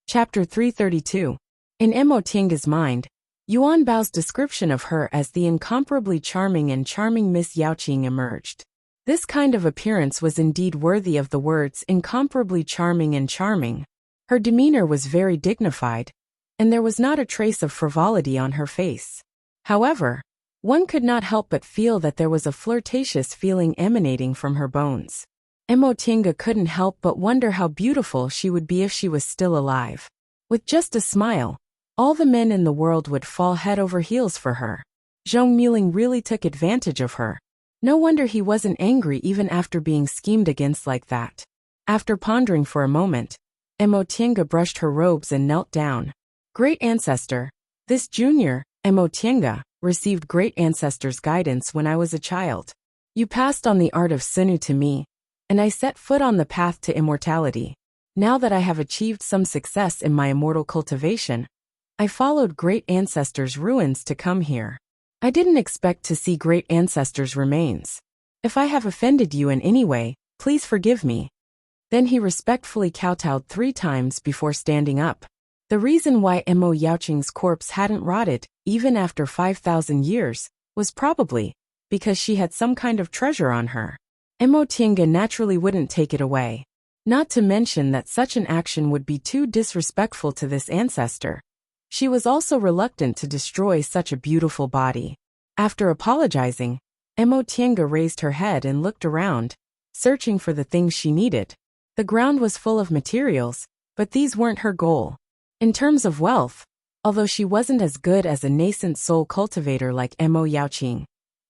Chapter 332. In Enchanting's mind, Yuan Bao's description of her as the incomparably charming and charming Miss Yaoqing emerged. This kind of appearance was indeed worthy of the words incomparably charming and charming. Her demeanor was very dignified, and there was not a trace of frivolity on her face. However, one could not help but feel that there was a flirtatious feeling emanating from her bones. Enchanting couldn't help but wonder how beautiful she would be if she was still alive. With just a smile, all the men in the world would fall head over heels for her. Zhong Muling really took advantage of her. No wonder he wasn't angry even after being schemed against like that. After pondering for a moment, Enchanting brushed her robes and knelt down. Great Ancestor, this junior, Enchanting, received Great Ancestor's guidance when I was a child. You passed on the art of Sinu to me, and I set foot on the path to immortality. Now that I have achieved some success in my immortal cultivation, I followed Great Ancestor's ruins to come here. I didn't expect to see Great Ancestor's remains. If I have offended you in any way, please forgive me. Then he respectfully kowtowed 3 times before standing up. The reason why Mo Yaoqing's corpse hadn't rotted, even after 5,000 years, was probably because she had some kind of treasure on her. Enchanting naturally wouldn't take it away. Not to mention that such an action would be too disrespectful to this ancestor. She was also reluctant to destroy such a beautiful body. After apologizing, Enchanting raised her head and looked around, searching for the things she needed. The ground was full of materials, but these weren't her goal. In terms of wealth, although she wasn't as good as a nascent soul cultivator like Mo Yaoqing,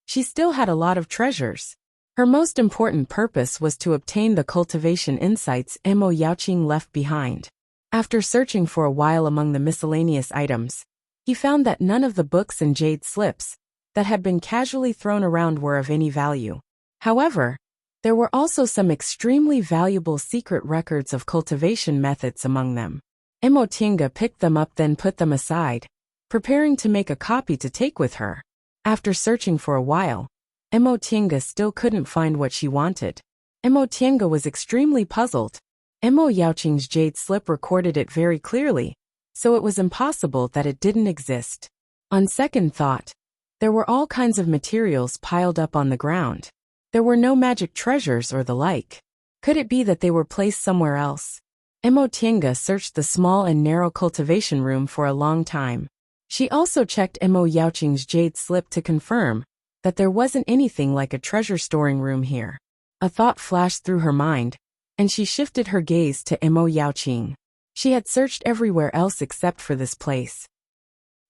she still had a lot of treasures. Her most important purpose was to obtain the cultivation insights Mo Yaoqing left behind. After searching for a while among the miscellaneous items, he found that none of the books and jade slips that had been casually thrown around were of any value. However, there were also some extremely valuable secret records of cultivation methods among them. Enchanting picked them up then put them aside, preparing to make a copy to take with her. After searching for a while, Enchanting still couldn't find what she wanted. Enchanting was extremely puzzled. Mo Yaoqing's jade slip recorded it very clearly, so it was impossible that it didn't exist. On second thought, there were all kinds of materials piled up on the ground. There were no magic treasures or the like. Could it be that they were placed somewhere else? Enchanting searched the small and narrow cultivation room for a long time. She also checked Mo Yaoqing's jade slip to confirm that there wasn't anything like a treasure storing room here. A thought flashed through her mind, and she shifted her gaze to Mo Yaoqing. She had searched everywhere else except for this place.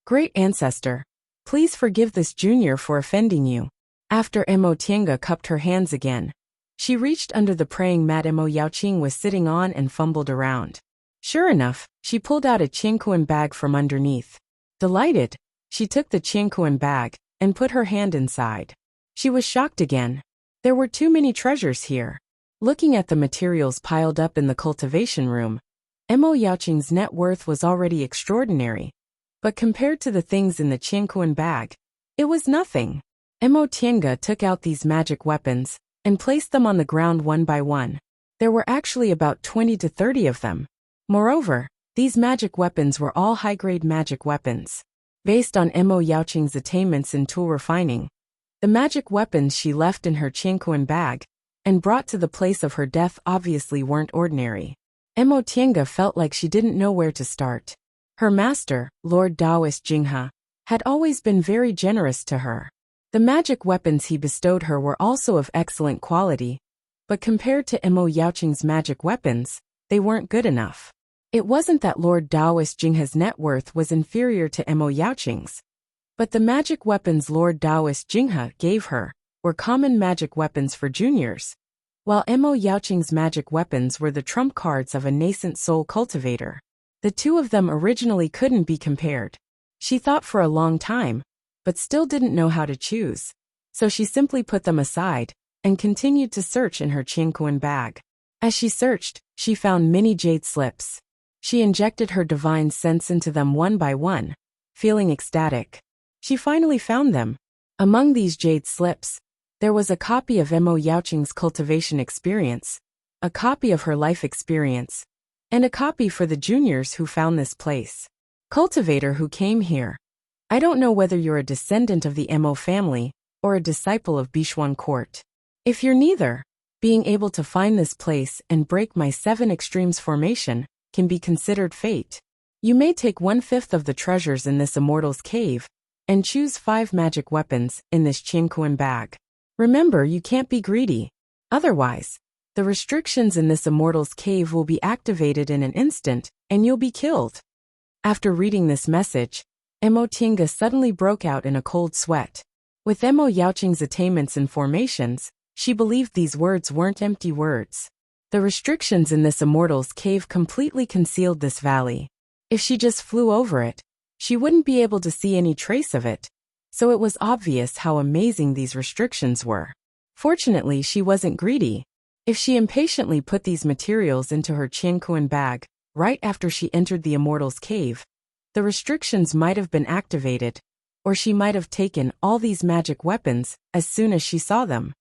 Great Ancestor, please forgive this junior for offending you. After Enchanting cupped her hands again, she reached under the praying mat Mo Yaoqing was sitting on and fumbled around. Sure enough, she pulled out a Qingquan bag from underneath. Delighted, she took the Qingquan bag and put her hand inside. She was shocked again. There were too many treasures here. Looking at the materials piled up in the cultivation room, Mo Yaoqing's net worth was already extraordinary, but compared to the things in the Qingquan bag, it was nothing. Enchanting took out these magic weapons and placed them on the ground one by one. There were actually about 20 to 30 of them. Moreover, these magic weapons were all high-grade magic weapons. Based on Mo Yaoqing's attainments in tool refining, the magic weapons she left in her Qingquan bag and brought to the place of her death obviously weren't ordinary. Enchanting felt like she didn't know where to start. Her master, Lord Taoist Jinghe, had always been very generous to her. The magic weapons he bestowed her were also of excellent quality, but compared to Mo Yaoqing's magic weapons, they weren't good enough. It wasn't that Lord Taoist Jinghe's net worth was inferior to Mo Yaoqing's, but the magic weapons Lord Taoist Jinghe gave her were common magic weapons for juniors, while Mo Yaoqing's magic weapons were the trump cards of a nascent soul cultivator. The two of them originally couldn't be compared. She thought for a long time, but still didn't know how to choose, so she simply put them aside and continued to search in her Qingquan bag. As she searched, she found many jade slips. She injected her divine sense into them one by one, feeling ecstatic. She finally found them. Among these jade slips, there was a copy of Mo Yaoqing's cultivation experience, a copy of her life experience, And a copy for the juniors who found this place. Cultivator who came here. I don't know whether you're a descendant of the Mo family or a disciple of Bichuan court. If you're neither, being able to find this place and break my 7 extremes formation can be considered fate. You may take 1/5 of the treasures in this immortal's cave and choose 5 magic weapons in this Qianquan bag. Remember, you can't be greedy. Otherwise, the restrictions in this immortal's cave will be activated in an instant and you'll be killed. After reading this message, Mo Tinga suddenly broke out in a cold sweat. With Mo Yaoqing's attainments and formations, she believed these words weren't empty words. The restrictions in this immortal's cave completely concealed this valley. If she just flew over it, she wouldn't be able to see any trace of it, so it was obvious how amazing these restrictions were. Fortunately, she wasn't greedy. If she impatiently put these materials into her Qianquan bag right after she entered the immortal's cave, the restrictions might have been activated, or she might have taken all these magic weapons as soon as she saw them.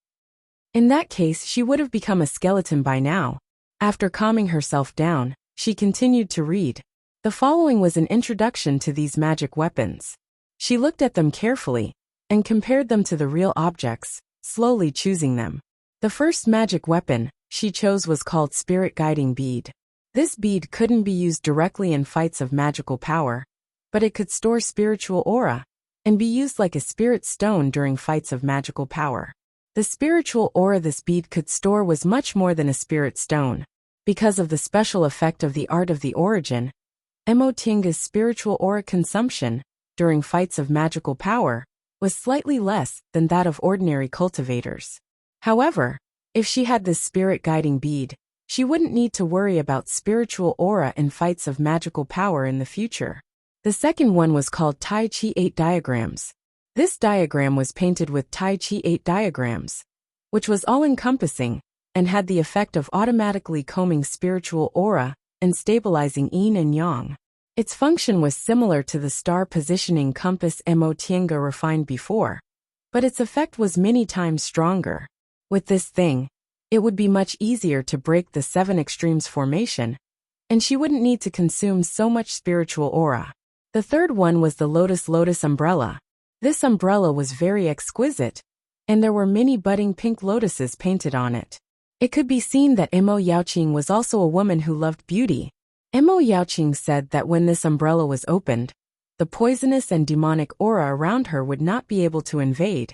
In that case, she would have become a skeleton by now. After calming herself down, she continued to read. The following was an introduction to these magic weapons. She looked at them carefully and compared them to the real objects, slowly choosing them. The first magic weapon she chose was called Spirit Guiding Bead. This bead couldn't be used directly in fights of magical power, but it could store spiritual aura and be used like a spirit stone during fights of magical power. The spiritual aura this bead could store was much more than a spirit stone. Because of the special effect of the art of the origin, Mo Tinga's spiritual aura consumption during fights of magical power was slightly less than that of ordinary cultivators. However, if she had this spirit guiding bead, she wouldn't need to worry about spiritual aura in fights of magical power in the future. The second one was called Tai Chi 8 Diagrams. This diagram was painted with Tai Chi 8 diagrams, which was all-encompassing and had the effect of automatically combing spiritual aura and stabilizing yin and yang. Its function was similar to the star positioning compass Mo Tinga refined before, but its effect was many times stronger. With this thing, it would be much easier to break the 7 extremes formation, and she wouldn't need to consume so much spiritual aura. The third one was the Lotus umbrella. This umbrella was very exquisite, and there were many budding pink lotuses painted on it. It could be seen that Mo Yaoqing was also a woman who loved beauty. Mo Yaoqing said that when this umbrella was opened, the poisonous and demonic aura around her would not be able to invade,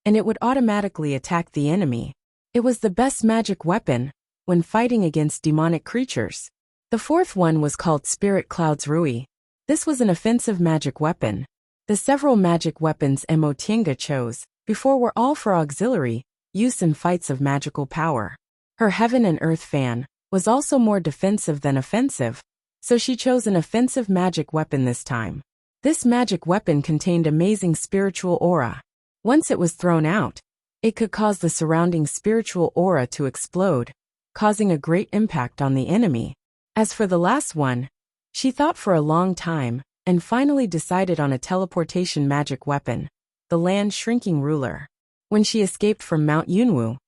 and it would automatically attack the enemy. It was the best magic weapon when fighting against demonic creatures. The fourth one was called Spirit Cloud's Rui. This was an offensive magic weapon. The several magic weapons Mo Tinga chose before were all for auxiliary use in fights of magical power. Her Heaven and Earth fan was also more defensive than offensive, so she chose an offensive magic weapon this time. This magic weapon contained amazing spiritual aura. Once it was thrown out, it could cause the surrounding spiritual aura to explode, causing a great impact on the enemy. As for the last one, she thought for a long time and finally decided on a teleportation magic weapon, the Land Shrinking Ruler. When she escaped from Mount Yunwu,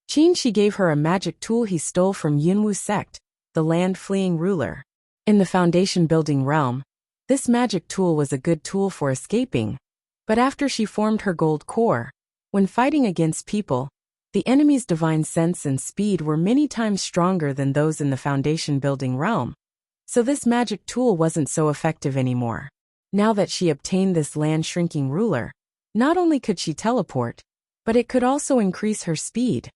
Qin Shi gave her a magic tool he stole from Yunwu sect, the Land Fleeing Ruler. In the foundation building realm, this magic tool was a good tool for escaping, but after she formed her gold core, when fighting against people, the enemy's divine sense and speed were many times stronger than those in the foundation building realm. So this magic tool wasn't so effective anymore. Now that she obtained this Land Shrinking Ruler, not only could she teleport, but it could also increase her speed.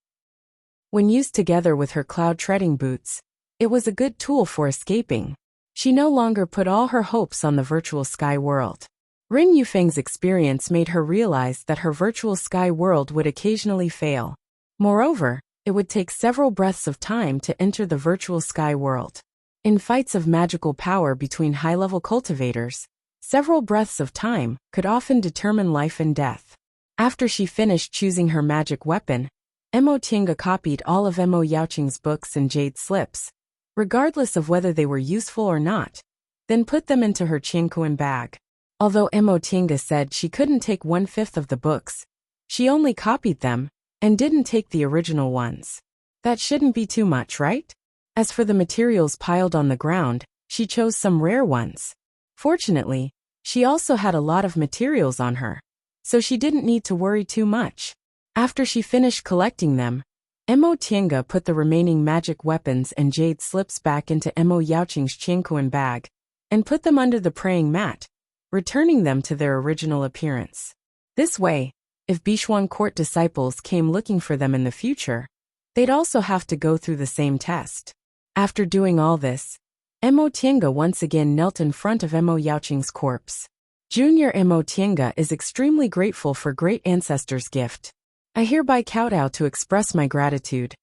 When used together with her cloud treading boots, it was a good tool for escaping. She no longer put all her hopes on the virtual sky world. Rin Yufeng's experience made her realize that her virtual sky world would occasionally fail. Moreover, it would take several breaths of time to enter the virtual sky world. In fights of magical power between high-level cultivators, several breaths of time could often determine life and death. After she finished choosing her magic weapon, Mo Tinga copied all of Mo Yaoqing's books and jade slips, regardless of whether they were useful or not, then put them into her Qianquan bag. Although Mo Tinga said she couldn't take 1/5 of the books, she only copied them and didn't take the original ones. That shouldn't be too much, right? As for the materials piled on the ground, she chose some rare ones. Fortunately, she also had a lot of materials on her, so she didn't need to worry too much. After she finished collecting them, Mo Tiange put the remaining magic weapons and jade slips back into Mo Yaoqing's Qianquan bag, and put them under the praying mat, returning them to their original appearance. This way, if Bishuan court disciples came looking for them in the future, they'd also have to go through the same test. After doing all this, Mo Tiange once again knelt in front of Mo Yaoqing's corpse. Junior Mo Tiange is extremely grateful for great ancestors' gift. I hereby kowtow to express my gratitude.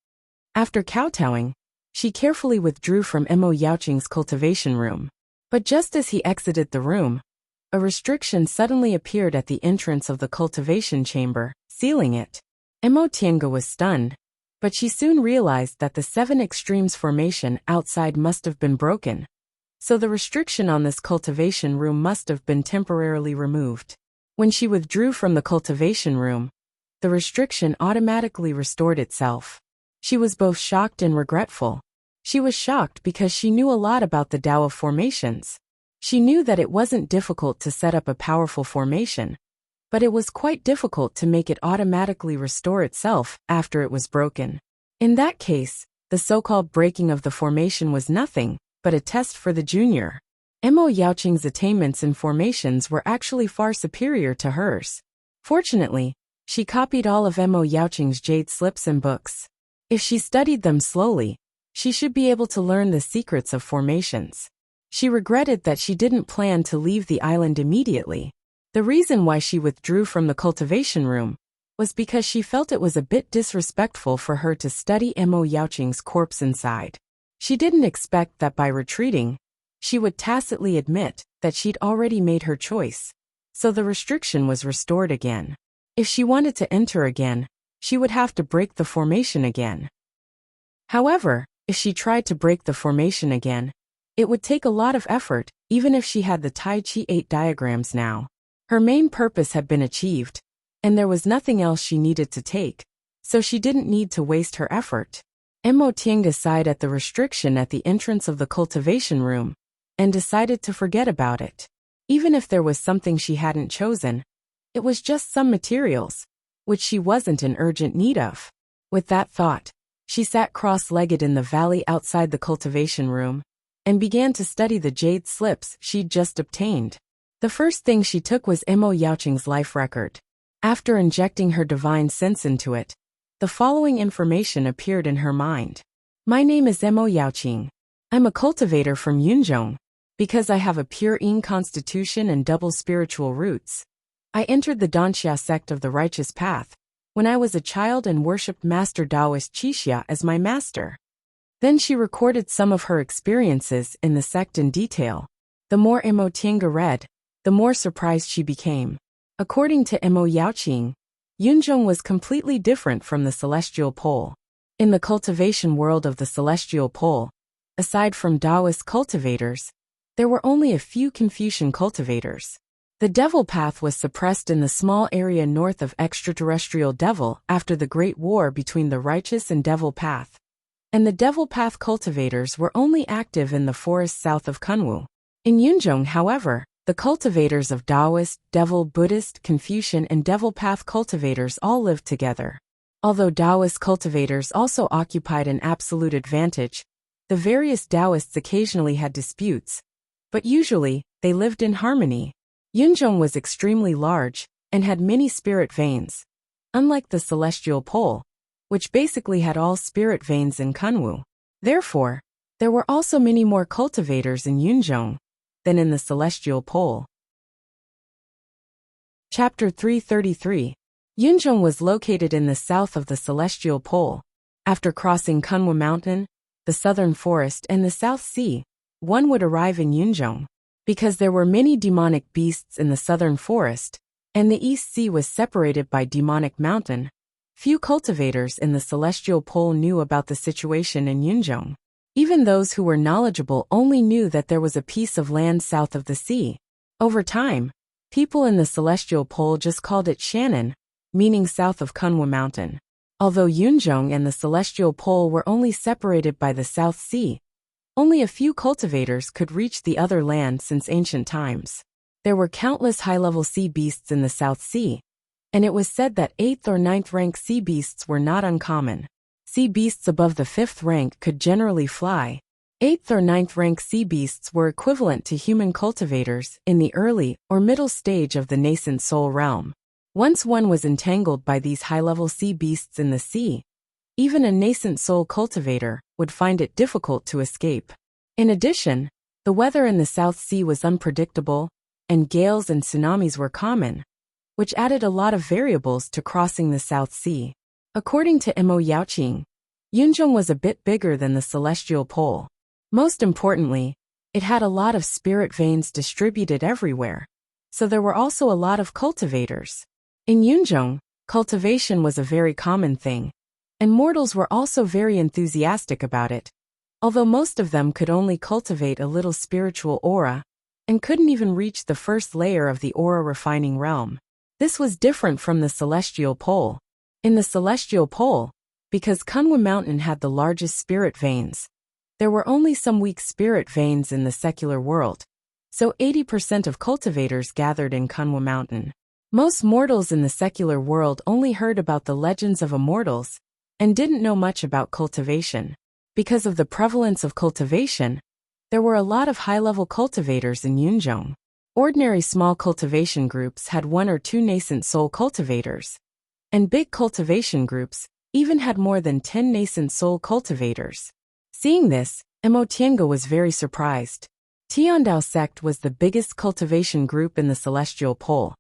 After kowtowing, she carefully withdrew from Mo Yaoqing's cultivation room. But just as he exited the room, a restriction suddenly appeared at the entrance of the cultivation chamber, sealing it. Mo Tiange was stunned, but she soon realized that the 7 extremes formation outside must have been broken, so the restriction on this cultivation room must have been temporarily removed. When she withdrew from the cultivation room, the restriction automatically restored itself. She was both shocked and regretful. She was shocked because she knew a lot about the Tao of formations. She knew that it wasn't difficult to set up a powerful formation, but it was quite difficult to make it automatically restore itself after it was broken. In that case, the so-called breaking of the formation was nothing but a test for the junior. Mo Yaoqing's attainments in formations were actually far superior to hers. Fortunately, she copied all of Mo Yaoqing's jade slips and books. If she studied them slowly, she should be able to learn the secrets of formations. She regretted that she didn't plan to leave the island immediately. The reason why she withdrew from the cultivation room was because she felt it was a bit disrespectful for her to study Mo Yaoqing's corpse inside. She didn't expect that by retreating, she would tacitly admit that she'd already made her choice, so the restriction was restored again. If she wanted to enter again, she would have to break the formation again. However, if she tried to break the formation again, it would take a lot of effort, even if she had the Tai Chi 8 diagrams now. Her main purpose had been achieved, and there was nothing else she needed to take, so she didn't need to waste her effort. Mo Tiange sighed at the restriction at the entrance of the cultivation room, and decided to forget about it. Even if there was something she hadn't chosen, it was just some materials, which she wasn't in urgent need of. With that thought, she sat cross-legged in the valley outside the cultivation room, and began to study the jade slips she'd just obtained. The first thing she took was Mo Yaoqing's life record. After injecting her divine sense into it, the following information appeared in her mind. My name is Mo Yaoqing. I'm a cultivator from Yunzhong. Because I have a pure Yin constitution and double spiritual roots, I entered the Danxia sect of the righteous path when I was a child and worshipped Master Taoist Qixia as my master. Then she recorded some of her experiences in the sect in detail. The more Mo Tiange read, the more surprised she became. According to Mo Yaoqing, Yunzhong was completely different from the celestial pole. In the cultivation world of the celestial pole, aside from Taoist cultivators, there were only a few Confucian cultivators. The devil path was suppressed in the small area north of extraterrestrial devil after the Great War between the righteous and devil path, and the devil path cultivators were only active in the forest south of Kunwu. In Yunzhong, however, the cultivators of Taoist, devil, Buddhist, Confucian and devil path cultivators all lived together. Although Taoist cultivators also occupied an absolute advantage, the various Taoists occasionally had disputes, but usually, they lived in harmony. Yunzhong was extremely large, and had many spirit veins, unlike the celestial pole, which basically had all spirit veins in Kunwu. Therefore, there were also many more cultivators in Yunzhong than in the celestial pole. Chapter 333. Yunzhong was located in the south of the celestial pole. After crossing Kunwu Mountain, the southern forest and the South Sea, one would arrive in Yunzhong. Because there were many demonic beasts in the southern forest, and the East Sea was separated by Demonic Mountain, few cultivators in the celestial pole knew about the situation in Yunzhong. Even those who were knowledgeable only knew that there was a piece of land south of the sea. Over time, people in the celestial pole just called it Shannon, meaning south of Kunwu Mountain. Although Yunzhong and the celestial pole were only separated by the South Sea, only a few cultivators could reach the other land since ancient times. There were countless high-level sea beasts in the South Sea, and it was said that 8th or 9th rank sea beasts were not uncommon. Sea beasts above the 5th rank could generally fly. 8th or 9th rank sea beasts were equivalent to human cultivators in the early or middle stage of the nascent soul realm. Once one was entangled by these high-level sea beasts in the sea, even a nascent soul cultivator would find it difficult to escape. In addition, the weather in the South Sea was unpredictable, and gales and tsunamis were common, which added a lot of variables to crossing the South Sea. According to Mo Yaoqing, Yunzhong was a bit bigger than the celestial pole. Most importantly, it had a lot of spirit veins distributed everywhere, so there were also a lot of cultivators. In Yunzhong, cultivation was a very common thing, and mortals were also very enthusiastic about it, although most of them could only cultivate a little spiritual aura, and couldn't even reach the first layer of the aura refining realm. This was different from the celestial pole. In the celestial pole, because Kunwa Mountain had the largest spirit veins, there were only some weak spirit veins in the secular world, so 80% of cultivators gathered in Kunwa Mountain. Most mortals in the secular world only heard about the legends of immortals, and didn't know much about cultivation. Because of the prevalence of cultivation, there were a lot of high-level cultivators in Yunzhong. Ordinary small cultivation groups had 1 or 2 nascent soul cultivators, and big cultivation groups even had more than 10 nascent soul cultivators. Seeing this, Mo Tiange was very surprised. Tiandao sect was the biggest cultivation group in the celestial pole,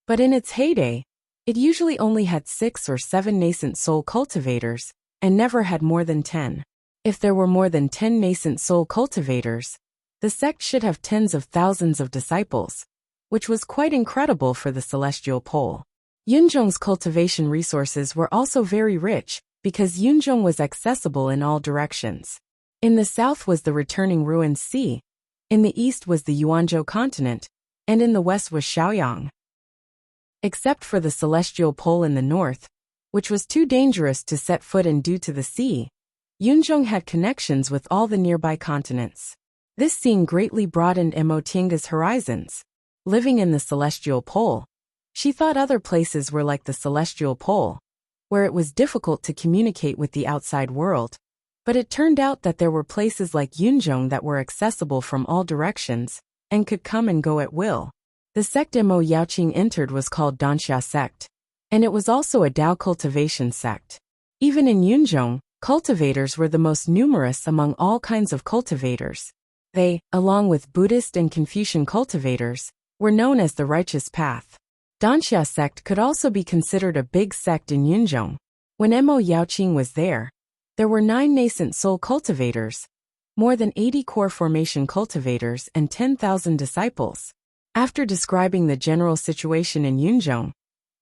but in its heyday, it usually only had 6 or 7 nascent soul cultivators, and never had more than 10. If there were more than 10 nascent soul cultivators, the sect should have tens of thousands of disciples, which was quite incredible for the celestial pole. Yunzhong's cultivation resources were also very rich, because Yunzhong was accessible in all directions. In the south was the returning ruined sea, in the east was the Yuanzhou continent, and in the west was Shaoyang. Except for the celestial pole in the north, which was too dangerous to set foot in due to the sea, Yunzhong had connections with all the nearby continents. This scene greatly broadened Mo Tiange's horizons. Living in the celestial pole, she thought other places were like the celestial pole, where it was difficult to communicate with the outside world. But it turned out that there were places like Yunzhong that were accessible from all directions, and could come and go at will. The sect Mo Yaoqing entered was called Danxia sect, and it was also a Dao cultivation sect. Even in Yunzhong, cultivators were the most numerous among all kinds of cultivators. They, along with Buddhist and Confucian cultivators, were known as the righteous path. Danxia sect could also be considered a big sect in Yunzhong. When Mo Yaoqing was there were 9 nascent soul cultivators, more than 80 core formation cultivators and 10,000 disciples. After describing the general situation in Yunzhong,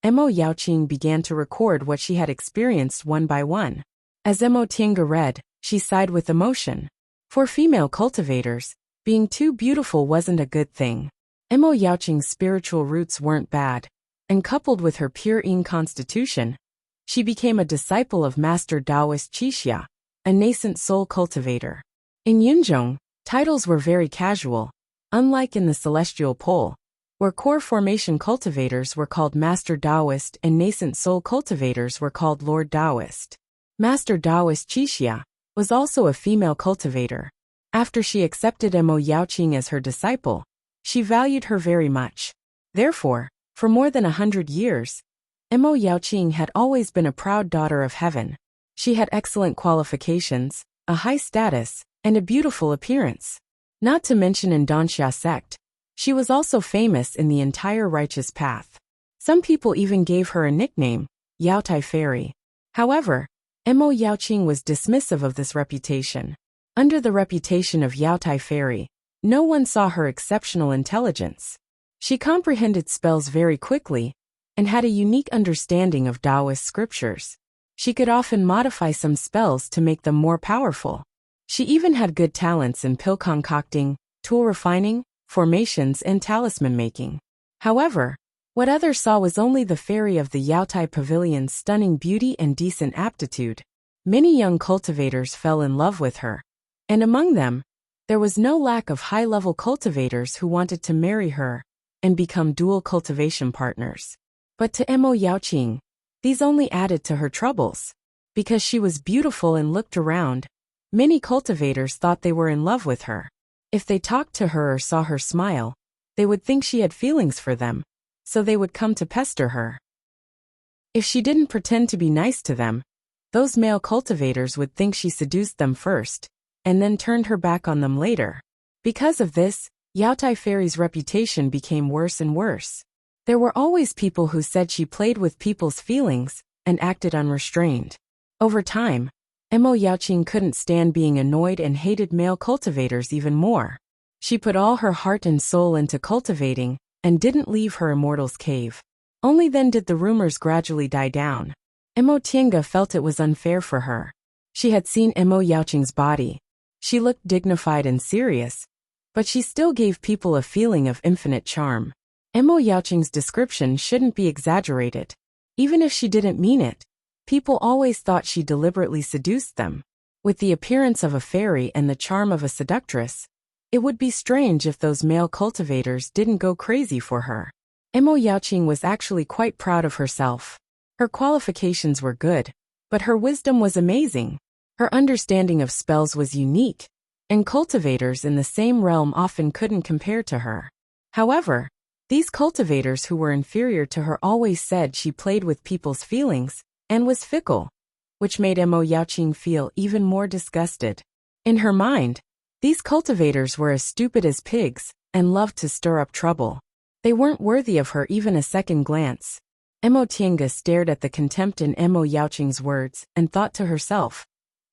Mo Yaoqing began to record what she had experienced one by one. As Mo Tiange read, she sighed with emotion. For female cultivators, being too beautiful wasn't a good thing. Mo Yaoqing's spiritual roots weren't bad, and coupled with her pure Yin constitution, she became a disciple of Master Taoist Qixia, a nascent soul cultivator. In Yunzhong, titles were very casual, unlike in the celestial pole, where core formation cultivators were called Master Taoist and nascent soul cultivators were called Lord Taoist. Master Taoist Qixia was also a female cultivator. After she accepted Mo Yaoqing as her disciple, she valued her very much. Therefore, for more than 100 years, Mo Yaoqing had always been a proud daughter of heaven. She had excellent qualifications, a high status, and a beautiful appearance. Not to mention in Danxia sect, she was also famous in the entire righteous path. Some people even gave her a nickname, Yaotai Fairy. However, Mo Yaoqing was dismissive of this reputation. Under the reputation of Yaotai Fairy, no one saw her exceptional intelligence. She comprehended spells very quickly, and had a unique understanding of Taoist scriptures. She could often modify some spells to make them more powerful. She even had good talents in pill concocting, tool refining, formations and talisman making. However, What others saw was only the fairy of the Yaotai Pavilion's stunning beauty and decent aptitude. Many young cultivators fell in love with her, and among them, there was no lack of high-level cultivators who wanted to marry her and become dual cultivation partners. But to Mo Yaoqing, these only added to her troubles. Because she was beautiful and looked around, many cultivators thought they were in love with her. If they talked to her or saw her smile, they would think she had feelings for them, so they would come to pester her. If she didn't pretend to be nice to them, those male cultivators would think she seduced them first, and then turned her back on them later. Because of this, Yaotai Fairy's reputation became worse and worse. There were always people who said she played with people's feelings and acted unrestrained. Over time, Mo Yaoqing couldn't stand being annoyed and hated male cultivators even more. She put all her heart and soul into cultivating and didn't leave her immortal's cave. Only then did the rumors gradually die down. Mo Tiange felt it was unfair for her. She had seen Mo Yaoqing's body. She looked dignified and serious, but she still gave people a feeling of infinite charm. Mo Yaoqing's description shouldn't be exaggerated. Even if she didn't mean it, people always thought she deliberately seduced them. With the appearance of a fairy and the charm of a seductress, it would be strange if those male cultivators didn't go crazy for her. Mo Yaoqing was actually quite proud of herself. Her qualifications were good, but her wisdom was amazing. Her understanding of spells was unique, and cultivators in the same realm often couldn't compare to her. However, these cultivators who were inferior to her always said she played with people's feelings and was fickle, which made Mo Yaoqing feel even more disgusted. In her mind, these cultivators were as stupid as pigs and loved to stir up trouble. They weren't worthy of her even a second glance. Mo Tiange stared at the contempt in Mo Yaoqing's words and thought to herself,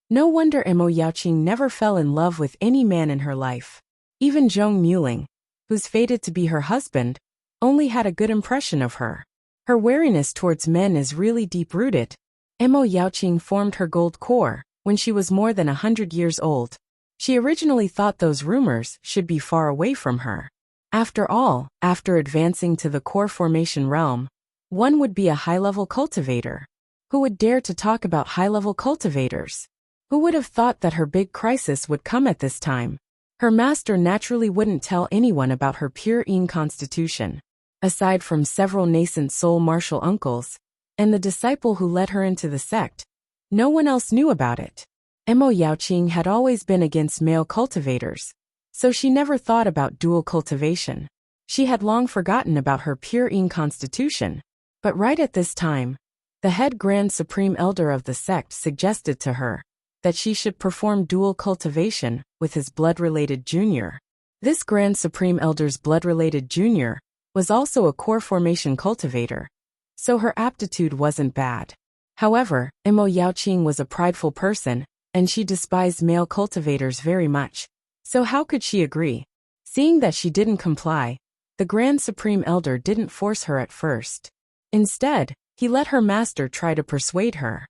no wonder Mo Yaoqing never fell in love with any man in her life. Even Zhong Muling, who's fated to be her husband, only had a good impression of her. Her wariness towards men is really deep-rooted. Mo Yaoqing formed her gold core when she was more than 100 years old. She originally thought those rumors should be far away from her. After all, after advancing to the core formation realm, one would be a high-level cultivator. Who would dare to talk about high-level cultivators? Who would have thought that her big crisis would come at this time? Her master naturally wouldn't tell anyone about her pure Yin constitution. Aside from several nascent soul martial uncles, and the disciple who led her into the sect, no one else knew about it. Mo Yaoqing had always been against male cultivators, so she never thought about dual cultivation. She had long forgotten about her pure Yin constitution, but right at this time, the head Grand Supreme Elder of the sect suggested to her that she should perform dual cultivation with his blood-related junior. This Grand Supreme Elder's blood-related junior was also a core formation cultivator, so her aptitude wasn't bad. However, Mo Yaoqing was a prideful person, and she despised male cultivators very much, so how could she agree? Seeing that she didn't comply, the Grand Supreme Elder didn't force her at first. Instead, he let her master try to persuade her.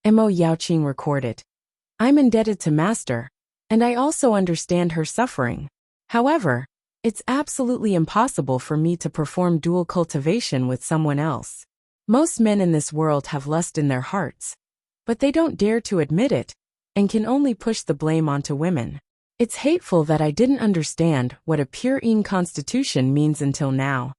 Mo Yaoqing recorded, I'm indebted to master, and I also understand her suffering. However, it's absolutely impossible for me to perform dual cultivation with someone else. Most men in this world have lust in their hearts, but they don't dare to admit it, and can only push the blame onto women. It's hateful that I didn't understand what a pure Yin constitution means until now.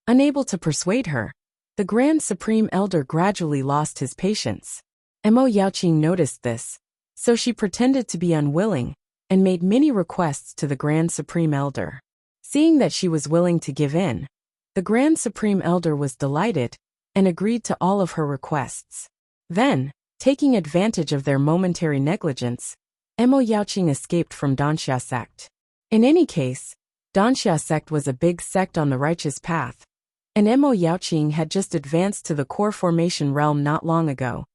Unable to persuade her, the Grand Supreme Elder gradually lost his patience. Mo Yaoqing noticed this, so she pretended to be unwilling and made many requests to the Grand Supreme Elder. Seeing that she was willing to give in, the Grand Supreme Elder was delighted and agreed to all of her requests. Then, taking advantage of their momentary negligence, Mo Yaoqing escaped from Danxia sect. In any case, Danxia sect was a big sect on the righteous path, and Mo Yaoqing had just advanced to the core formation realm not long ago.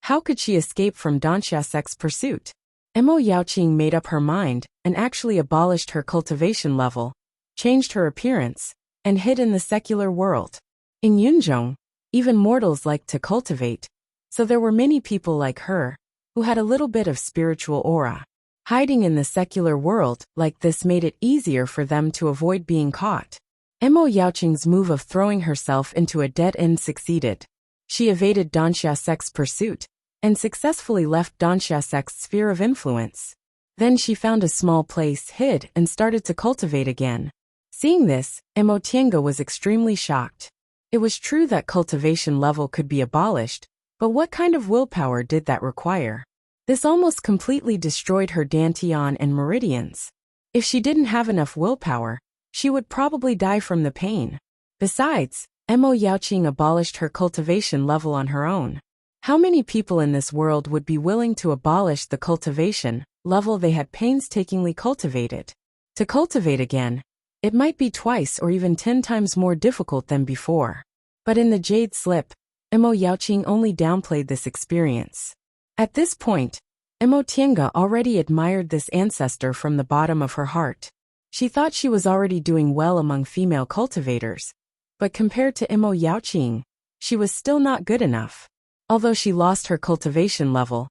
How could she escape from Danxia sect's pursuit? Mo Yaoqing made up her mind and actually abolished her cultivation level, changed her appearance, and hid in the secular world. In Yunzhong, even mortals liked to cultivate, so there were many people like her who had a little bit of spiritual aura. Hiding in the secular world like this made it easier for them to avoid being caught. Mo Yaoqing's move of throwing herself into a dead end succeeded. She evaded Don Xiaosek's pursuit and successfully left Don Xiaosek's sphere of influence. Then she found a small place, hid, and started to cultivate again. Seeing this, Mo Tiange was extremely shocked. It was true that cultivation level could be abolished, but what kind of willpower did that require? This almost completely destroyed her dantian and meridians. If she didn't have enough willpower, she would probably die from the pain. Besides, Mo Yaoqing abolished her cultivation level on her own. How many people in this world would be willing to abolish the cultivation level they had painstakingly cultivated? To cultivate again, it might be twice or even 10 times more difficult than before. But in the Jade Slip, Mo Yaoqing only downplayed this experience. At this point, Mo Tiange already admired this ancestor from the bottom of her heart. She thought she was already doing well among female cultivators, but compared to Mo Yaoqing, she was still not good enough. Although she lost her cultivation level,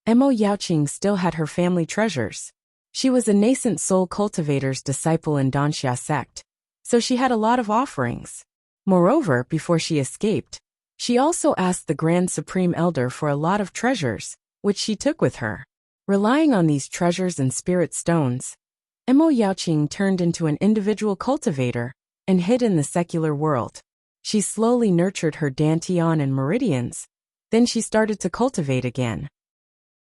Mo Yaoqing still had her family treasures. She was a nascent soul cultivator's disciple in Danxia sect, so she had a lot of offerings. Moreover, before she escaped, she also asked the Grand Supreme Elder for a lot of treasures, which she took with her. Relying on these treasures and spirit stones, Mo Yaoqing turned into an individual cultivator and hid in the secular world. She slowly nurtured her dantian and meridians, then she started to cultivate again.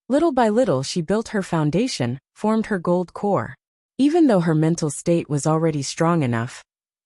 Little by little she built her foundation, formed her gold core. Even though her mental state was already strong enough,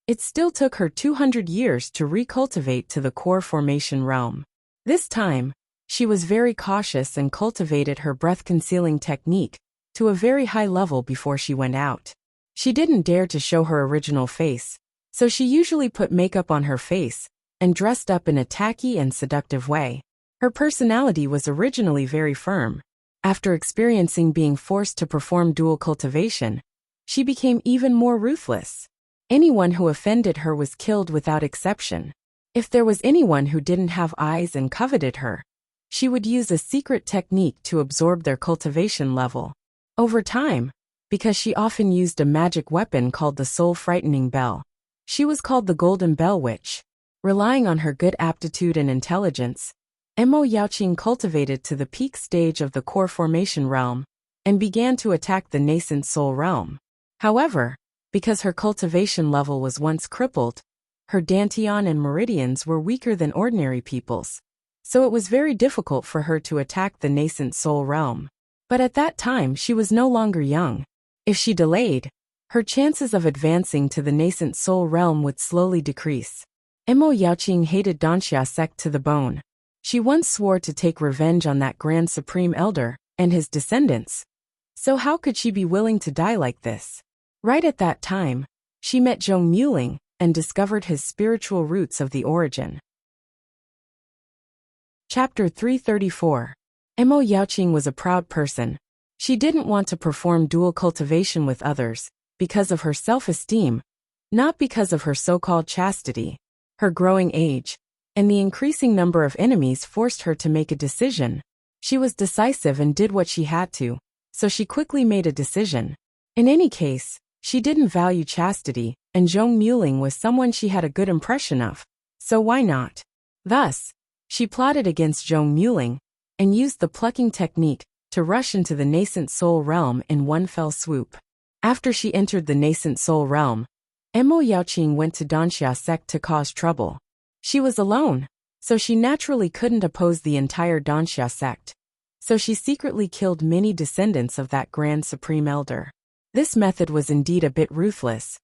it still took her 200 years to recultivate to the core formation realm. This time, she was very cautious and cultivated her breath-concealing technique to a very high level before she went out. She didn't dare to show her original face, so she usually put makeup on her face and dressed up in a tacky and seductive way. Her personality was originally very firm. After experiencing being forced to perform dual cultivation, she became even more ruthless. Anyone who offended her was killed without exception. If there was anyone who didn't have eyes and coveted her, she would use a secret technique to absorb their cultivation level. Over time, because she often used a magic weapon called the Soul Frightening Bell, she was called the Golden Bell Witch. Relying on her good aptitude and intelligence, Mo Yaoqing cultivated to the peak stage of the core formation realm and began to attack the nascent soul realm. However, because her cultivation level was once crippled, her dantian and meridians were weaker than ordinary people's, so it was very difficult for her to attack the nascent soul realm. But at that time she was no longer young. If she delayed, her chances of advancing to the nascent soul realm would slowly decrease. Mo Yaoqing hated Danxia sect to the bone. She once swore to take revenge on that Grand Supreme Elder and his descendants. So how could she be willing to die like this? Right at that time, she met Zhong Muling and discovered his spiritual roots of the origin. Chapter 334. Mo Yaoqing was a proud person. She didn't want to perform dual cultivation with others because of her self-esteem, not because of her so-called chastity. Her growing age and the increasing number of enemies forced her to make a decision. She was decisive and did what she had to, so she quickly made a decision. In any case, she didn't value chastity, and Zhong Muling was someone she had a good impression of, so why not? Thus, she plotted against Zhong Muling and used the plucking technique to rush into the nascent soul realm in one fell swoop. After she entered the nascent soul realm, Mo Yaoqing went to Danxia sect to cause trouble. She was alone, so she naturally couldn't oppose the entire Danxia sect. So she secretly killed many descendants of that Grand Supreme Elder. This method was indeed a bit ruthless,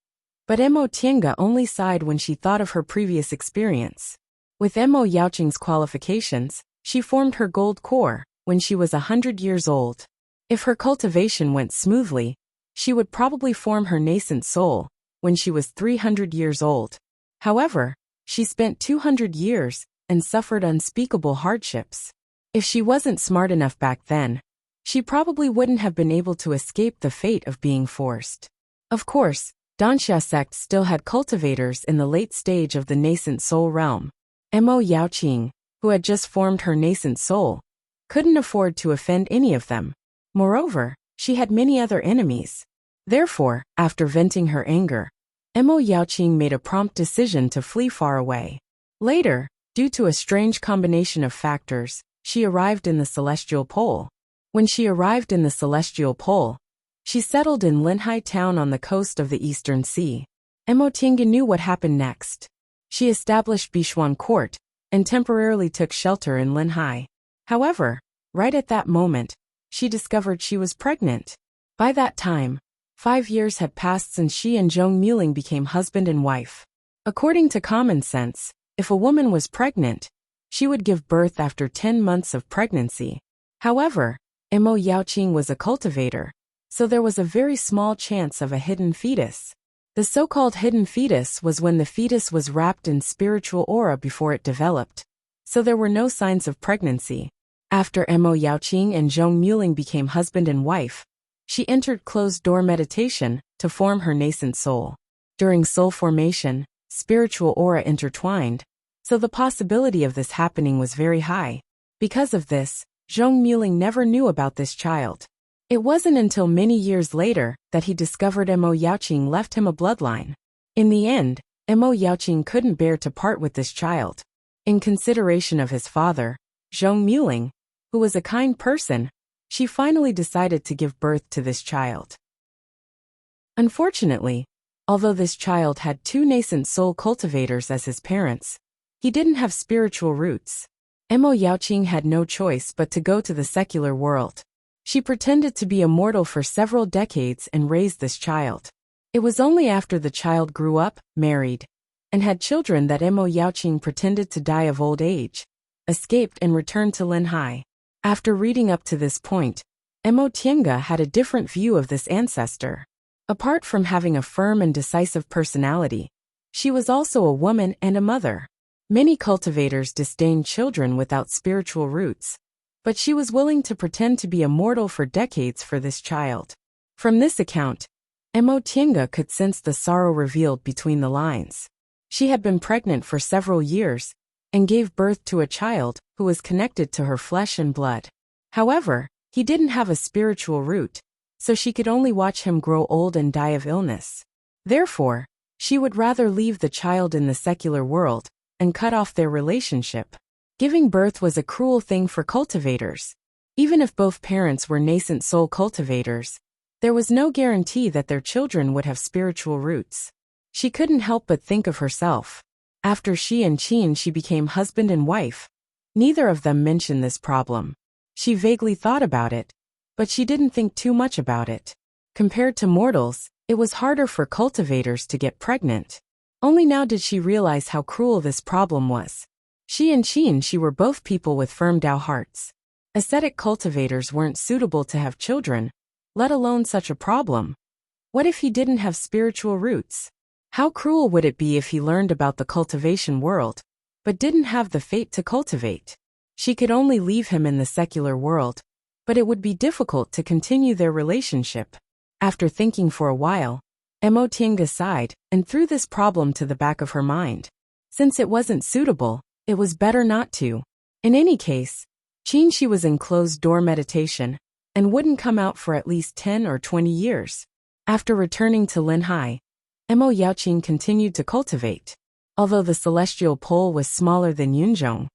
but Mo Tiange only sighed when she thought of her previous experience. With Mo Yaoqing's qualifications, she formed her gold core when she was 100 years old. If her cultivation went smoothly, she would probably form her nascent soul when she was 300 years old. However, she spent 200 years and suffered unspeakable hardships. If she wasn't smart enough back then, she probably wouldn't have been able to escape the fate of being forced. Of course, Danxia sect still had cultivators in the late stage of the nascent soul realm. Mo Yaoqing, who had just formed her nascent soul, couldn't afford to offend any of them. Moreover, she had many other enemies. Therefore, after venting her anger, Mo Yaoqing made a prompt decision to flee far away. Later, due to a strange combination of factors, she arrived in the Celestial Pole. When she arrived in the Celestial Pole, she settled in Linhai town on the coast of the Eastern Sea. Mo Tinga knew what happened next. She established Bishuan Court and temporarily took shelter in Linhai. However, right at that moment, she discovered she was pregnant. By that time, 5 years had passed since she and Zhong Muling became husband and wife. According to common sense, if a woman was pregnant, she would give birth after 10 months of pregnancy. However, Mo Yaoqing was a cultivator, so there was a very small chance of a hidden fetus. The so-called hidden fetus was when the fetus was wrapped in spiritual aura before it developed, so there were no signs of pregnancy. After Mo Yaoqing and Zhong Muling became husband and wife, she entered closed-door meditation to form her nascent soul. During soul formation, spiritual aura intertwined, so the possibility of this happening was very high. Because of this, Zhong Muling never knew about this child. It wasn't until many years later that he discovered Mo Yaoqing left him a bloodline. In the end, Mo Yaoqing couldn't bear to part with this child. In consideration of his father, Zhong Muling, who was a kind person, she finally decided to give birth to this child. Unfortunately, although this child had 2 nascent soul cultivators as his parents, he didn't have spiritual roots. Mo Yaoqing had no choice but to go to the secular world. She pretended to be immortal for several decades and raised this child. It was only after the child grew up, married, and had children that Mo Yaoqing pretended to die of old age, escaped and returned to Linhai. After reading up to this point, Mo Tiange had a different view of this ancestor. Apart from having a firm and decisive personality, she was also a woman and a mother. Many cultivators disdain children without spiritual roots, but she was willing to pretend to be immortal for decades for this child. From this account, Mo Tiange could sense the sorrow revealed between the lines. She had been pregnant for several years and gave birth to a child who was connected to her flesh and blood. However, he didn't have a spiritual root, so she could only watch him grow old and die of illness. Therefore, she would rather leave the child in the secular world and cut off their relationship. Giving birth was a cruel thing for cultivators. Even if both parents were nascent soul cultivators, there was no guarantee that their children would have spiritual roots. She couldn't help but think of herself. After she and Qin she became husband and wife. Neither of them mentioned this problem. She vaguely thought about it, but she didn't think too much about it. Compared to mortals, it was harder for cultivators to get pregnant. Only now did she realize how cruel this problem was. She and Qin she were both people with firm Tao hearts. Ascetic cultivators weren't suitable to have children, let alone such a problem. What if he didn't have spiritual roots? How cruel would it be if he learned about the cultivation world, but didn't have the fate to cultivate? She could only leave him in the secular world, but it would be difficult to continue their relationship. After thinking for a while, Mo Tiange sighed and threw this problem to the back of her mind. Since it wasn't suitable, it was better not to. In any case, Qin she was in closed-door meditation and wouldn't come out for at least 10 or 20 years. After returning to Linhai, Mo Yaoqing continued to cultivate. Although the celestial pole was smaller than Yunzhong,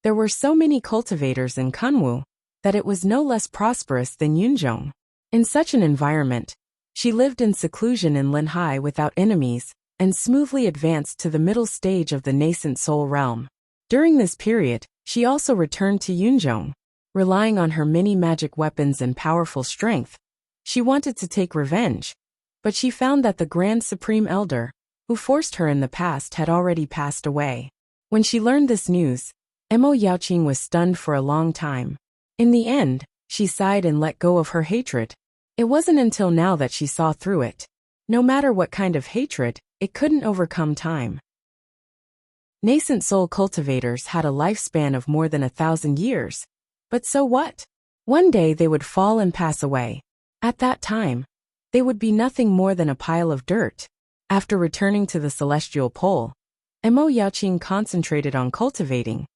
there were so many cultivators in Kunwu that it was no less prosperous than Yunzhong. In such an environment, she lived in seclusion in Linhai without enemies and smoothly advanced to the middle stage of the nascent soul realm. During this period, she also returned to Yunzhong. Relying on her many magic weapons and powerful strength, she wanted to take revenge, but she found that the Grand Supreme Elder, who forced her in the past, had already passed away. When she learned this news, Mo Yaoqing was stunned for a long time. In the end, she sighed and let go of her hatred. It wasn't until now that she saw through it. No matter what kind of hatred, it couldn't overcome time. Nascent soul cultivators had a lifespan of more than 1,000 years. But so what? One day they would fall and pass away. At that time, they would be nothing more than a pile of dirt. After returning to the celestial pole, Mo Yaoqing concentrated on cultivating,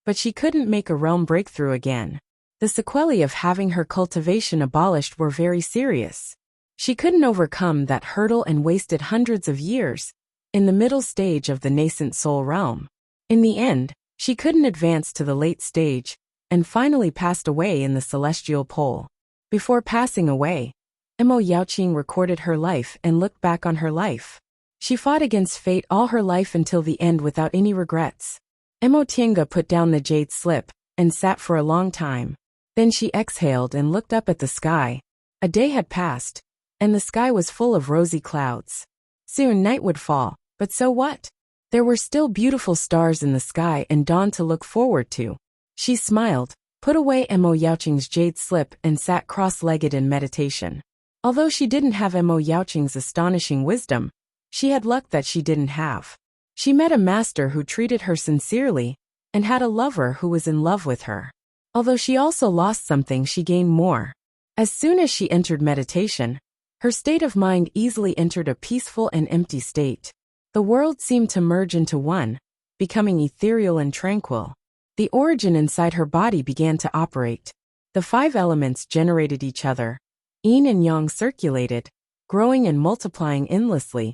but she couldn't make a realm breakthrough again. The sequelae of having her cultivation abolished were very serious. She couldn't overcome that hurdle and wasted hundreds of years in the middle stage of the nascent soul realm. In the end, she couldn't advance to the late stage and finally passed away in the celestial pole. Before passing away, Emo Yaoqing recorded her life and looked back on her life. She fought against fate all her life until the end without any regrets. Emo Tiange put down the jade slip and sat for a long time. Then she exhaled and looked up at the sky. A day had passed, and the sky was full of rosy clouds. Soon night would fall, but so what? There were still beautiful stars in the sky and dawn to look forward to. She smiled, put away Emo Yaoqing's jade slip and sat cross-legged in meditation. Although she didn't have Emo Yaoqing's astonishing wisdom, she had luck that she didn't have. She met a master who treated her sincerely and had a lover who was in love with her. Although she also lost something, she gained more. As soon as she entered meditation, her state of mind easily entered a peaceful and empty state. The world seemed to merge into one, becoming ethereal and tranquil. The origin inside her body began to operate. The 5 elements generated each other. Yin and yang circulated, growing and multiplying endlessly.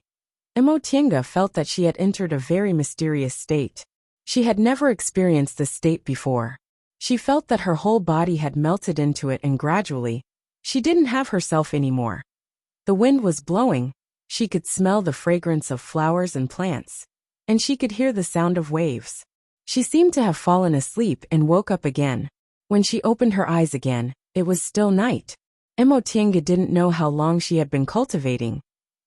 Emo Tiange felt that she had entered a very mysterious state. She had never experienced this state before. She felt that her whole body had melted into it and gradually, she didn't have herself anymore. The wind was blowing, she could smell the fragrance of flowers and plants, and she could hear the sound of waves. She seemed to have fallen asleep and woke up again. When she opened her eyes again, it was still night. Emo Tiange didn't know how long she had been cultivating,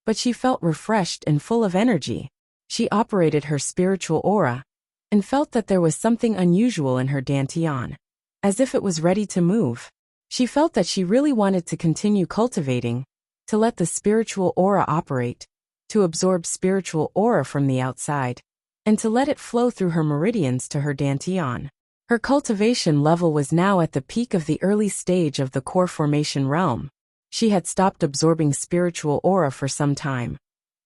but she felt refreshed and full of energy. She operated her spiritual aura and felt that there was something unusual in her dantian, as if it was ready to move. She felt that she really wanted to continue cultivating, to let the spiritual aura operate, to absorb spiritual aura from the outside, and to let it flow through her meridians to her dantian. Her cultivation level was now at the peak of the early stage of the core formation realm. She had stopped absorbing spiritual aura for some time,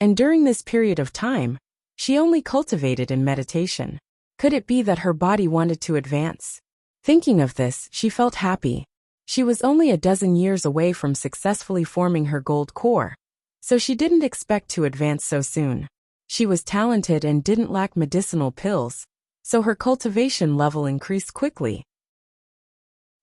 and during this period of time, she only cultivated in meditation. Could it be that her body wanted to advance? Thinking of this, she felt happy. She was only a dozen years away from successfully forming her gold core, so she didn't expect to advance so soon. She was talented and didn't lack medicinal pills, so her cultivation level increased quickly.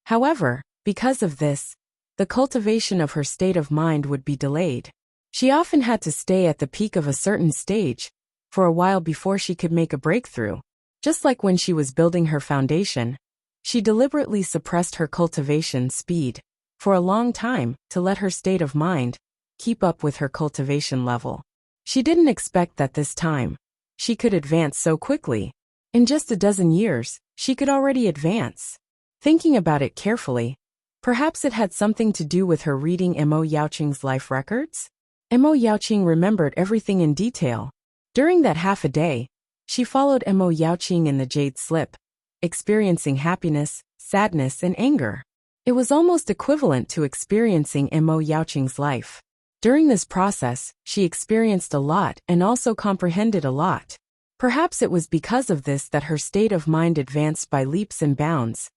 However, because of this, the cultivation of her state of mind would be delayed. She often had to stay at the peak of a certain stage for a while before she could make a breakthrough. Just like when she was building her foundation, she deliberately suppressed her cultivation speed for a long time to let her state of mind keep up with her cultivation level. She didn't expect that this time she could advance so quickly. In just a dozen years, she could already advance. Thinking about it carefully, perhaps it had something to do with her reading Emo Yaoqing's life records? Emo Yaoqing remembered everything in detail. During that half a day, she followed Emo Yaoqing in the jade slip, experiencing happiness, sadness, and anger. It was almost equivalent to experiencing Emo Yaoqing's life. During this process, she experienced a lot and also comprehended a lot. Perhaps it was because of this that her state of mind advanced by leaps and bounds,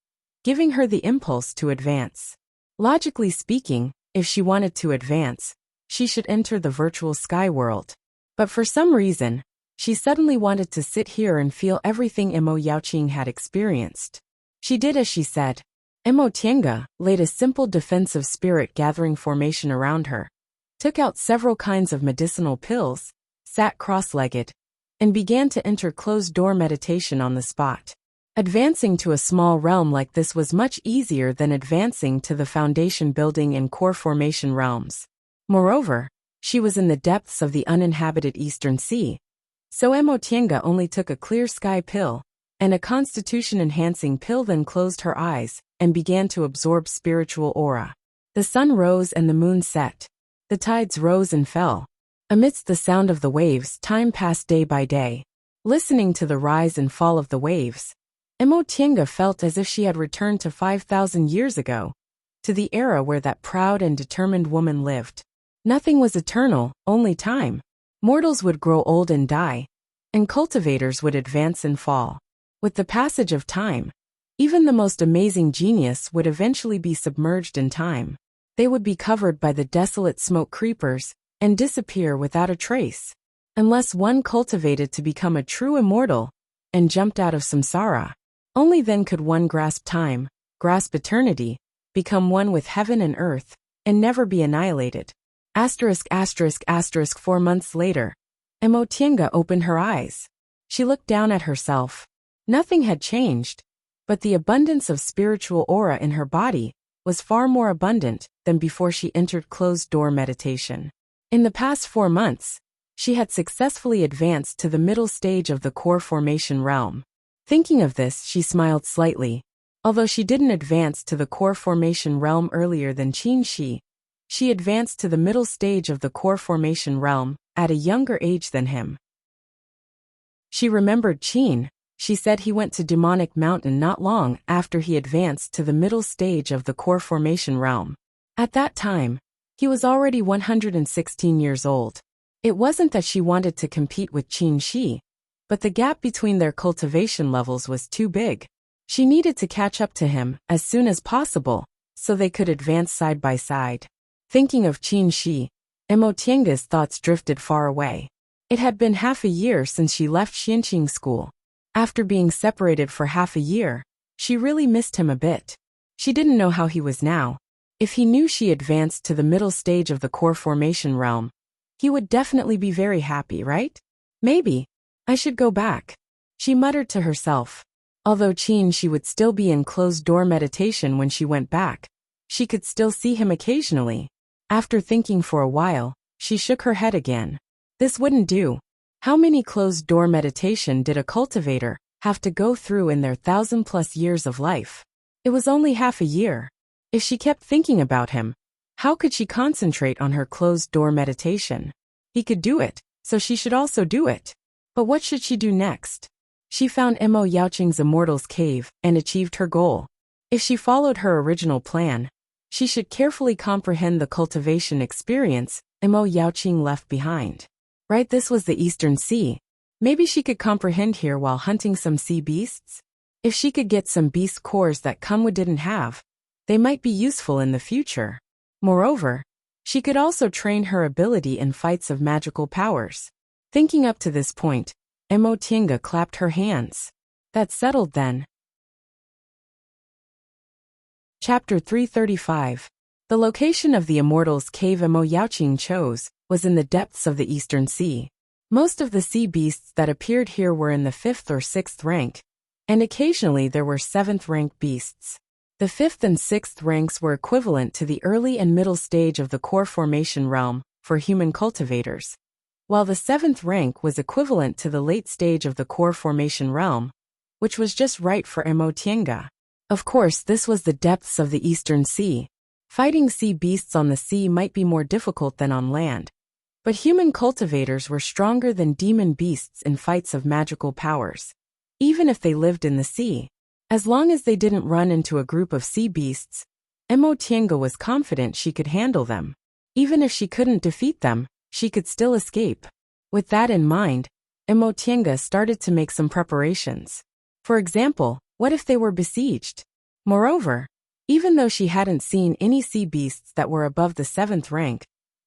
giving her the impulse to advance. Logically speaking, if she wanted to advance, she should enter the virtual sky world. But for some reason, she suddenly wanted to sit here and feel everything Emo Yaoqing had experienced. She did as she said. Emo Tiange laid a simple defensive spirit gathering formation around her, took out several kinds of medicinal pills, sat cross-legged, and began to enter closed-door meditation on the spot. Advancing to a small realm like this was much easier than advancing to the foundation building and core formation realms. Moreover, she was in the depths of the uninhabited Eastern Sea, so Emo Tiange only took a clear sky pill and a constitution-enhancing pill, then closed her eyes and began to absorb spiritual aura. The sun rose and the moon set. The tides rose and fell. Amidst the sound of the waves, time passed day by day. Listening to the rise and fall of the waves, Emo Tiange felt as if she had returned to 5,000 years ago, to the era where that proud and determined woman lived. Nothing was eternal, only time. Mortals would grow old and die, and cultivators would advance and fall. With the passage of time, even the most amazing genius would eventually be submerged in time. They would be covered by the desolate smoke creepers and disappear without a trace. Unless one cultivated to become a true immortal and jumped out of samsara. Only then could one grasp time, grasp eternity, become one with heaven and earth, and never be annihilated. *****. 4 months later, Emotienga opened her eyes. She looked down at herself. Nothing had changed, but the abundance of spiritual aura in her body was far more abundant than before she entered closed-door meditation. In the past 4 months, she had successfully advanced to the middle stage of the core formation realm. Thinking of this, she smiled slightly. Although she didn't advance to the core formation realm earlier than Qin Shi, she advanced to the middle stage of the core formation realm at a younger age than him. She remembered Qin. She said he went to Demonic Mountain not long after he advanced to the middle stage of the core formation realm. At that time, he was already 116 years old. It wasn't that she wanted to compete with Qin Shi, but the gap between their cultivation levels was too big. She needed to catch up to him as soon as possible, so they could advance side by side. Thinking of Qin Shi, Emotienga's thoughts drifted far away. It had been half a year since she left Xianqing school. After being separated for half a year, she really missed him a bit. She didn't know how he was now. If he knew she advanced to the middle stage of the core formation realm, he would definitely be very happy, right? Maybe I should go back, she muttered to herself. Although Qin Shi would still be in closed-door meditation when she went back, she could still see him occasionally. After thinking for a while, she shook her head again. This wouldn't do. How many closed-door meditation did a cultivator have to go through in their 1,000+ years of life? It was only half a year. If she kept thinking about him, how could she concentrate on her closed-door meditation? He could do it, so she should also do it. But what should she do next? She found Emo Yaoqing's Immortal's Cave and achieved her goal. If she followed her original plan, she should carefully comprehend the cultivation experience Emo Yaoqing left behind. Right, this was the Eastern Sea. Maybe she could comprehend here while hunting some sea beasts? If she could get some beast cores that Kumwa didn't have, they might be useful in the future. Moreover, she could also train her ability in fights of magical powers. Thinking up to this point, Emotienga clapped her hands. That's settled then. Chapter 335. The location of the Immortal's Cave Emo Yaoqing chose was in the depths of the Eastern Sea. Most of the sea beasts that appeared here were in the 5th or 6th rank, and occasionally there were 7th rank beasts. The 5th and 6th ranks were equivalent to the early and middle stage of the core formation realm for human cultivators, while the 7th rank was equivalent to the late stage of the core formation realm, which was just right for Emotienga. Of course, this was the depths of the Eastern Sea. Fighting sea beasts on the sea might be more difficult than on land, but human cultivators were stronger than demon beasts in fights of magical powers, even if they lived in the sea. As long as they didn't run into a group of sea beasts, Emotienga was confident she could handle them. Even if she couldn't defeat them, she could still escape. With that in mind, Emotienga started to make some preparations. For example, what if they were besieged? Moreover, even though she hadn't seen any sea beasts that were above the 7th rank,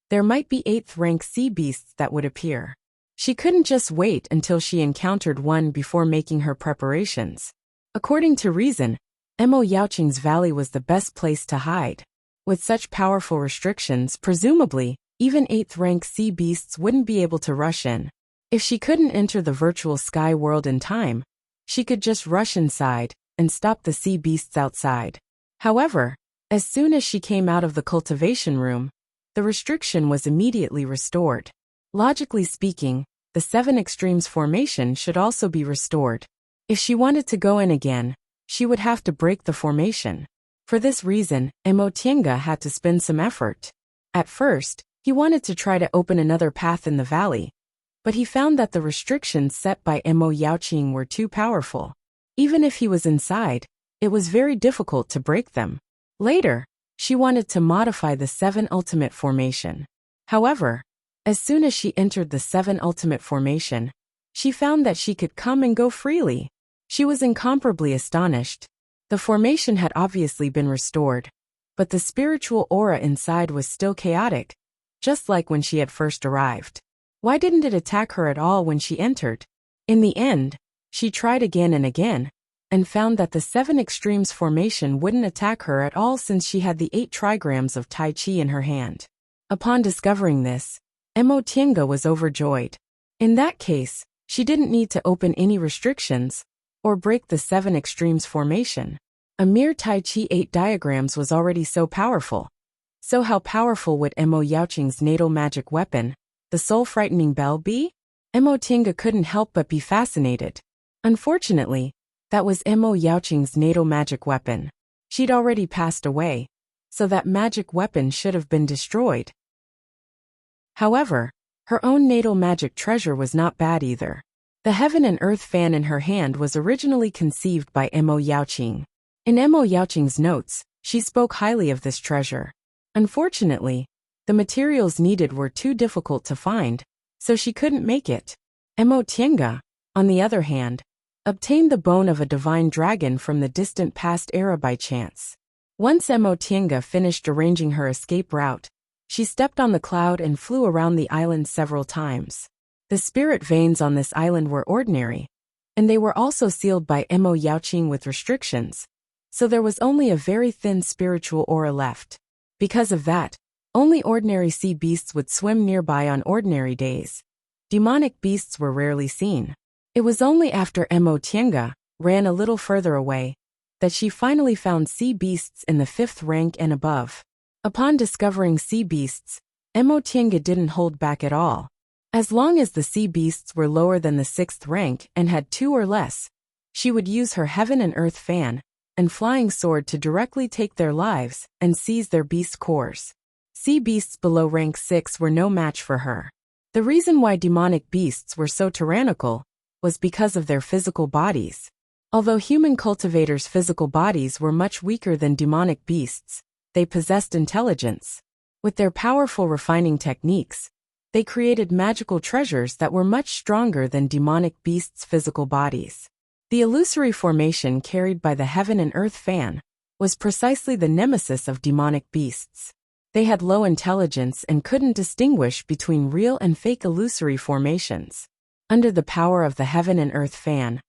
there might be 8th rank sea beasts that would appear. She couldn't just wait until she encountered one before making her preparations. According to reason, Emo Yaoqing's valley was the best place to hide. With such powerful restrictions, presumably, even 8th rank sea beasts wouldn't be able to rush in. If she couldn't enter the virtual sky world in time, she could just rush inside and stop the sea beasts outside. However, as soon as she came out of the cultivation room, the restriction was immediately restored. Logically speaking, the 7 extremes formation should also be restored. If she wanted to go in again, she would have to break the formation. For this reason, Emotienga had to spend some effort. At first, he wanted to try to open another path in the valley, but he found that the restrictions set by Emo Yaoqing were too powerful. Even if he was inside, it was very difficult to break them. Later, she wanted to modify the 7 ultimate formation. However, as soon as she entered the 7 ultimate formation, she found that she could come and go freely. She was incomparably astonished. The formation had obviously been restored, but the spiritual aura inside was still chaotic, just like when she had first arrived. Why didn't it attack her at all when she entered? In the end, she tried again and again, and found that the 7 extremes formation wouldn't attack her at all since she had the 8 trigrams of Tai Chi in her hand. Upon discovering this, Mo Tiange was overjoyed. In that case, she didn't need to open any restrictions, or break the 7 extremes formation. A mere Tai Chi 8 diagrams was already so powerful. So how powerful would Mo Yaoqing's natal magic weapon, the soul-frightening bell, be? Mo Tiange couldn't help but be fascinated. Unfortunately, that was Mo Yaoqing's natal magic weapon. She'd already passed away, so that magic weapon should have been destroyed. However, her own natal magic treasure was not bad either. The heaven and earth fan in her hand was originally conceived by Mo Yaoqing. In Mo Yaoqing's notes, she spoke highly of this treasure. Unfortunately, the materials needed were too difficult to find, so she couldn't make it. Mo Tiange, on the other hand, obtained the bone of a divine dragon from the distant past era by chance. Once Mo Tiange finished arranging her escape route, she stepped on the cloud and flew around the island several times. The spirit veins on this island were ordinary, and they were also sealed by Mo Yaoqing with restrictions, so there was only a very thin spiritual aura left. Because of that, only ordinary sea beasts would swim nearby on ordinary days. Demonic beasts were rarely seen. It was only after Mo Tiange ran a little further away that she finally found sea beasts in the 5th rank and above. Upon discovering sea beasts, Mo Tiange didn't hold back at all. As long as the sea beasts were lower than the 6th rank and had 2 or less, she would use her heaven and earth fan and flying sword to directly take their lives and seize their beast cores. Sea beasts below rank 6 were no match for her. The reason why demonic beasts were so tyrannical was because of their physical bodies. Although human cultivators' physical bodies were much weaker than demonic beasts, they possessed intelligence. With their powerful refining techniques, they created magical treasures that were much stronger than demonic beasts' physical bodies. The illusory formation carried by the heaven and earth fan was precisely the nemesis of demonic beasts. They had low intelligence and couldn't distinguish between real and fake illusory formations. Under the power of the heaven and earth fan,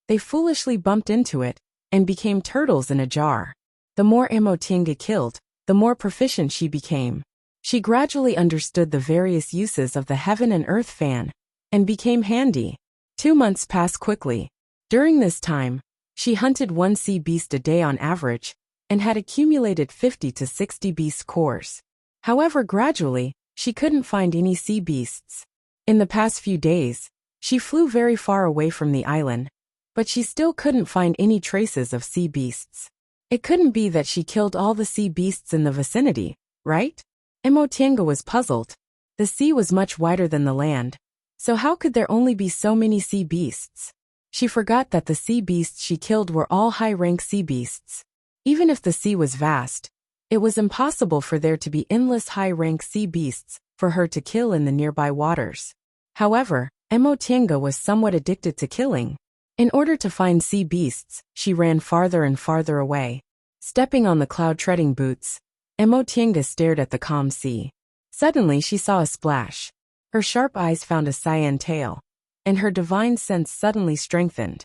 they foolishly bumped into it and became turtles in a jar. The more Mo Tiange killed, the more proficient she became. She gradually understood the various uses of the heaven and earth fan and became handy. 2 months passed quickly. During this time, she hunted 1 sea beast a day on average and had accumulated 50 to 60 beast cores. However, gradually, she couldn't find any sea beasts. In the past few days, she flew very far away from the island, but she still couldn't find any traces of sea beasts. It couldn't be that she killed all the sea beasts in the vicinity, right? Mo Tiange was puzzled. The sea was much wider than the land, so how could there only be so many sea beasts? She forgot that the sea beasts she killed were all high-rank sea beasts. Even if the sea was vast, it was impossible for there to be endless high-rank sea beasts for her to kill in the nearby waters. However, Mo Tiange was somewhat addicted to killing. In order to find sea beasts, she ran farther and farther away. Stepping on the cloud-treading boots, Mo Tiange stared at the calm sea. Suddenly she saw a splash. Her sharp eyes found a cyan tail, and her divine sense suddenly strengthened.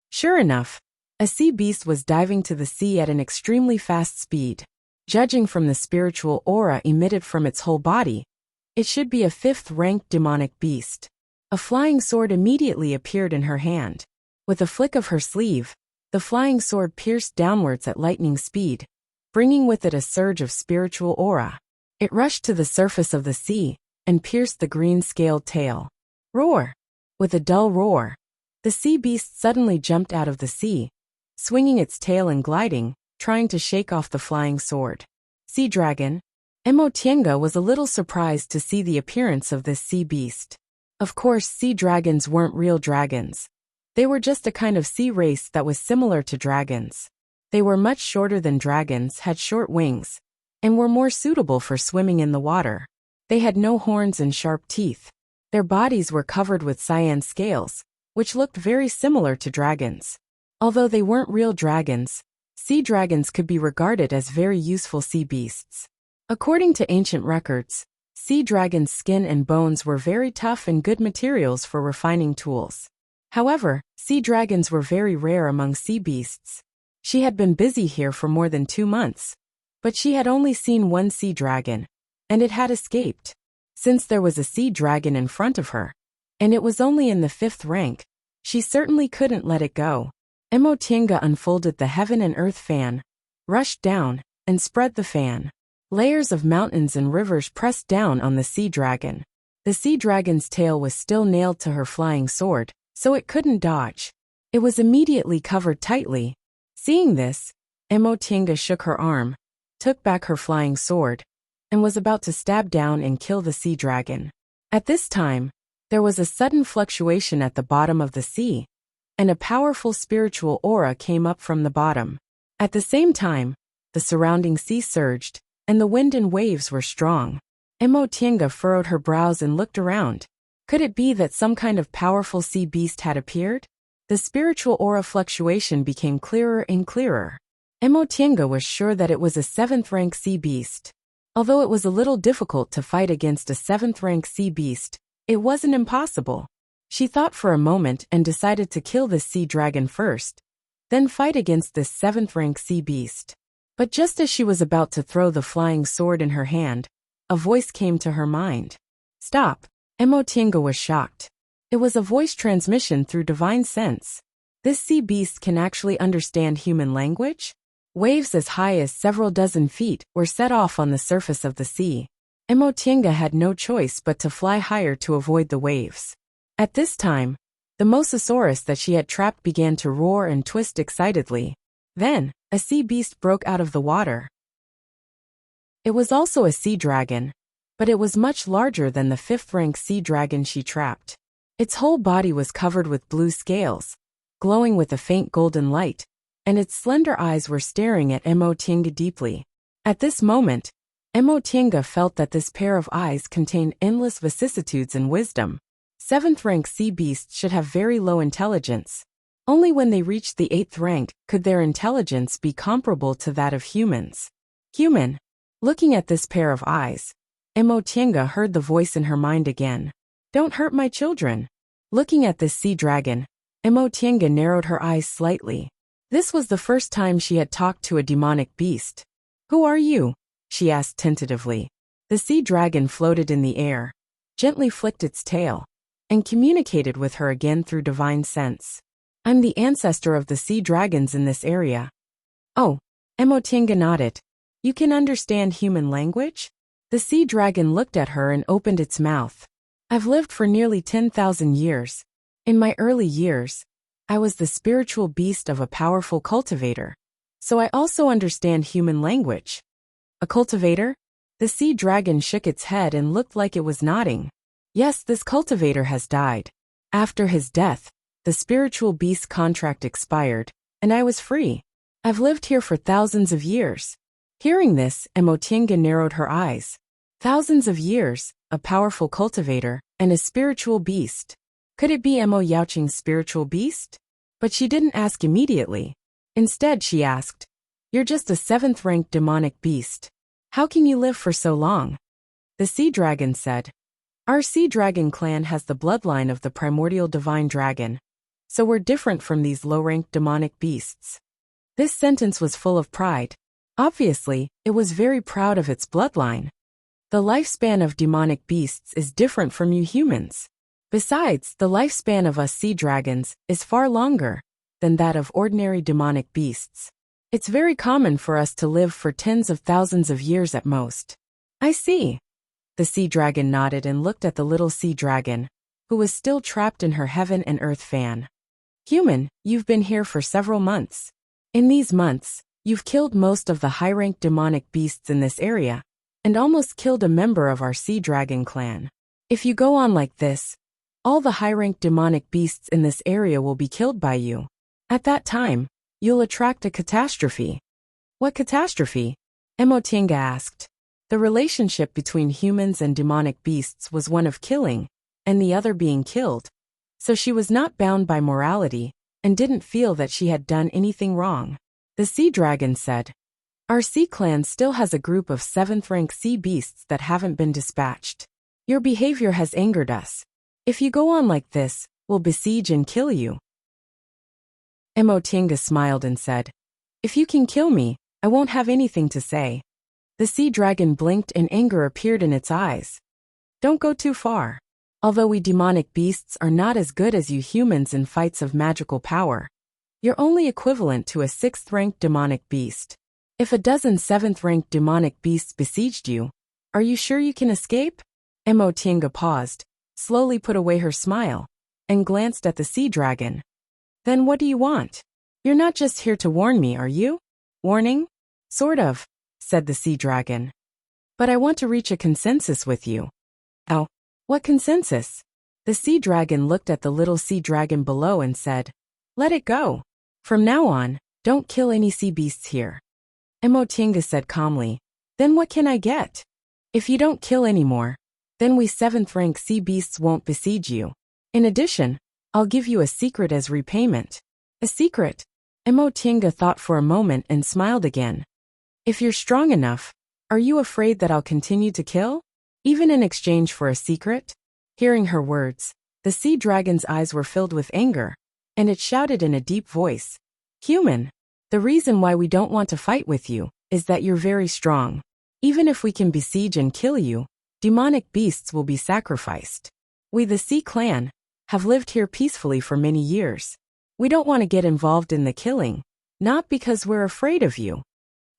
Sure enough, a sea beast was diving to the sea at an extremely fast speed. Judging from the spiritual aura emitted from its whole body, it should be a 5th-ranked demonic beast. A flying sword immediately appeared in her hand. With a flick of her sleeve, the flying sword pierced downwards at lightning speed, bringing with it a surge of spiritual aura. It rushed to the surface of the sea and pierced the green-scaled tail. Roar! With a dull roar, the sea beast suddenly jumped out of the sea, swinging its tail and gliding, trying to shake off the flying sword. Sea dragon. Mo Tiange was a little surprised to see the appearance of this sea beast. Of course, sea dragons weren't real dragons. They were just a kind of sea race that was similar to dragons. They were much shorter than dragons, had short wings, and were more suitable for swimming in the water. They had no horns and sharp teeth. Their bodies were covered with cyan scales, which looked very similar to dragons. Although they weren't real dragons, sea dragons could be regarded as very useful sea beasts. According to ancient records, sea dragons' skin and bones were very tough and good materials for refining tools. However, sea dragons were very rare among sea beasts. She had been busy here for more than 2 months, but she had only seen one sea dragon, and it had escaped. Since there was a sea dragon in front of her, and it was only in the 5th rank, she certainly couldn't let it go. Emotinga unfolded the heaven and earth fan, rushed down, and spread the fan. Layers of mountains and rivers pressed down on the sea dragon. The sea dragon's tail was still nailed to her flying sword, so it couldn't dodge. It was immediately covered tightly. Seeing this, Emotinga shook her arm, took back her flying sword, and was about to stab down and kill the sea dragon. At this time, there was a sudden fluctuation at the bottom of the sea, and a powerful spiritual aura came up from the bottom. At the same time, the surrounding sea surged, and the wind and waves were strong. Emotinga furrowed her brows and looked around. Could it be that some kind of powerful sea beast had appeared? The spiritual aura fluctuation became clearer and clearer. Emotinga was sure that it was a 7th rank sea beast. Although it was a little difficult to fight against a 7th rank sea beast, it wasn't impossible. She thought for a moment and decided to kill this sea dragon first, then fight against this 7th rank sea beast. But just as she was about to throw the flying sword in her hand, a voice came to her mind. Stop! Emotinga was shocked. It was a voice transmission through divine sense. This sea beast can actually understand human language? Waves as high as several dozen feet were set off on the surface of the sea. Emotinga had no choice but to fly higher to avoid the waves. At this time, the mosasaurus that she had trapped began to roar and twist excitedly. Then, a sea beast broke out of the water. It was also a sea dragon, but it was much larger than the 5th rank sea dragon she trapped. Its whole body was covered with blue scales, glowing with a faint golden light, and its slender eyes were staring at Emotinga deeply. At this moment, Emotinga felt that this pair of eyes contained endless vicissitudes and wisdom. 7th rank sea beasts should have very low intelligence. Only when they reached the 8th rank could their intelligence be comparable to that of humans. Human. Looking at this pair of eyes, Emotinga heard the voice in her mind again. Don't hurt my children. Looking at this sea dragon, Emotinga narrowed her eyes slightly. This was the first time she had talked to a demonic beast. Who are you? She asked tentatively. The sea dragon floated in the air, gently flicked its tail, and communicated with her again through divine sense. I'm the ancestor of the sea dragons in this area. Oh, Emotinga nodded. You can understand human language? The sea dragon looked at her and opened its mouth. I've lived for nearly 10,000 years. In my early years, I was the spiritual beast of a powerful cultivator, so I also understand human language. A cultivator? The sea dragon shook its head and looked like it was nodding. Yes, this cultivator has died. After his death, the spiritual beast contract expired, and I was free. I've lived here for thousands of years. Hearing this, Emotinga narrowed her eyes. Thousands of years, a powerful cultivator, and a spiritual beast. Could it be Emo Yaoqing's spiritual beast? But she didn't ask immediately. Instead, she asked, You're just a 7th rank demonic beast. How can you live for so long? The sea dragon said, Our sea dragon clan has the bloodline of the primordial divine dragon, so we're different from these low-ranked demonic beasts. This sentence was full of pride. Obviously, it was very proud of its bloodline. The lifespan of demonic beasts is different from you humans. Besides, the lifespan of us sea dragons is far longer than that of ordinary demonic beasts. It's very common for us to live for tens of thousands of years at most. I see. The sea dragon nodded and looked at the little sea dragon, who was still trapped in her heaven and earth fan. Human, you've been here for several months. In these months, you've killed most of the high-ranked demonic beasts in this area, and almost killed a member of our sea dragon clan. If you go on like this, all the high-ranked demonic beasts in this area will be killed by you. At that time, you'll attract a catastrophe. What catastrophe? Emotinga asked. The relationship between humans and demonic beasts was one of killing, and the other being killed. So she was not bound by morality, and didn't feel that she had done anything wrong. The sea dragon said. Our sea clan still has a group of 7th-rank sea beasts that haven't been dispatched. Your behavior has angered us. If you go on like this, we'll besiege and kill you. Emotinga smiled and said, If you can kill me, I won't have anything to say. The sea dragon blinked and anger appeared in its eyes. Don't go too far. Although we demonic beasts are not as good as you humans in fights of magical power, you're only equivalent to a 6th-rank demonic beast. If a dozen 7th-rank demonic beasts besieged you, are you sure you can escape? Emotinga paused, slowly put away her smile, and glanced at the sea dragon. Then what do you want? You're not just here to warn me, are you? Warning? Sort of, said the sea dragon. But I want to reach a consensus with you. Oh, what consensus? The sea dragon looked at the little sea dragon below and said, Let it go. From now on, don't kill any sea beasts here. Emotinga said calmly, Then what can I get? If you don't kill anymore, then we 7th-rank sea beasts won't besiege you. In addition, I'll give you a secret as repayment. A secret? Emotinga thought for a moment and smiled again. If you're strong enough, are you afraid that I'll continue to kill? Even in exchange for a secret? Hearing her words, the sea dragon's eyes were filled with anger, and it shouted in a deep voice, Human, the reason why we don't want to fight with you is that you're very strong. Even if we can besiege and kill you, demonic beasts will be sacrificed. We the Sea Clan have lived here peacefully for many years. We don't want to get involved in the killing, not because we're afraid of you.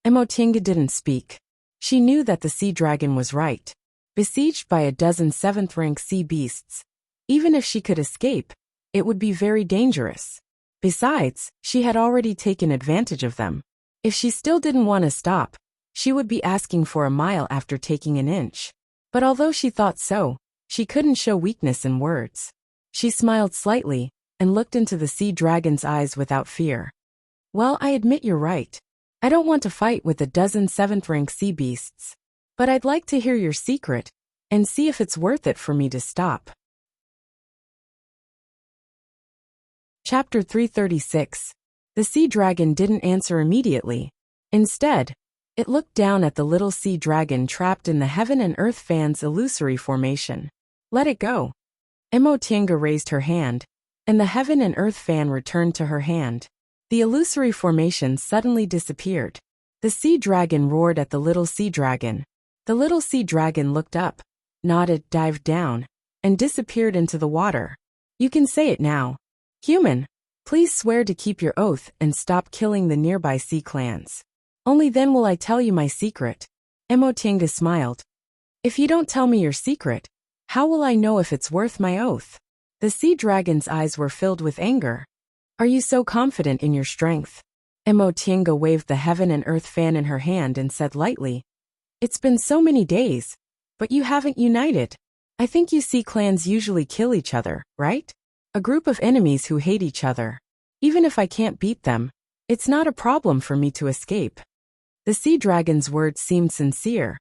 Emotinga didn't speak. She knew that the sea dragon was right. Besieged by a dozen 7th-rank sea beasts, even if she could escape, it would be very dangerous. Besides, she had already taken advantage of them. If she still didn't want to stop, she would be asking for a mile after taking an inch. But although she thought so, she couldn't show weakness in words. She smiled slightly and looked into the sea dragon's eyes without fear. Well, I admit you're right. I don't want to fight with a dozen 7th-rank sea beasts. But I'd like to hear your secret and see if it's worth it for me to stop. Chapter 336. The sea dragon didn't answer immediately. Instead, it looked down at the little sea dragon trapped in the heaven and earth fan's illusory formation. Let it go. Emotinga raised her hand, and the heaven and earth fan returned to her hand. The illusory formation suddenly disappeared. The sea dragon roared at the little sea dragon. The little sea dragon looked up, nodded, dived down, and disappeared into the water. You can say it now. Human, please swear to keep your oath and stop killing the nearby sea clans. Only then will I tell you my secret. Emotinga smiled. If you don't tell me your secret, how will I know if it's worth my oath? The sea dragon's eyes were filled with anger. Are you so confident in your strength? Emotinga waved the heaven and earth fan in her hand and said lightly, It's been so many days, but you haven't united. I think you sea clans usually kill each other, right? A group of enemies who hate each other. Even if I can't beat them, it's not a problem for me to escape. The sea dragon's words seemed sincere,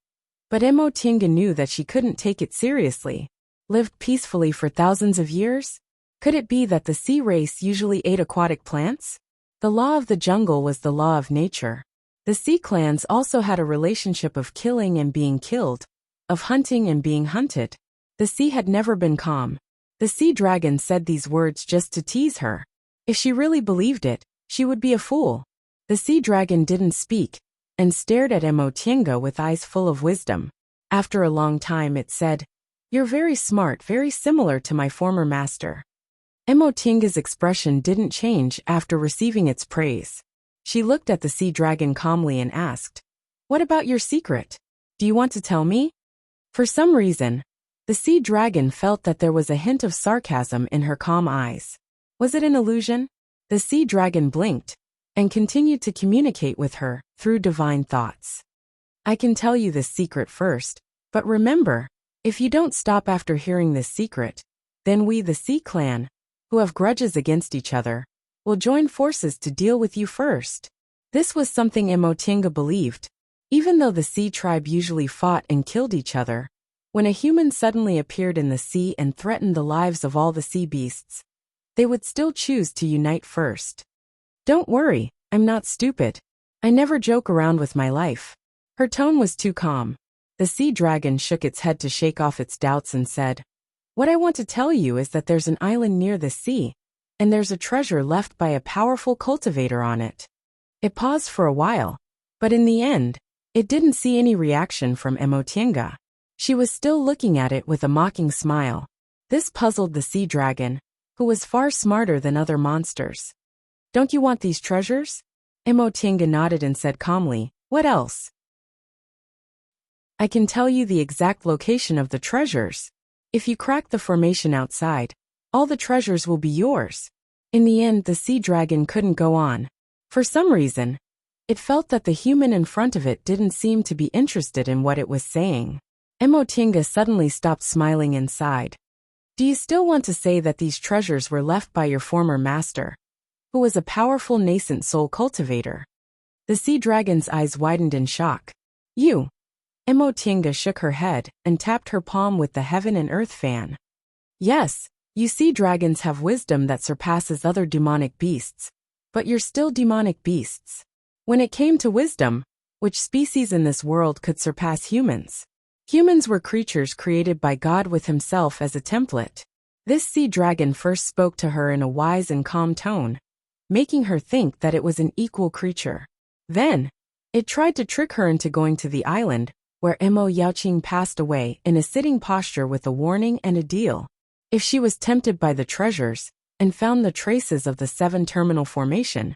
but Emotinga knew that she couldn't take it seriously. Lived peacefully for thousands of years? Could it be that the sea race usually ate aquatic plants? The law of the jungle was the law of nature. The sea clans also had a relationship of killing and being killed, of hunting and being hunted. The sea had never been calm. The sea dragon said these words just to tease her. If she really believed it, she would be a fool. The sea dragon didn't speak, and stared at Emotinga with eyes full of wisdom. After a long time it said, You're very smart, very similar to my former master. Emotinga's expression didn't change after receiving its praise. She looked at the sea dragon calmly and asked, What about your secret? Do you want to tell me? For some reason, the sea dragon felt that there was a hint of sarcasm in her calm eyes. Was it an illusion? The sea dragon blinked and continued to communicate with her through divine thoughts. I can tell you this secret first, but remember, if you don't stop after hearing this secret, then we the Sea Clan, who have grudges against each other, will join forces to deal with you first. This was something Emotinga believed. Even though the sea tribe usually fought and killed each other, when a human suddenly appeared in the sea and threatened the lives of all the sea beasts, they would still choose to unite first. Don't worry, I'm not stupid, I never joke around with my life. Her tone was too calm. The sea dragon shook its head to shake off its doubts and said, "What I want to tell you is that there's an island near the sea, and there's a treasure left by a powerful cultivator on it." It paused for a while, but in the end, it didn't see any reaction from Emotinga. She was still looking at it with a mocking smile. This puzzled the sea dragon, who was far smarter than other monsters. "Don't you want these treasures?" Emotinga nodded and said calmly, "What else?" "I can tell you the exact location of the treasures. If you crack the formation outside, all the treasures will be yours." In the end, the sea dragon couldn't go on. For some reason, it felt that the human in front of it didn't seem to be interested in what it was saying. Emotinga suddenly stopped smiling and sighed. "Do you still want to say that these treasures were left by your former master, who was a powerful nascent soul cultivator?" The sea dragon's eyes widened in shock. "You?" Emotinga shook her head and tapped her palm with the heaven and earth fan. "Yes, you sea dragons have wisdom that surpasses other demonic beasts, but you're still demonic beasts. When it came to wisdom, which species in this world could surpass humans? Humans were creatures created by God with himself as a template." This sea dragon first spoke to her in a wise and calm tone, making her think that it was an equal creature. Then, it tried to trick her into going to the island, where Emo Yaoqing passed away, in a sitting posture with a warning and a deal. If she was tempted by the treasures, and found the traces of the 7-terminal formation,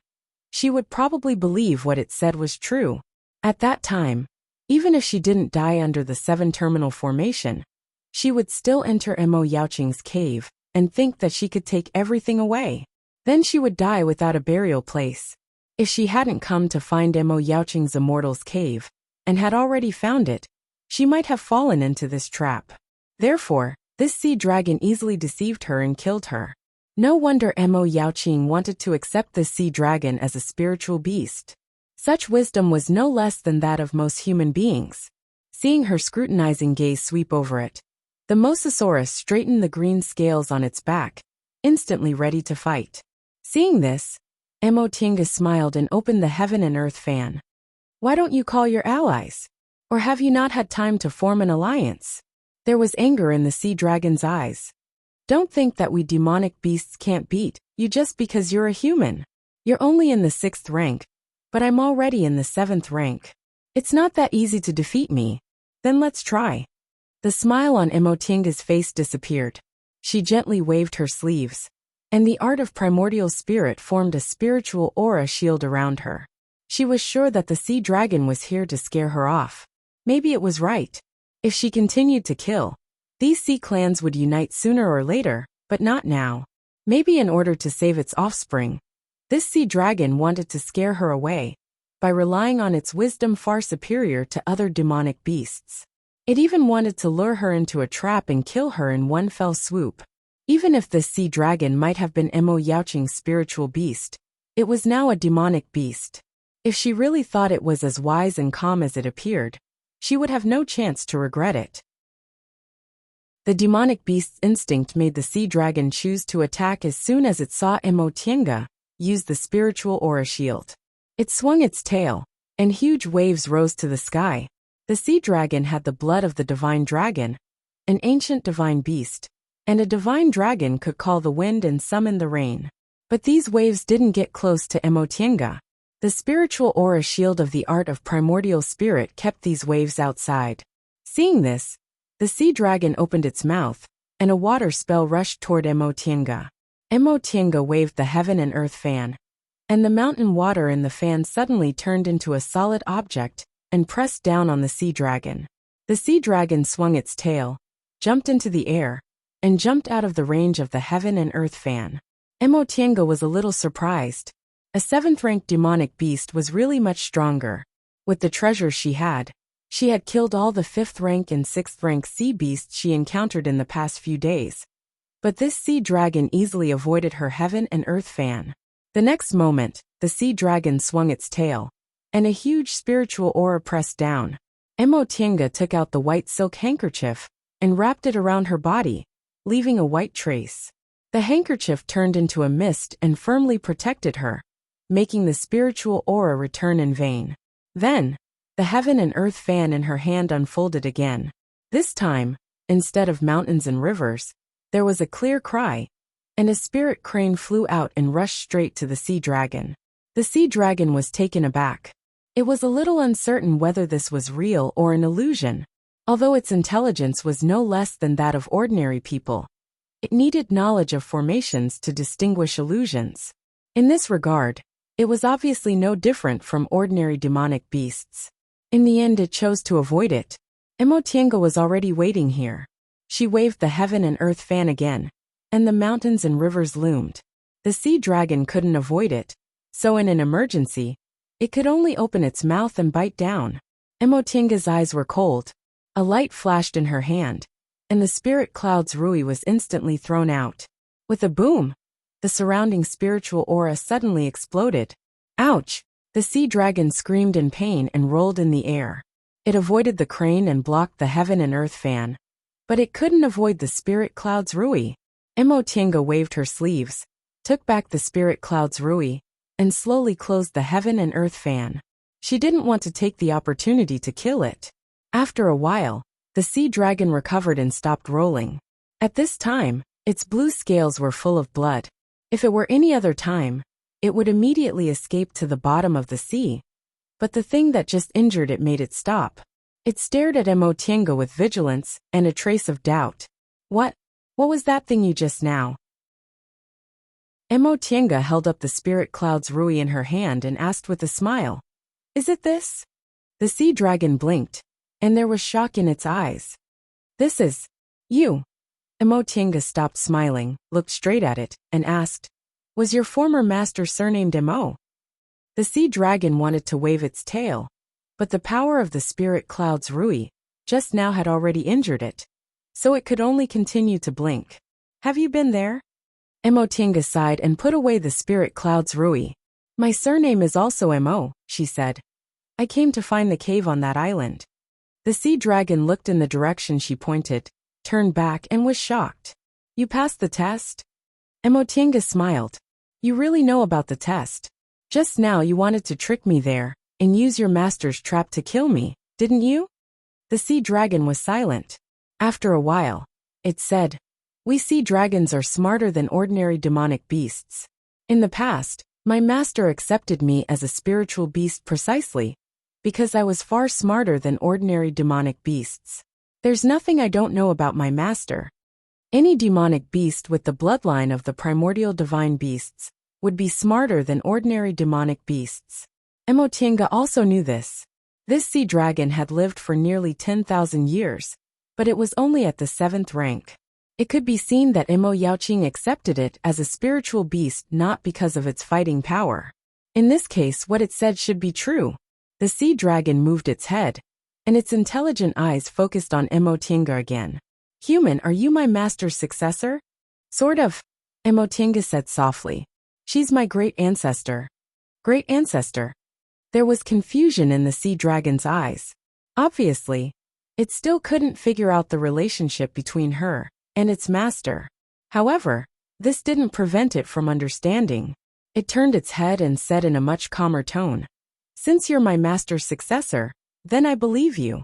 she would probably believe what it said was true. At that time, even if she didn't die under the 7-terminal formation, she would still enter Emo Yaoqing's cave, and think that she could take everything away. Then she would die without a burial place. If she hadn't come to find Emo Yaoqing's immortal's cave, and had already found it, she might have fallen into this trap. Therefore, this sea dragon easily deceived her and killed her. No wonder Emo Yaoqing wanted to accept this sea dragon as a spiritual beast. Such wisdom was no less than that of most human beings. Seeing her scrutinizing gaze sweep over it, the Mosasaurus straightened the green scales on its back, instantly ready to fight. Seeing this, Emotinga smiled and opened the heaven and earth fan. "Why don't you call your allies? Or have you not had time to form an alliance?" There was anger in the sea dragon's eyes. "Don't think that we demonic beasts can't beat you just because you're a human. You're only in the 6th rank, but I'm already in the 7th rank. It's not that easy to defeat me. Then let's try." The smile on Emotinga's face disappeared. She gently waved her sleeves, and the art of primordial spirit formed a spiritual aura shield around her. She was sure that the sea dragon was here to scare her off. Maybe it was right. If she continued to kill, these sea clans would unite sooner or later, but not now. Maybe in order to save its offspring, this sea dragon wanted to scare her away by relying on its wisdom far superior to other demonic beasts. It even wanted to lure her into a trap and kill her in one fell swoop. Even if this sea dragon might have been Emo Yaoqing's spiritual beast, it was now a demonic beast. If she really thought it was as wise and calm as it appeared, she would have no chance to regret it. The demonic beast's instinct made the sea dragon choose to attack as soon as it saw Emotinga use the spiritual aura shield. It swung its tail, and huge waves rose to the sky. The sea dragon had the blood of the divine dragon, an ancient divine beast, and a divine dragon could call the wind and summon the rain. But these waves didn't get close to Emotinga. The spiritual aura shield of the art of primordial spirit kept these waves outside. Seeing this, the sea dragon opened its mouth, and a water spell rushed toward Emotinga. Emotinga waved the heaven and earth fan, and the mountain water in the fan suddenly turned into a solid object and pressed down on the sea dragon. The sea dragon swung its tail, jumped into the air, and jumped out of the range of the heaven and earth fan. Emotinga was a little surprised. A 7th-rank demonic beast was really much stronger. With the treasures she had killed all the 5th-rank and 6th-rank sea beasts she encountered in the past few days. But this sea dragon easily avoided her heaven and earth fan. The next moment, the sea dragon swung its tail, and a huge spiritual aura pressed down. Emotinga took out the white silk handkerchief and wrapped it around her body, leaving a white trace. The handkerchief turned into a mist and firmly protected her, making the spiritual aura return in vain. Then, the heaven and earth fan in her hand unfolded again. This time, instead of mountains and rivers, there was a clear cry, and a spirit crane flew out and rushed straight to the sea dragon. The sea dragon was taken aback. It was a little uncertain whether this was real or an illusion. Although its intelligence was no less than that of ordinary people, it needed knowledge of formations to distinguish illusions. In this regard, it was obviously no different from ordinary demonic beasts. In the end, it chose to avoid it. Emotienga was already waiting here. She waved the heaven and earth fan again, and the mountains and rivers loomed. The sea dragon couldn't avoid it, so in an emergency, it could only open its mouth and bite down. Emotienga's eyes were cold. A light flashed in her hand, and the spirit cloud's rui was instantly thrown out. With a boom, the surrounding spiritual aura suddenly exploded. Ouch! The sea dragon screamed in pain and rolled in the air. It avoided the crane and blocked the heaven and earth fan, but it couldn't avoid the spirit cloud's rui. Emotienga waved her sleeves, took back the spirit cloud's rui, and slowly closed the heaven and earth fan. She didn't want to take the opportunity to kill it. After a while, the sea dragon recovered and stopped rolling. At this time, its blue scales were full of blood. If it were any other time, it would immediately escape to the bottom of the sea. But the thing that just injured it made it stop. It stared at Emotienga with vigilance and a trace of doubt. What was that thing you just now? Emotienga held up the spirit cloud's rui in her hand and asked with a smile. Is it this? The sea dragon blinked, and there was shock in its eyes. This is you. Emotienga stopped smiling, looked straight at it, and asked, was your former master surnamed Emo? The sea dragon wanted to wave its tail, but the power of the spirit cloud's rui just now had already injured it, so it could only continue to blink. Have you been there? Emotienga sighed and put away the spirit cloud's rui. My surname is also Emo, she said. I came to find the cave on that island. The sea dragon looked in the direction she pointed, turned back and was shocked. You passed the test? Emotienga smiled. You really know about the test. Just now you wanted to trick me there, and use your master's trap to kill me, didn't you? The sea dragon was silent. After a while, it said, we sea dragons are smarter than ordinary demonic beasts. In the past, my master accepted me as a spiritual beast precisely because I was far smarter than ordinary demonic beasts. There's nothing I don't know about my master. Any demonic beast with the bloodline of the primordial divine beasts would be smarter than ordinary demonic beasts. Emotienga also knew this. This sea dragon had lived for nearly 10,000 years, but it was only at the 7th rank. It could be seen that Emo Yaoqing accepted it as a spiritual beast not because of its fighting power. In this case, what it said should be true. The sea dragon moved its head, and its intelligent eyes focused on Emotienga again. Human, are you my master's successor? Sort of, Emotienga said softly. She's my great ancestor. Great ancestor? There was confusion in the sea dragon's eyes. Obviously, it still couldn't figure out the relationship between her and its master. However, this didn't prevent it from understanding. It turned its head and said in a much calmer tone, since you're my master's successor, then I believe you.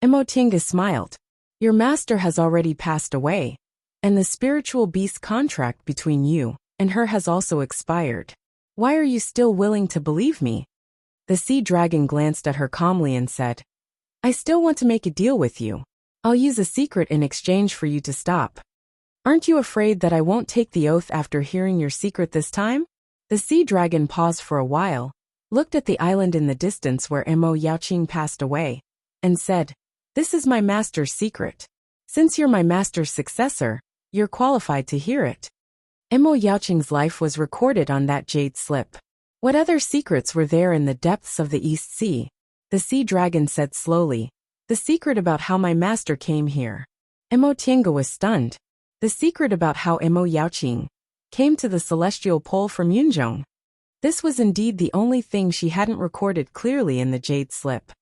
Emotienga smiled. Your master has already passed away, and the spiritual beast contract between you and her has also expired. Why are you still willing to believe me? The sea dragon glanced at her calmly and said, I still want to make a deal with you. I'll use a secret in exchange for you to stop. Aren't you afraid that I won't take the oath after hearing your secret this time? The sea dragon paused for a while, looked at the island in the distance where Emo Yaoqing passed away, and said, this is my master's secret. Since you're my master's successor, you're qualified to hear it. Emo Yaoqing's life was recorded on that jade slip. What other secrets were there in the depths of the East Sea? The sea dragon said slowly, the secret about how my master came here. Emotienga was stunned. The secret about how Emo Yaoqing came to the celestial pole from Yunzhong. This was indeed the only thing she hadn't recorded clearly in the jade slip.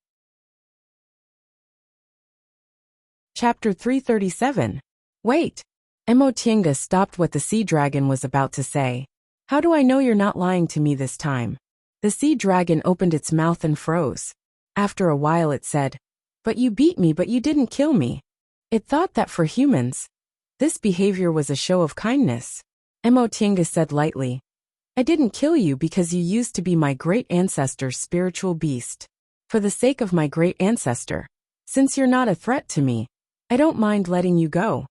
Chapter 337. Wait! Emotienga stopped what the sea dragon was about to say. How do I know you're not lying to me this time? The sea dragon opened its mouth and froze. After a while it said, but you beat me, but you didn't kill me. It thought that for humans, this behavior was a show of kindness. Emotinga said lightly, I didn't kill you because you used to be my great ancestor's spiritual beast. For the sake of my great ancestor, since you're not a threat to me, I don't mind letting you go.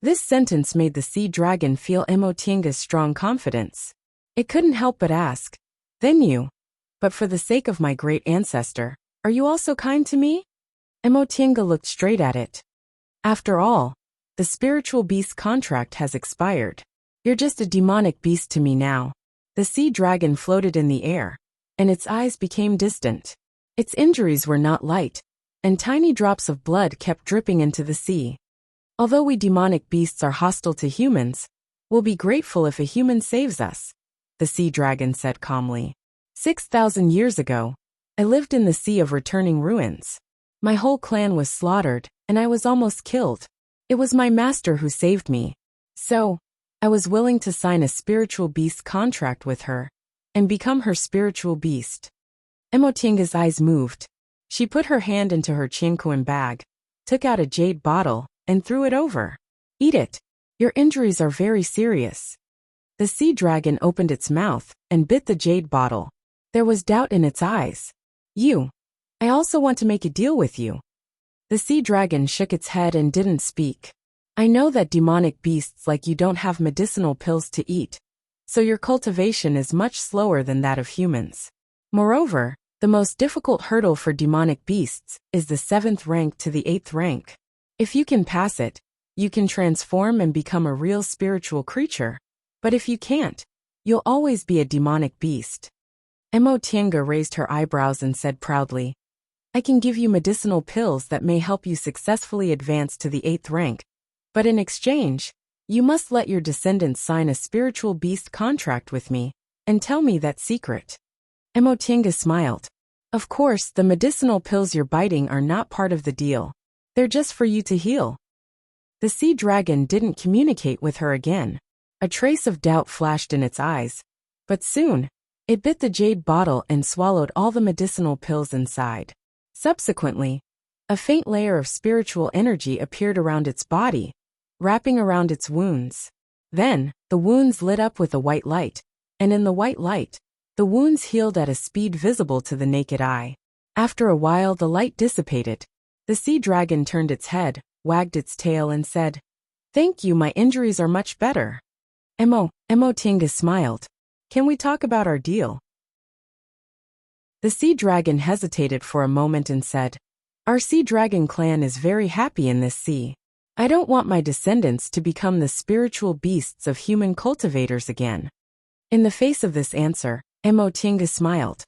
This sentence made the sea dragon feel Emotinga's strong confidence. It couldn't help but ask, then you, but for the sake of my great ancestor, are you also kind to me? Emotinga looked straight at it. After all, the spiritual beast contract has expired. You're just a demonic beast to me now. The sea dragon floated in the air, and its eyes became distant. Its injuries were not light, and tiny drops of blood kept dripping into the sea. Although we demonic beasts are hostile to humans, we'll be grateful if a human saves us, the sea dragon said calmly. 6,000 years ago, I lived in the sea of returning ruins. My whole clan was slaughtered, and I was almost killed. It was my master who saved me. So, I was willing to sign a spiritual beast contract with her, and become her spiritual beast. Emotinga's eyes moved. She put her hand into her chinkuan bag, took out a jade bottle, and threw it over. Eat it. Your injuries are very serious. The sea dragon opened its mouth and bit the jade bottle. There was doubt in its eyes. I also want to make a deal with you. The sea dragon shook its head and didn't speak. I know that demonic beasts like you don't have medicinal pills to eat, so your cultivation is much slower than that of humans. Moreover, the most difficult hurdle for demonic beasts is the 7th rank to the 8th rank. If you can pass it, you can transform and become a real spiritual creature. But if you can't, you'll always be a demonic beast. Emotinga raised her eyebrows and said proudly, I can give you medicinal pills that may help you successfully advance to the 8th rank. But in exchange, you must let your descendants sign a spiritual beast contract with me, and tell me that secret. Emotinga smiled. Of course, the medicinal pills you're biting are not part of the deal. They're just for you to heal. The sea dragon didn't communicate with her again. A trace of doubt flashed in its eyes. But soon, it bit the jade bottle and swallowed all the medicinal pills inside. Subsequently, a faint layer of spiritual energy appeared around its body, wrapping around its wounds. Then, the wounds lit up with a white light, and in the white light, the wounds healed at a speed visible to the naked eye. After a while the light dissipated. The sea dragon turned its head, wagged its tail and said, Thank you, my injuries are much better. Emotinga smiled. Can we talk about our deal? The sea dragon hesitated for a moment and said, Our sea dragon clan is very happy in this sea. I don't want my descendants to become the spiritual beasts of human cultivators again. In the face of this answer, Emotinga smiled.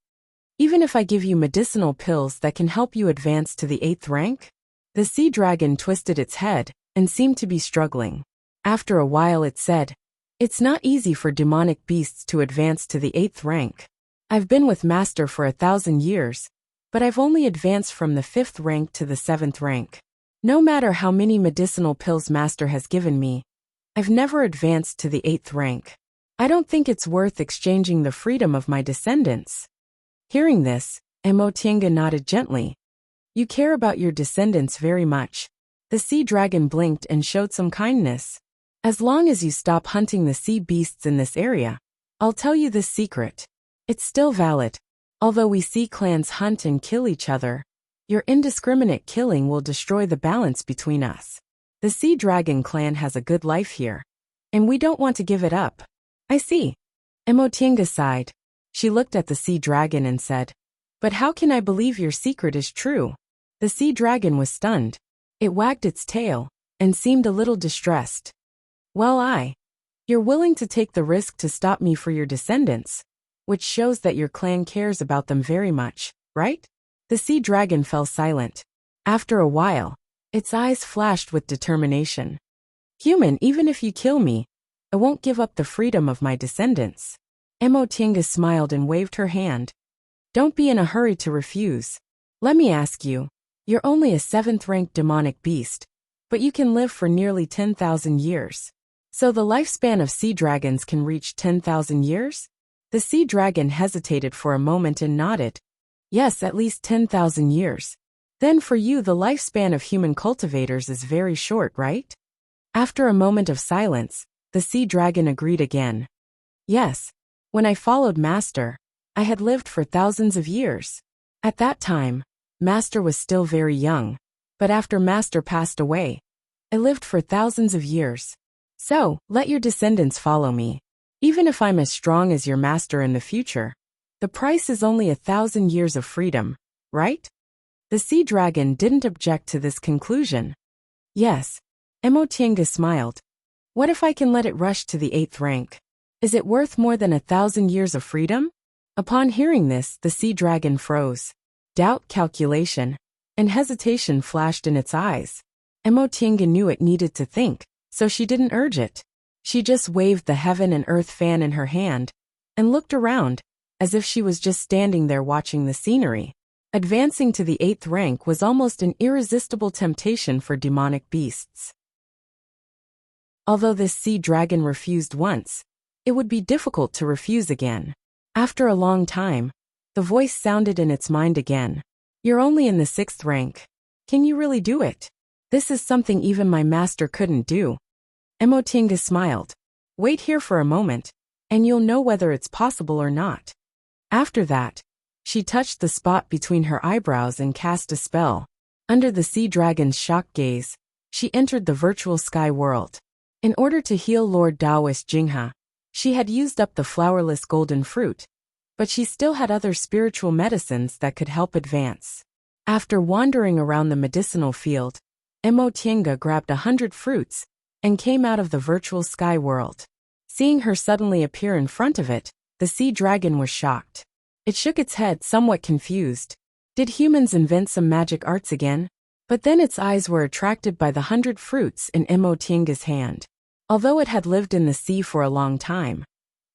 Even if I give you medicinal pills that can help you advance to the 8th rank? The sea dragon twisted its head and seemed to be struggling. After a while it said, It's not easy for demonic beasts to advance to the 8th rank. I've been with Master for 1,000 years, but I've only advanced from the 5th rank to the 7th rank. No matter how many medicinal pills Master has given me, I've never advanced to the 8th rank. I don't think it's worth exchanging the freedom of my descendants. Hearing this, Emotinga nodded gently. You care about your descendants very much. The sea dragon blinked and showed some kindness. As long as you stop hunting the sea beasts in this area, I'll tell you this secret. It's still valid. Although we sea clans hunt and kill each other, your indiscriminate killing will destroy the balance between us. The sea dragon clan has a good life here, and we don't want to give it up. I see. Emotinga sighed. She looked at the sea dragon and said, But how can I believe your secret is true? The sea dragon was stunned. It wagged its tail, and seemed a little distressed. Well, you're willing to take the risk to stop me for your descendants, which shows that your clan cares about them very much, right? The sea dragon fell silent. After a while, its eyes flashed with determination. Human, even if you kill me, I won't give up the freedom of my descendants. Emotinga smiled and waved her hand. Don't be in a hurry to refuse. Let me ask you, you're only a 7th-rank demonic beast, but you can live for nearly 10,000 years. So the lifespan of sea dragons can reach 10,000 years? The sea dragon hesitated for a moment and nodded. Yes, at least 10,000 years. Then for you the lifespan of human cultivators is very short, right? After a moment of silence, the sea dragon agreed again. Yes. When I followed Master, I had lived for thousands of years. At that time, Master was still very young. But after Master passed away, I lived for thousands of years. So, let your descendants follow me. Even if I'm as strong as your master in the future, the price is only 1,000 years of freedom, right? The sea dragon didn't object to this conclusion. Yes. Emotienga smiled. What if I can let it rush to the 8th rank? Is it worth more than 1,000 years of freedom? Upon hearing this, the sea dragon froze. Doubt, calculation, and hesitation flashed in its eyes. Emotienga knew it needed to think, so she didn't urge it. She just waved the heaven and earth fan in her hand and looked around, as if she was just standing there watching the scenery. Advancing to the 8th rank was almost an irresistible temptation for demonic beasts. Although this sea dragon refused once, it would be difficult to refuse again. After a long time, the voice sounded in its mind again. You're only in the 6th rank. Can you really do it? This is something even my master couldn't do. Emotienga smiled. Wait here for a moment, and you'll know whether it's possible or not. After that, she touched the spot between her eyebrows and cast a spell. Under the sea dragon's shocked gaze, she entered the virtual sky world. In order to heal Lord Taoist Jinghe, she had used up the flowerless golden fruit, but she still had other spiritual medicines that could help advance. After wandering around the medicinal field, Emotienga grabbed 100 fruits and came out of the virtual sky world. Seeing her suddenly appear in front of it, the sea dragon was shocked. It shook its head, somewhat confused. Did humans invent some magic arts again? But then its eyes were attracted by the 100 fruits in Emotienga's hand. Although it had lived in the sea for a long time,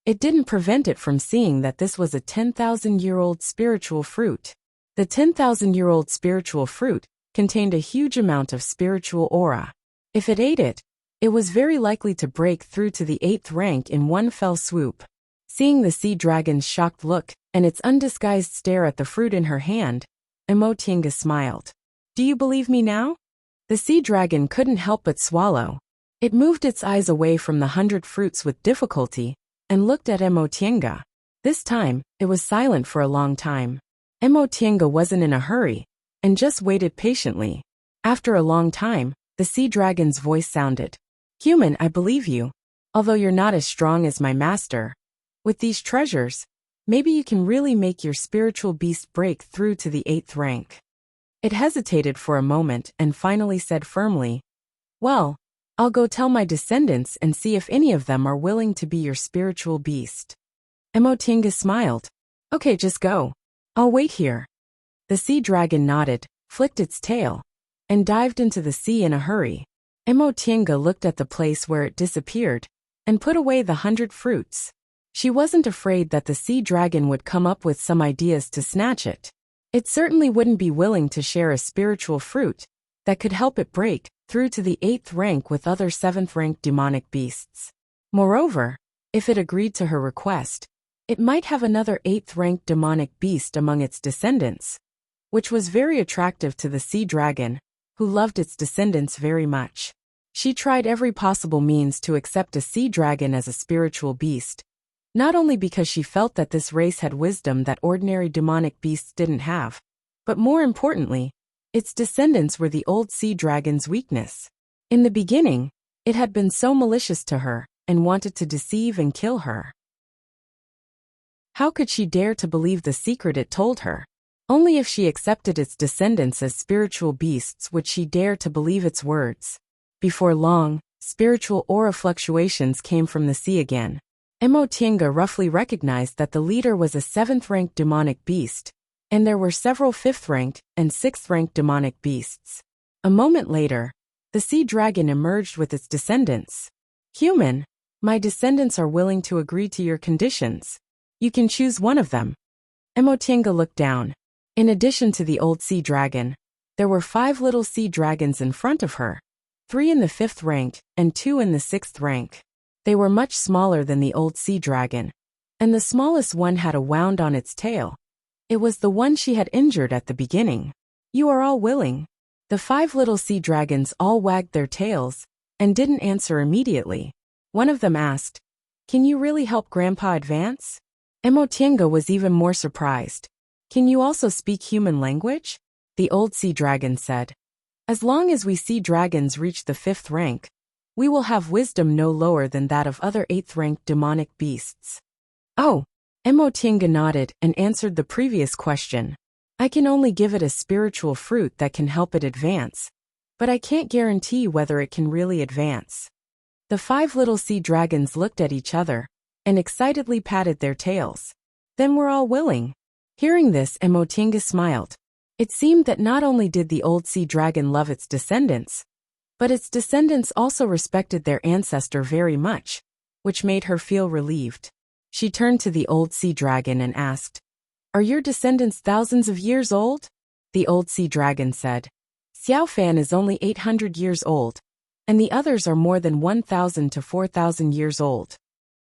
it didn't prevent it from seeing that this was a 10,000-year-old spiritual fruit. The 10,000-year-old spiritual fruit contained a huge amount of spiritual aura. If it ate it, it was very likely to break through to the 8th rank in one fell swoop. Seeing the sea dragon's shocked look and its undisguised stare at the fruit in her hand, Emotienga smiled. Do you believe me now? The sea dragon couldn't help but swallow. It moved its eyes away from the 100 fruits with difficulty and looked at Emotienga. This time, it was silent for a long time. Emotienga wasn't in a hurry and just waited patiently. After a long time, the sea dragon's voice sounded. Human, I believe you. Although you're not as strong as my master. With these treasures, maybe you can really make your spiritual beast break through to the 8th rank. It hesitated for a moment and finally said firmly, Well, I'll go tell my descendants and see if any of them are willing to be your spiritual beast. Emotienga smiled. Okay, just go. I'll wait here. The sea dragon nodded, flicked its tail, and dived into the sea in a hurry. Emotienga looked at the place where it disappeared and put away the 100 fruits. She wasn't afraid that the sea dragon would come up with some ideas to snatch it. It certainly wouldn't be willing to share a spiritual fruit that could help it break through to the 8th rank with other 7th rank demonic beasts. Moreover, if it agreed to her request, it might have another 8th rank demonic beast among its descendants, which was very attractive to the sea dragon, who loved its descendants very much. She tried every possible means to accept a sea dragon as a spiritual beast, not only because she felt that this race had wisdom that ordinary demonic beasts didn't have, but more importantly, its descendants were the old sea dragon's weakness. In the beginning, it had been so malicious to her and wanted to deceive and kill her. How could she dare to believe the secret it told her? Only if she accepted its descendants as spiritual beasts would she dare to believe its words. Before long, spiritual aura fluctuations came from the sea again. Emotienga roughly recognized that the leader was a 7th rank demonic beast, and there were several 5th ranked and 6th ranked demonic beasts. A moment later, the sea dragon emerged with its descendants. Human, my descendants are willing to agree to your conditions. You can choose one of them. Emotienga looked down. In addition to the old sea dragon, there were 5 little sea dragons in front of her, 3 in the 5th rank and 2 in the 6th rank. They were much smaller than the old sea dragon, and the smallest one had a wound on its tail. It was the one she had injured at the beginning. You are all willing. The 5 little sea dragons all wagged their tails and didn't answer immediately. One of them asked, "Can you really help Grandpa advance?" Emotienga was even more surprised. "Can you also speak human language?" The old sea dragon said. "As long as we sea dragons reach the 5th rank, we will have wisdom no lower than that of other 8th-ranked demonic beasts." "Oh." Emotienga nodded and answered the previous question. "I can only give it a spiritual fruit that can help it advance, but I can't guarantee whether it can really advance." The 5 little sea dragons looked at each other and excitedly patted their tails. "Then we're all willing." Hearing this, Emotienga smiled. It seemed that not only did the old sea dragon love its descendants, but its descendants also respected their ancestor very much, which made her feel relieved. She turned to the old sea dragon and asked, "Are your descendants thousands of years old?" The old sea dragon said, "Xiaofan is only 800 years old, and the others are more than 1,000 to 4,000 years old."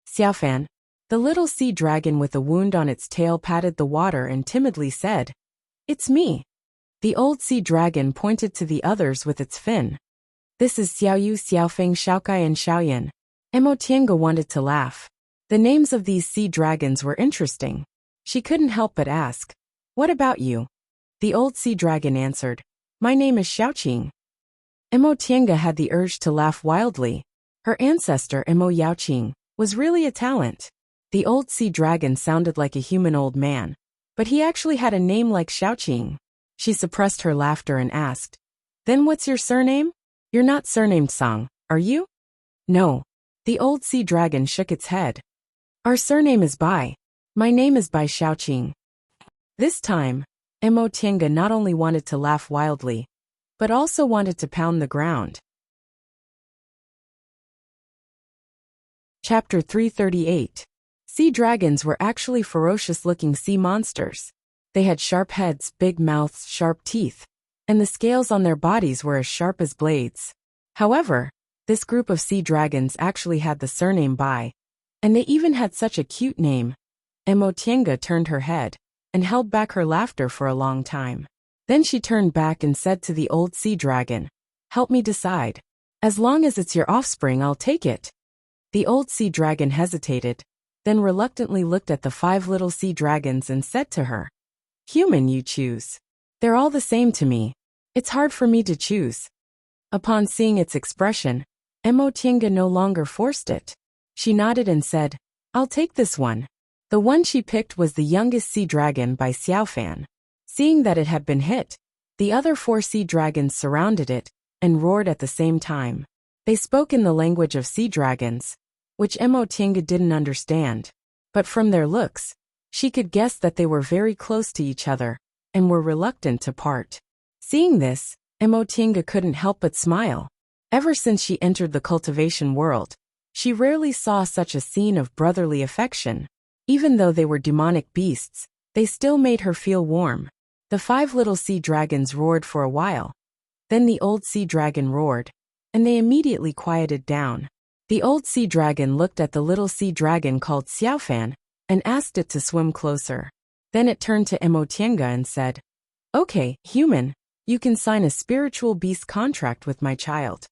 Xiaofan, the little sea dragon with a wound on its tail, patted the water and timidly said, "It's me." The old sea dragon pointed to the others with its fin. "This is Xiaoyu, Xiaofeng, Xiaokai, and Xiaoyan." Emotienga wanted to laugh. The names of these sea dragons were interesting. She couldn't help but ask, "What about you?" The old sea dragon answered, "My name is Xiaoqing." Emotienga had the urge to laugh wildly. Her ancestor, Emo Yaoqing, was really a talent. The old sea dragon sounded like a human old man, but he actually had a name like Xiaoqing. She suppressed her laughter and asked, "Then what's your surname? You're not surnamed Song, are you?" "No." The old sea dragon shook its head. "Our surname is Bai. My name is Bai Xiaoqing." This time, Emotienga not only wanted to laugh wildly, but also wanted to pound the ground. Chapter 338. Sea dragons were actually ferocious-looking sea monsters. They had sharp heads, big mouths, sharp teeth, and the scales on their bodies were as sharp as blades. However, this group of sea dragons actually had the surname Bai, and they even had such a cute name. Emotienga turned her head and held back her laughter for a long time. Then she turned back and said to the old sea dragon, "Help me decide. As long as it's your offspring, I'll take it." The old sea dragon hesitated, then reluctantly looked at the 5 little sea dragons and said to her, "Human you choose. They're all the same to me. It's hard for me to choose." Upon seeing its expression, Emotienga no longer forced it. She nodded and said, "I'll take this one." The one she picked was the youngest sea dragon by Xiaofan. Seeing that it had been hit, the other 4 sea dragons surrounded it and roared at the same time. They spoke in the language of sea dragons, which Emotienga didn't understand, but from their looks, she could guess that they were very close to each other and were reluctant to part. Seeing this, Emotienga couldn't help but smile. Ever since she entered the cultivation world, she rarely saw such a scene of brotherly affection. Even though they were demonic beasts, they still made her feel warm. The 5 little sea dragons roared for a while. Then the old sea dragon roared, and they immediately quieted down. The old sea dragon looked at the little sea dragon called Xiaofan and asked it to swim closer. Then it turned to Emotienga and said, "Okay, human, you can sign a spiritual beast contract with my child."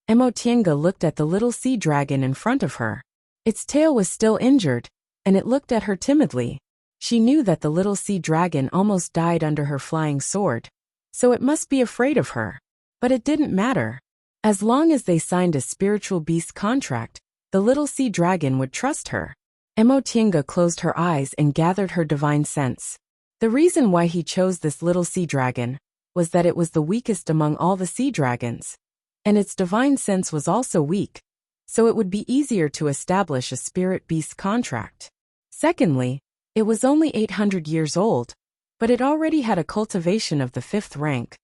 Emotienga looked at the little sea dragon in front of her. Its tail was still injured, and it looked at her timidly. She knew that the little sea dragon almost died under her flying sword, so it must be afraid of her. But it didn't matter. As long as they signed a spiritual beast contract, the little sea dragon would trust her. Emotienga closed her eyes and gathered her divine sense. The reason why he chose this little sea dragon was that it was the weakest among all the sea dragons, and its divine sense was also weak, so it would be easier to establish a spirit beast contract. Secondly, it was only 800 years old, but it already had a cultivation of the 5th rank,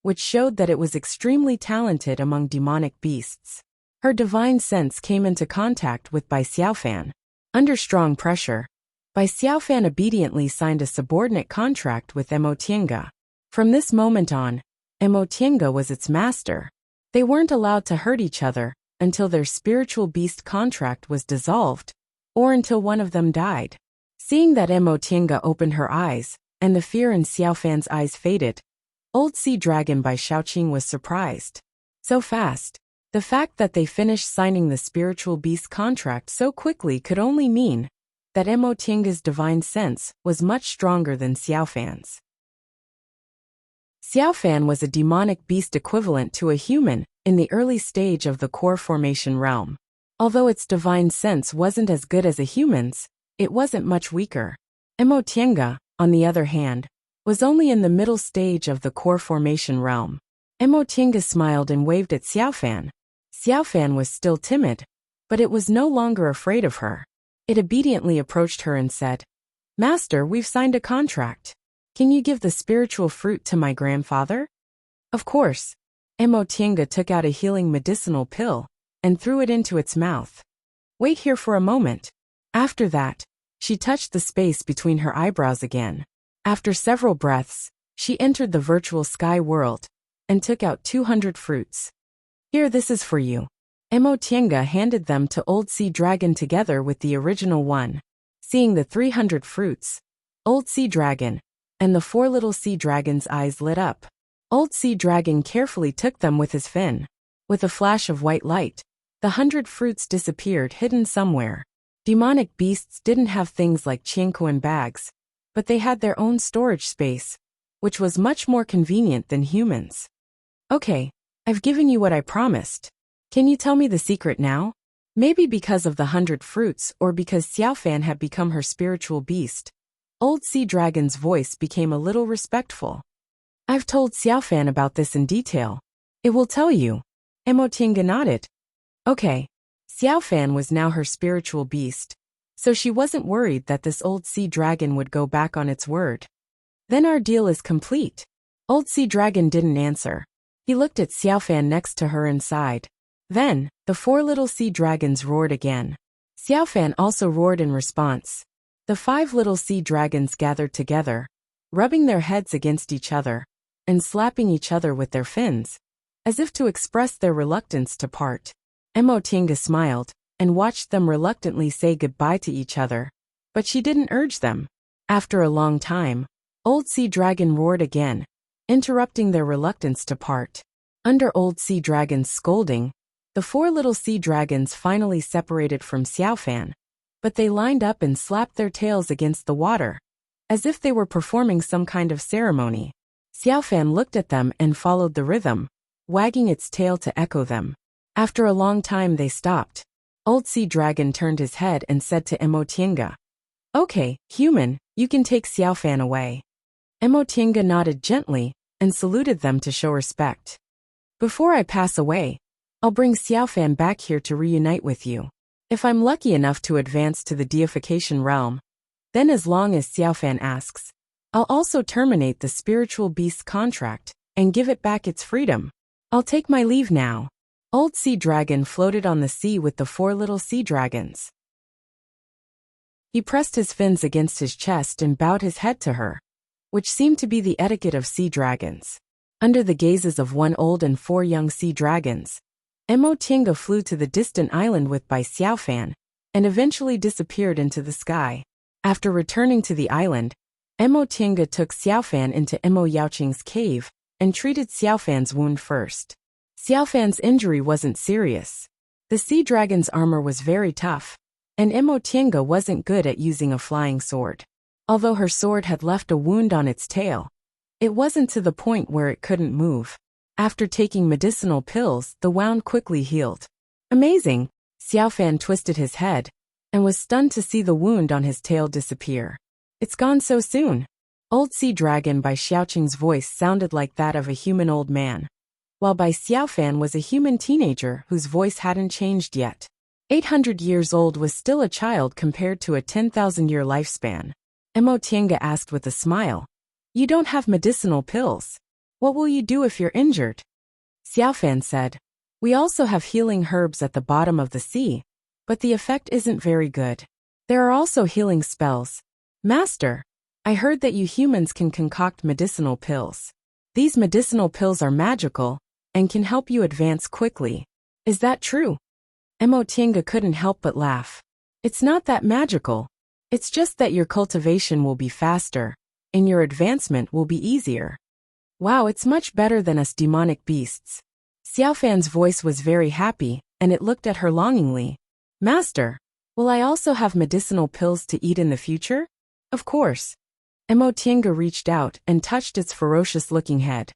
which showed that it was extremely talented among demonic beasts. Her divine sense came into contact with Bai Xiaofan. Under strong pressure, Bai Xiaofan obediently signed a subordinate contract with Emotienga. From this moment on, Emotienga was its master. They weren't allowed to hurt each other, until their spiritual beast contract was dissolved, or until one of them died. Seeing that Emotinga opened her eyes, and the fear in Xiaofan's eyes faded, Old Sea Dragon by Xiaoqing was surprised. So fast. The fact that they finished signing the spiritual beast contract so quickly could only mean that Emotinga's divine sense was much stronger than Xiaofan's. Xiaofan was a demonic beast equivalent to a human in the early stage of the core formation realm. Although its divine sense wasn't as good as a human's, it wasn't much weaker. Emotinga, on the other hand, was only in the middle stage of the core formation realm. Emotinga smiled and waved at Xiaofan. Xiaofan was still timid, but it was no longer afraid of her. It obediently approached her and said, "Master, we've signed a contract. Can you give the spiritual fruit to my grandfather?" Of course. Emotinga took out a healing medicinal pill and threw it into its mouth. "Wait here for a moment." After that, she touched the space between her eyebrows again. After several breaths, she entered the virtual sky world and took out 200 fruits. "Here, this is for you." Emotinga handed them to Old Sea Dragon together with the original one. Seeing the 300 fruits, Old Sea Dragon and the 4 little sea dragons' eyes lit up. Old Sea Dragon carefully took them with his fin. With a flash of white light, the 100 fruits disappeared hidden somewhere. Demonic beasts didn't have things like Qianquan bags, but they had their own storage space, which was much more convenient than humans. "Okay, I've given you what I promised. Can you tell me the secret now?" Maybe because of the 100 fruits or because Xiaofan had become her spiritual beast, Old Sea Dragon's voice became a little respectful. "I've told Xiaofan about this in detail. It will tell you." Emotinga nodded. Okay. Xiaofan was now her spiritual beast, so she wasn't worried that this Old Sea Dragon would go back on its word. "Then our deal is complete." Old Sea Dragon didn't answer. He looked at Xiaofan next to her and sighed. Then, the 4 little sea dragons roared again. Xiaofan also roared in response. The 5 little sea dragons gathered together, rubbing their heads against each other, and slapping each other with their fins, as if to express their reluctance to part. Emotinga smiled, and watched them reluctantly say goodbye to each other, but she didn't urge them. After a long time, Old Sea Dragon roared again, interrupting their reluctance to part. Under Old Sea Dragon's scolding, the 4 little sea dragons finally separated from Xiaofan, but they lined up and slapped their tails against the water, as if they were performing some kind of ceremony. Xiaofan looked at them and followed the rhythm, wagging its tail to echo them. After a long time they stopped. Old Sea Dragon turned his head and said to Emotinga, "Okay, human, you can take Xiaofan away." Emotinga nodded gently and saluted them to show respect. "Before I pass away, I'll bring Xiaofan back here to reunite with you. If I'm lucky enough to advance to the deification realm, then as long as Xiaofan asks, I'll also terminate the spiritual beast contract and give it back its freedom. I'll take my leave now." Old Sea Dragon floated on the sea with the 4 little sea dragons. He pressed his fins against his chest and bowed his head to her, which seemed to be the etiquette of sea dragons. Under the gazes of 1 old and 4 young sea dragons, Emotinga flew to the distant island with Bai Xiaofan, and eventually disappeared into the sky. After returning to the island, Emotinga took Xiaofan into Emo Yaoqing's cave, and treated Xiaofan's wound first. Xiaofan's injury wasn't serious. The sea dragon's armor was very tough, and Emotinga wasn't good at using a flying sword. Although her sword had left a wound on its tail, it wasn't to the point where it couldn't move. After taking medicinal pills, the wound quickly healed. Amazing! Xiaofan twisted his head, and was stunned to see the wound on his tail disappear. "It's gone so soon." Old Sea Dragon by Xiaoqing's voice sounded like that of a human old man, while Bai Xiaofan was a human teenager whose voice hadn't changed yet. 800 years old was still a child compared to a 10,000-year lifespan. Emotinga asked with a smile, "You don't have medicinal pills. What will you do if you're injured?" Xiaofan said, "We also have healing herbs at the bottom of the sea, but the effect isn't very good. There are also healing spells. Master, I heard that you humans can concoct medicinal pills. These medicinal pills are magical and can help you advance quickly. Is that true?" Emotinga couldn't help but laugh. It's not that magical. It's just that your cultivation will be faster, and your advancement will be easier. Wow, it's much better than us demonic beasts. Xiaofan's voice was very happy, and it looked at her longingly. Master, will I also have medicinal pills to eat in the future? Of course. Emotinga reached out and touched its ferocious-looking head.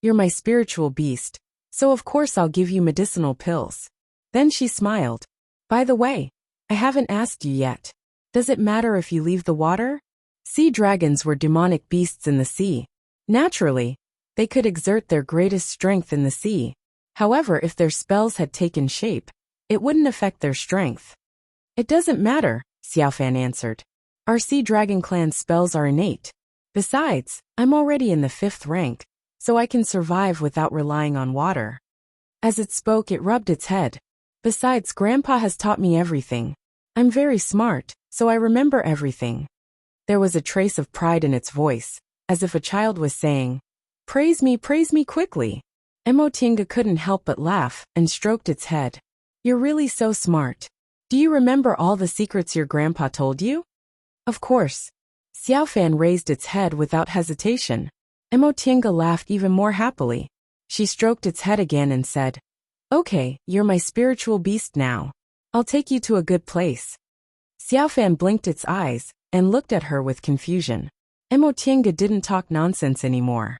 You're my spiritual beast, so of course I'll give you medicinal pills. Then she smiled. By the way, I haven't asked you yet. Does it matter if you leave the water? Sea dragons were demonic beasts in the sea. Naturally, they could exert their greatest strength in the sea. However, if their spells had taken shape, it wouldn't affect their strength. It doesn't matter, Xiaofan answered. Our sea dragon clan's spells are innate. Besides, I'm already in the 5th rank, so I can survive without relying on water. As it spoke, it rubbed its head. Besides, Grandpa has taught me everything. I'm very smart, so I remember everything. There was a trace of pride in its voice, as if a child was saying, praise me quickly. Emotinga couldn't help but laugh and stroked its head. You're really so smart. Do you remember all the secrets your grandpa told you? Of course. Xiaofan raised its head without hesitation. Emotinga laughed even more happily. She stroked its head again and said, Okay, you're my spiritual beast now. I'll take you to a good place. Xiaofan blinked its eyes and looked at her with confusion. Emotinga didn't talk nonsense anymore.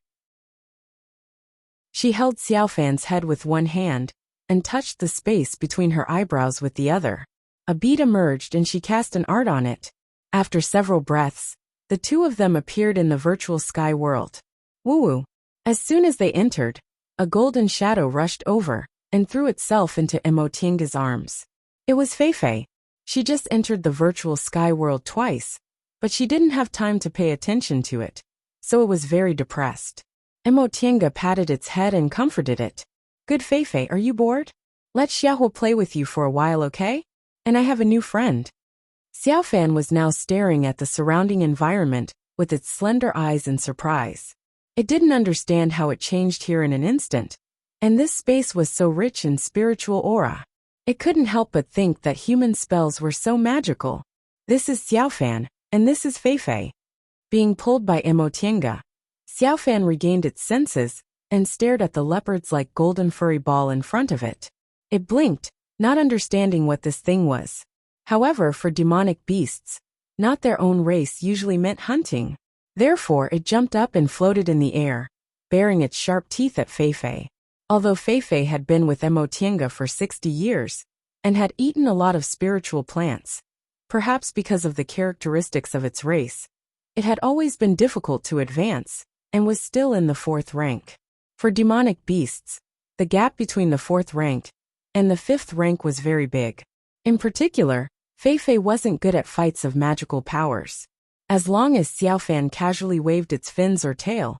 She held Xiaofan's head with one hand and touched the space between her eyebrows with the other. A bead emerged and she cast an art on it. After several breaths, the two of them appeared in the virtual sky world. Woo-woo. As soon as they entered, a golden shadow rushed over and threw itself into Emotinga's arms. It was Feifei. She just entered the virtual sky world twice, but she didn't have time to pay attention to it, so it was very depressed. Emotinga patted its head and comforted it. Good Feifei, are you bored? Let Xiaohu play with you for a while, okay? And I have a new friend. Xiaofan was now staring at the surrounding environment with its slender eyes in surprise. It didn't understand how it changed here in an instant, and this space was so rich in spiritual aura. It couldn't help but think that human spells were so magical. This is Xiaofan, and this is Feifei. Being pulled by Emotinga, Xiaofan regained its senses and stared at the leopard's-like golden furry ball in front of it. It blinked, not understanding what this thing was. However, for demonic beasts, not their own race usually meant hunting. Therefore, it jumped up and floated in the air, baring its sharp teeth at Feifei. Although Feifei had been with Emotinga for 60 years and had eaten a lot of spiritual plants, perhaps because of the characteristics of its race, it had always been difficult to advance and was still in the 4th rank. For demonic beasts, the gap between the 4th rank and the 5th rank was very big. In particular, Feifei wasn't good at fights of magical powers. As long as Xiaofan casually waved its fins or tail,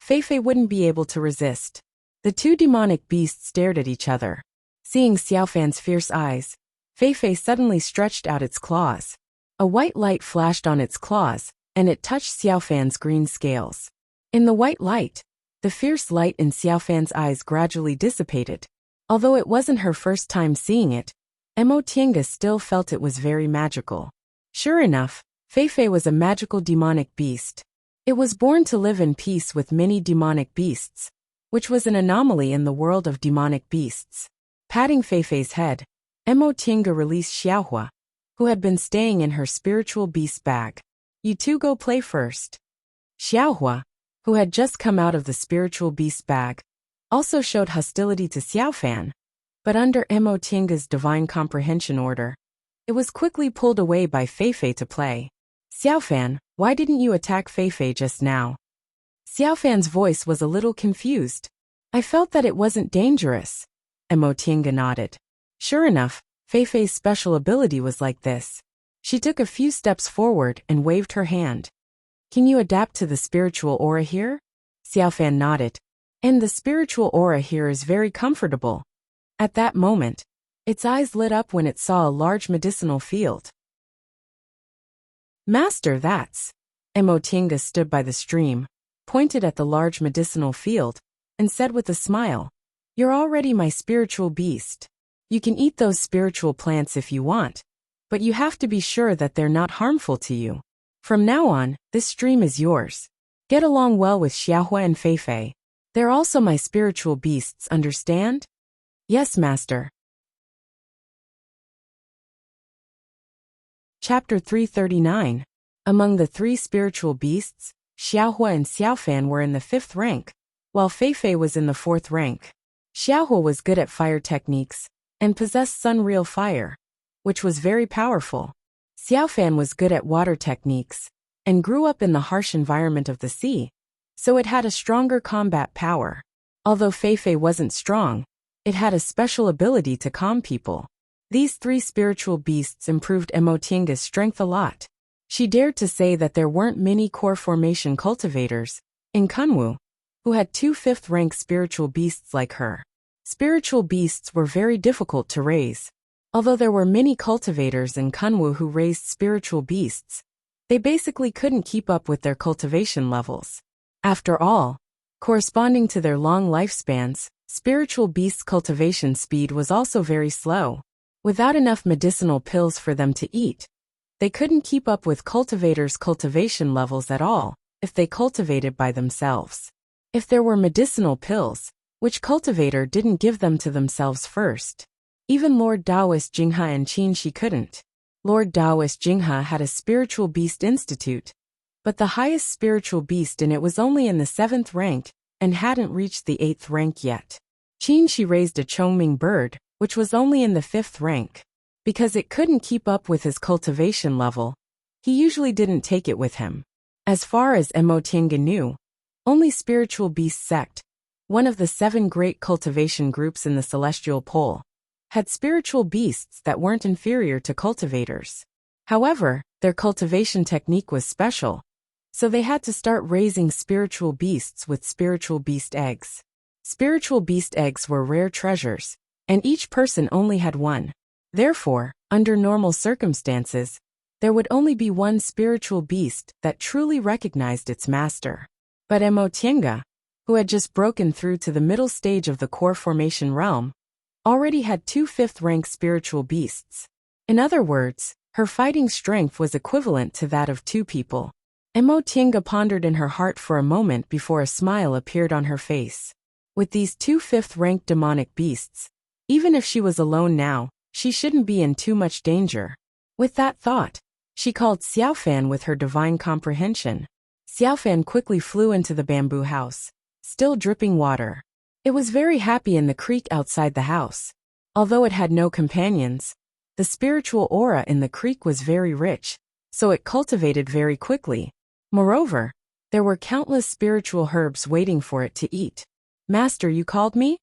Feifei wouldn't be able to resist. The two demonic beasts stared at each other. Seeing Xiaofan's fierce eyes, Feifei suddenly stretched out its claws. A white light flashed on its claws, and it touched Xiaofan's green scales. In the white light, the fierce light in Xiaofan's eyes gradually dissipated. Although it wasn't her first time seeing it, Emotinga still felt it was very magical. Sure enough, Feifei was a magical demonic beast. It was born to live in peace with many demonic beasts, which was an anomaly in the world of demonic beasts. Patting Feifei's head, Emotinga released Xiaohua, who had been staying in her spiritual beast bag. You two go play first. Xiaohua, who had just come out of the spiritual beast bag, also showed hostility to Xiaofan, but under Emotinga's divine comprehension order, it was quickly pulled away by Feifei to play. Xiaofan, why didn't you attack Feifei just now? Xiaofan's voice was a little confused. I felt that it wasn't dangerous. Emotinga nodded. Sure enough, Feifei's special ability was like this. She took a few steps forward and waved her hand. Can you adapt to the spiritual aura here? Xiaofan nodded. And the spiritual aura here is very comfortable. At that moment, its eyes lit up when it saw a large medicinal field. Master, that's... Emotinga stood by the stream, pointed at the large medicinal field, and said with a smile, You're already my spiritual beast. You can eat those spiritual plants if you want, but you have to be sure that they're not harmful to you. From now on, this stream is yours. Get along well with Xiaohua and Feifei. They're also my spiritual beasts, understand? Yes, master. Chapter 339. Among the 3 spiritual beasts, Xiaohua and Xiaofan were in the 5th rank, while Feifei was in the 4th rank. Xiaohua was good at fire techniques and possessed sun-real fire, which was very powerful. Xiaofan was good at water techniques and grew up in the harsh environment of the sea, so it had a stronger combat power. Although Feifei wasn't strong, it had a special ability to calm people. These 3 spiritual beasts improved Emotinga's strength a lot. She dared to say that there weren't many core formation cultivators in Kunwu who had 2 5th-rank spiritual beasts like her. Spiritual beasts were very difficult to raise. Although there were many cultivators in Kunwu who raised spiritual beasts, they basically couldn't keep up with their cultivation levels. After all, corresponding to their long lifespans, spiritual beasts' cultivation speed was also very slow. Without enough medicinal pills for them to eat, they couldn't keep up with cultivators' cultivation levels at all if they cultivated by themselves. If there were medicinal pills, which cultivator didn't give them to themselves first? Even Lord Taoist Jinghe and Qin Shi couldn't. Lord Taoist Jinghe had a spiritual beast institute, but the highest spiritual beast in it was only in the 7th rank and hadn't reached the 8th rank yet. Qin Shi raised a Chongming bird, which was only in the 5th rank. Because it couldn't keep up with his cultivation level, he usually didn't take it with him. As far as Emotinga knew, only Spiritual Beast Sect, one of the 7 great cultivation groups in the Celestial Pole, had spiritual beasts that weren't inferior to cultivators. However, their cultivation technique was special, so they had to start raising spiritual beasts with spiritual beast eggs. Spiritual beast eggs were rare treasures, and each person only had one. Therefore, under normal circumstances, there would only be one spiritual beast that truly recognized its master. But Emotinga, who had just broken through to the middle stage of the core formation realm, already had 2 5th-rank spiritual beasts. In other words, her fighting strength was equivalent to that of 2 people. Emotinga pondered in her heart for a moment before a smile appeared on her face. With these 2 5th-rank demonic beasts, even if she was alone now, she shouldn't be in too much danger. With that thought, she called Xiaofan with her divine comprehension. Xiaofan quickly flew into the bamboo house, still dripping water. It was very happy in the creek outside the house. Although it had no companions, the spiritual aura in the creek was very rich, so it cultivated very quickly. Moreover, there were countless spiritual herbs waiting for it to eat. "Master, you called me?"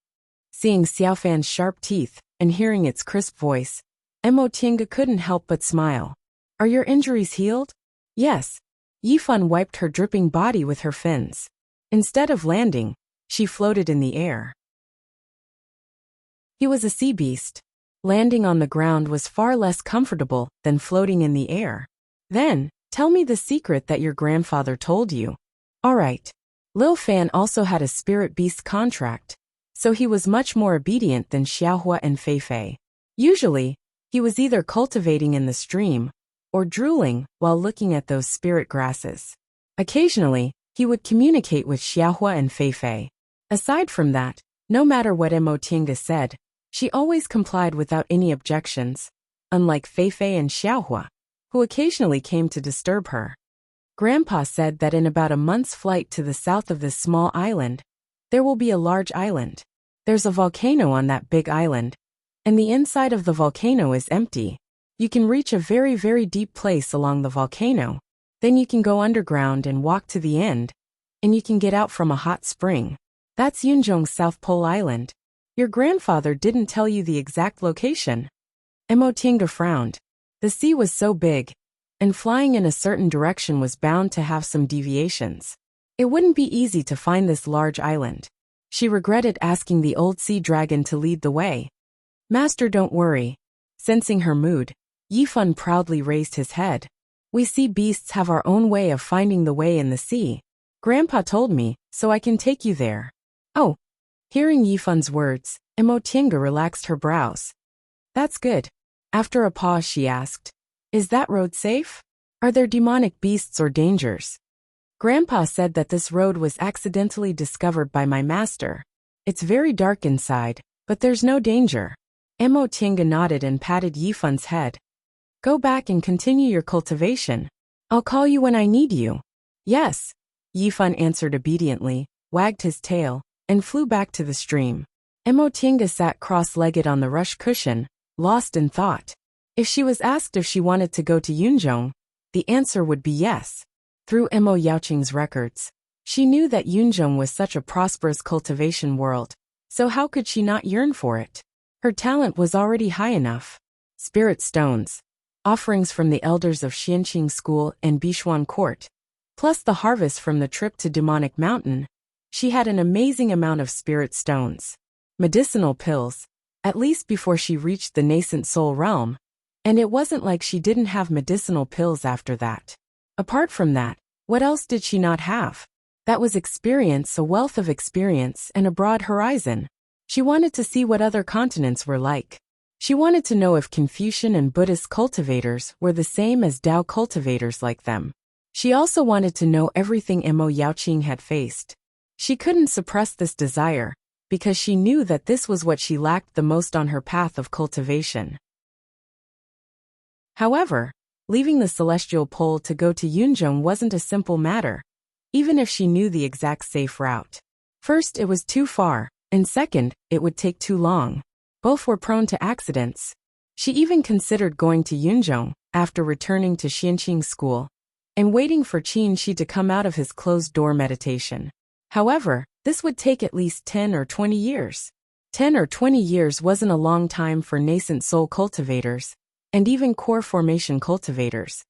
Seeing Xiaofan's sharp teeth and hearing its crisp voice, Emotinga couldn't help but smile. "Are your injuries healed?" "Yes." Yifan wiped her dripping body with her fins. Instead of landing, she floated in the air. He was a sea beast. Landing on the ground was far less comfortable than floating in the air. "Then, tell me the secret that your grandfather told you." "All right." Lil Fan also had a spirit beast contract, so he was much more obedient than Xiaohua and Feifei. Usually, he was either cultivating in the stream or drooling while looking at those spirit grasses. Occasionally, he would communicate with Xiaohua and Feifei. Aside from that, no matter what Emotinga said, she always complied without any objections, unlike Feifei and Xiaohua, who occasionally came to disturb her. Grandpa said that in about a month's flight to the south of this small island, there will be a large island. There's a volcano on that big island, and the inside of the volcano is empty. You can reach a very, very deep place along the volcano. Then you can go underground and walk to the end, and you can get out from a hot spring. That's Yunzhong's South Pole Island. Your grandfather didn't tell you the exact location. Emotinga frowned. The sea was so big, and flying in a certain direction was bound to have some deviations. It wouldn't be easy to find this large island. She regretted asking the old sea dragon to lead the way. "Master, don't worry." Sensing her mood, Yifan proudly raised his head. "We sea beasts have our own way of finding the way in the sea. Grandpa told me, so I can take you there." "Oh." Hearing Yifan's words, Emotinga relaxed her brows. That's good. After a pause she asked, is that road safe? Are there demonic beasts or dangers? Grandpa said that this road was accidentally discovered by my master. It's very dark inside, but there's no danger. Mo Tinga nodded and patted Yifun's head. Go back and continue your cultivation. I'll call you when I need you. Yes. Yifun answered obediently, wagged his tail, and flew back to the stream. Mo Tinga sat cross-legged on the rush cushion, lost in thought. If she was asked if she wanted to go to Yunzhong, the answer would be yes. Through Mo Yaoqing's records, she knew that Yunzhong was such a prosperous cultivation world, so how could she not yearn for it? Her talent was already high enough. Spirit stones, offerings from the elders of Xianqing School and Bishuan Court, plus the harvest from the trip to Demonic Mountain, she had an amazing amount of spirit stones. Medicinal pills, at least before she reached the nascent soul realm, and it wasn't like she didn't have medicinal pills after that. Apart from that, what else did she not have? That was experience, a wealth of experience and a broad horizon. She wanted to see what other continents were like. She wanted to know if Confucian and Buddhist cultivators were the same as Tao cultivators like them. She also wanted to know everything Mo Yaoqing had faced. She couldn't suppress this desire, because she knew that this was what she lacked the most on her path of cultivation. However, leaving the celestial pole to go to Yunzhong wasn't a simple matter, even if she knew the exact safe route. First, it was too far, and second, it would take too long. Both were prone to accidents. She even considered going to Yunzhong, after returning to Xianqing School, and waiting for Qin Shi to come out of his closed-door meditation. However, this would take at least 10 or 20 years. 10 or 20 years wasn't a long time for nascent soul cultivators, and even core formation cultivators.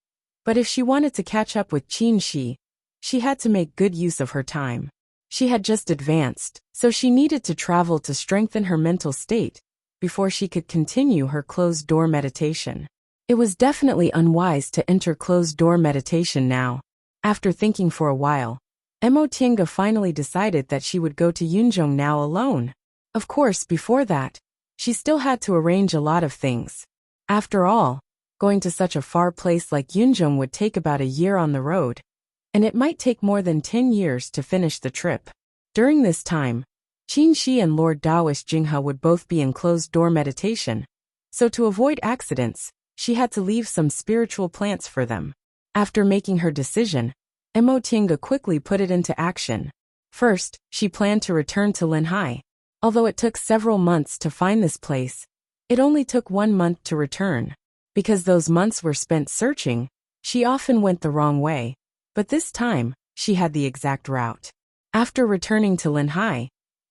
But if she wanted to catch up with Qin Shi, she had to make good use of her time. She had just advanced, so she needed to travel to strengthen her mental state before she could continue her closed-door meditation. It was definitely unwise to enter closed-door meditation now. After thinking for a while, Mo Tinga finally decided that she would go to Yunzhong now alone. Of course, before that, she still had to arrange a lot of things. After all, going to such a far place like Yunzhong would take about a year on the road, and it might take more than 10 years to finish the trip. During this time, Qin Shi and Lord Taoist Jinghe would both be in closed-door meditation, so to avoid accidents, she had to leave some spiritual plants for them. After making her decision, Mo Tinga quickly put it into action. First, she planned to return to Linhai. Although it took several months to find this place, it only took 1 month to return. Because those months were spent searching, she often went the wrong way, but this time, she had the exact route. After returning to Linhai,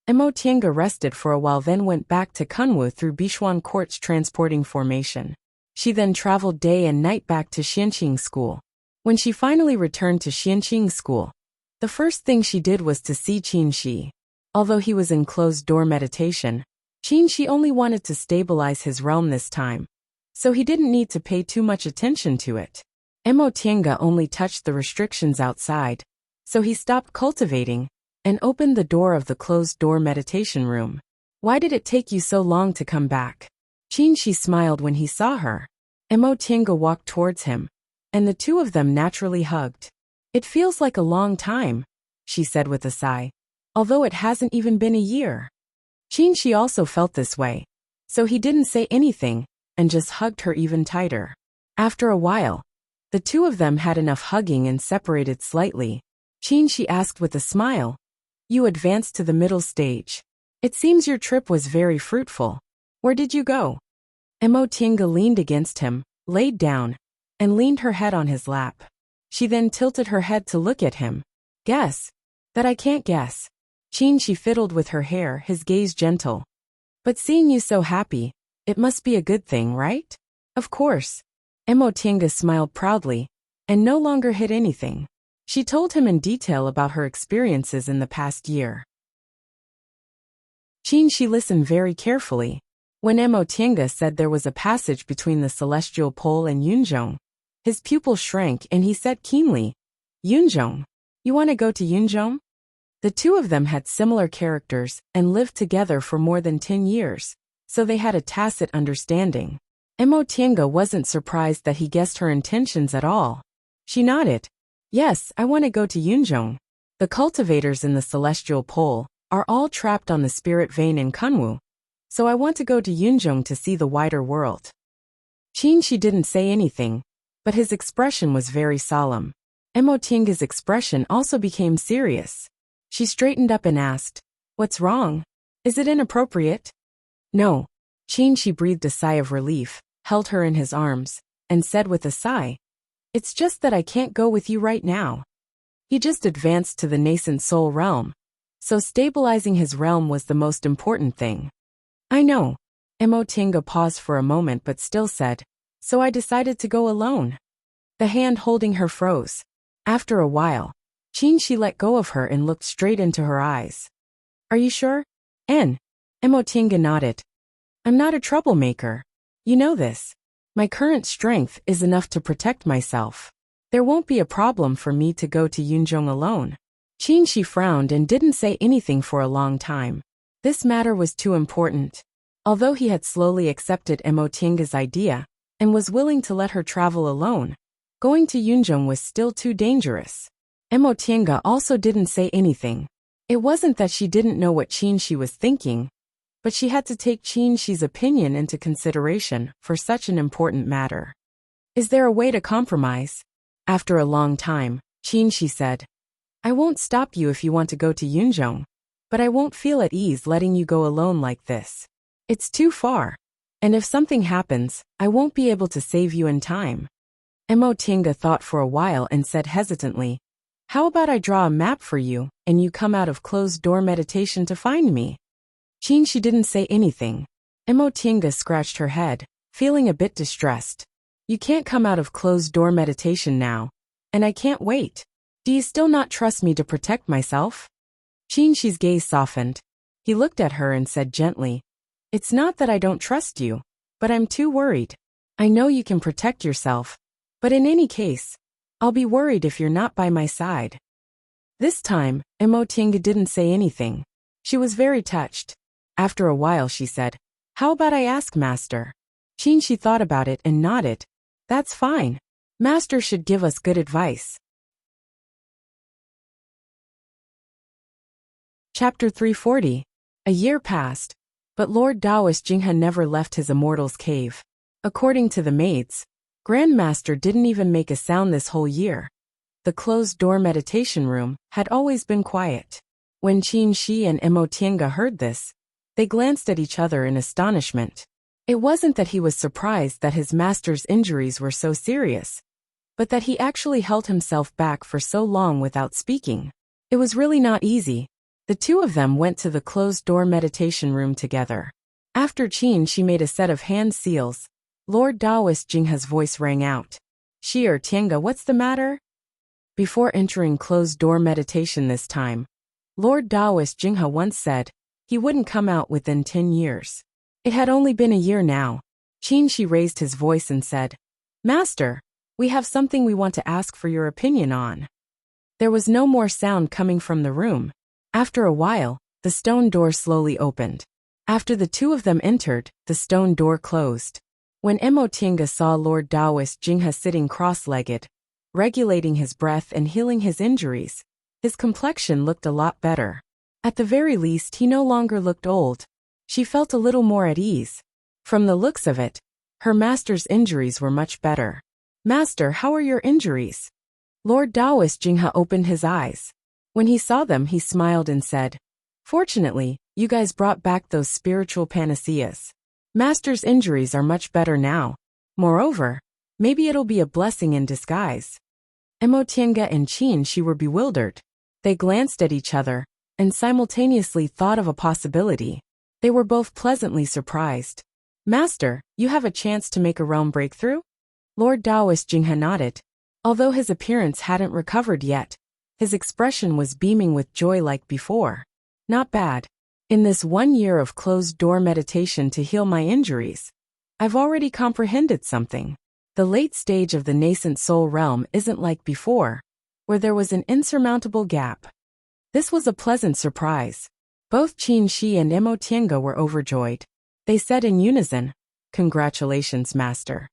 Mo Tinga rested for a while, then went back to Kunwu through Bishuan Court's transporting formation. She then traveled day and night back to Xianqing School. When she finally returned to Xianqing School, the first thing she did was to see Qin Shi. Although he was in closed-door meditation, Qin Shi only wanted to stabilize his realm this time, so he didn't need to pay too much attention to it. Mo Tinga only touched the restrictions outside, so he stopped cultivating and opened the door of the closed-door meditation room. Why did it take you so long to come back? Qin Shi smiled when he saw her. Mo Tinga walked towards him, and the two of them naturally hugged. It feels like a long time, she said with a sigh, although it hasn't even been a year. Qin Shi also felt this way, so he didn't say anything, and just hugged her even tighter. After a while, the two of them had enough hugging and separated slightly. Qin Shi asked with a smile, "You advanced to the middle stage. It seems your trip was very fruitful. Where did you go?" Mo Tinga leaned against him, laid down, and leaned her head on his lap. She then tilted her head to look at him. "Guess? That I can't guess." Qin Shi fiddled with her hair, his gaze gentle. "But seeing you so happy, it must be a good thing, right?" "Of course." Mo Tinga smiled proudly, and no longer hid anything. She told him in detail about her experiences in the past year. Qin Shi listened very carefully. When Mo Tinga said there was a passage between the celestial pole and Yunzhong, his pupil shrank and he said keenly, "Yunzhong? You want to go to Yunzhong?" The two of them had similar characters and lived together for more than 10 years, so they had a tacit understanding. Emotienga wasn't surprised that he guessed her intentions at all. She nodded. Yes, I want to go to Yunzhong. The cultivators in the celestial pole are all trapped on the spirit vein in Kunwu, so I want to go to Yunzhong to see the wider world. Qinshi didn't say anything, but his expression was very solemn. Emotienga's expression also became serious. She straightened up and asked, "What's wrong? Is it inappropriate?" "No." Qinshi breathed a sigh of relief, held her in his arms, and said with a sigh, "It's just that I can't go with you right now." He just advanced to the nascent soul realm, so stabilizing his realm was the most important thing. "I know." Emotienga paused for a moment but still said, "So I decided to go alone." The hand holding her froze. After a while, Qinshi let go of her and looked straight into her eyes. "Are you sure?" Emotienga nodded. "I'm not a troublemaker. You know this. My current strength is enough to protect myself. There won't be a problem for me to go to Yunzhong alone." Qinshi frowned and didn't say anything for a long time. This matter was too important. Although he had slowly accepted Emotienga's idea and was willing to let her travel alone, going to Yunzhong was still too dangerous. Emotienga also didn't say anything. It wasn't that she didn't know what Qinshi was thinking, but she had to take Qinshi's opinion into consideration for such an important matter. "Is there a way to compromise?" After a long time, Qinshi said, "I won't stop you if you want to go to Yunzhong, but I won't feel at ease letting you go alone like this. It's too far, and if something happens, I won't be able to save you in time." Emotienga thought for a while and said hesitantly, "How about I draw a map for you, and you come out of closed-door meditation to find me?" Qinshi didn't say anything. Emotienga scratched her head, feeling a bit distressed. "You can't come out of closed-door meditation now, and I can't wait. Do you still not trust me to protect myself?" Qinshi's gaze softened. He looked at her and said gently, "It's not that I don't trust you, but I'm too worried. I know you can protect yourself, but in any case, I'll be worried if you're not by my side." This time, Emotienga didn't say anything. She was very touched. After a while she said, "How about I ask Master?" Qinshi thought about it and nodded. "That's fine. Master should give us good advice." Chapter 340. A year passed, but Lord Taoist Jinghe never left his immortal's cave. According to the maids, Grandmaster didn't even make a sound this whole year. The closed-door meditation room had always been quiet. When Qinshi and Emotienga heard this, they glanced at each other in astonishment. It wasn't that he was surprised that his master's injuries were so serious, but that he actually held himself back for so long without speaking. It was really not easy. The two of them went to the closed-door meditation room together. After Qinshi made a set of hand seals, Lord Taoist Jinghe's voice rang out. "Tienga, what's the matter?" Before entering closed-door meditation this time, Lord Taoist Jinghe once said he wouldn't come out within 10 years. It had only been a year now. Qinshi raised his voice and said, "Master, we have something we want to ask for your opinion on." There was no more sound coming from the room. After a while, the stone door slowly opened. After the two of them entered, the stone door closed. When Emotienga saw Lord Taoist Jinghe sitting cross-legged, regulating his breath and healing his injuries, his complexion looked a lot better. At the very least, he no longer looked old. She felt a little more at ease. From the looks of it, her master's injuries were much better. "Master, how are your injuries?" Lord Taoist Jinghe opened his eyes. When he saw them, he smiled and said, "Fortunately, you guys brought back those spiritual panaceas. Master's injuries are much better now. Moreover, maybe it'll be a blessing in disguise." Emotienga and Qinshi were bewildered. They glanced at each other and simultaneously thought of a possibility. They were both pleasantly surprised. "Master, you have a chance to make a realm breakthrough?" Lord Taoist Jinghe nodded. Although his appearance hadn't recovered yet, his expression was beaming with joy like before. "Not bad. In this 1 year of closed-door meditation to heal my injuries, I've already comprehended something. The late stage of the nascent soul realm isn't like before, where there was an insurmountable gap." This was a pleasant surprise. Both Qinshi and Emotienga were overjoyed. They said in unison. Congratulations, Master.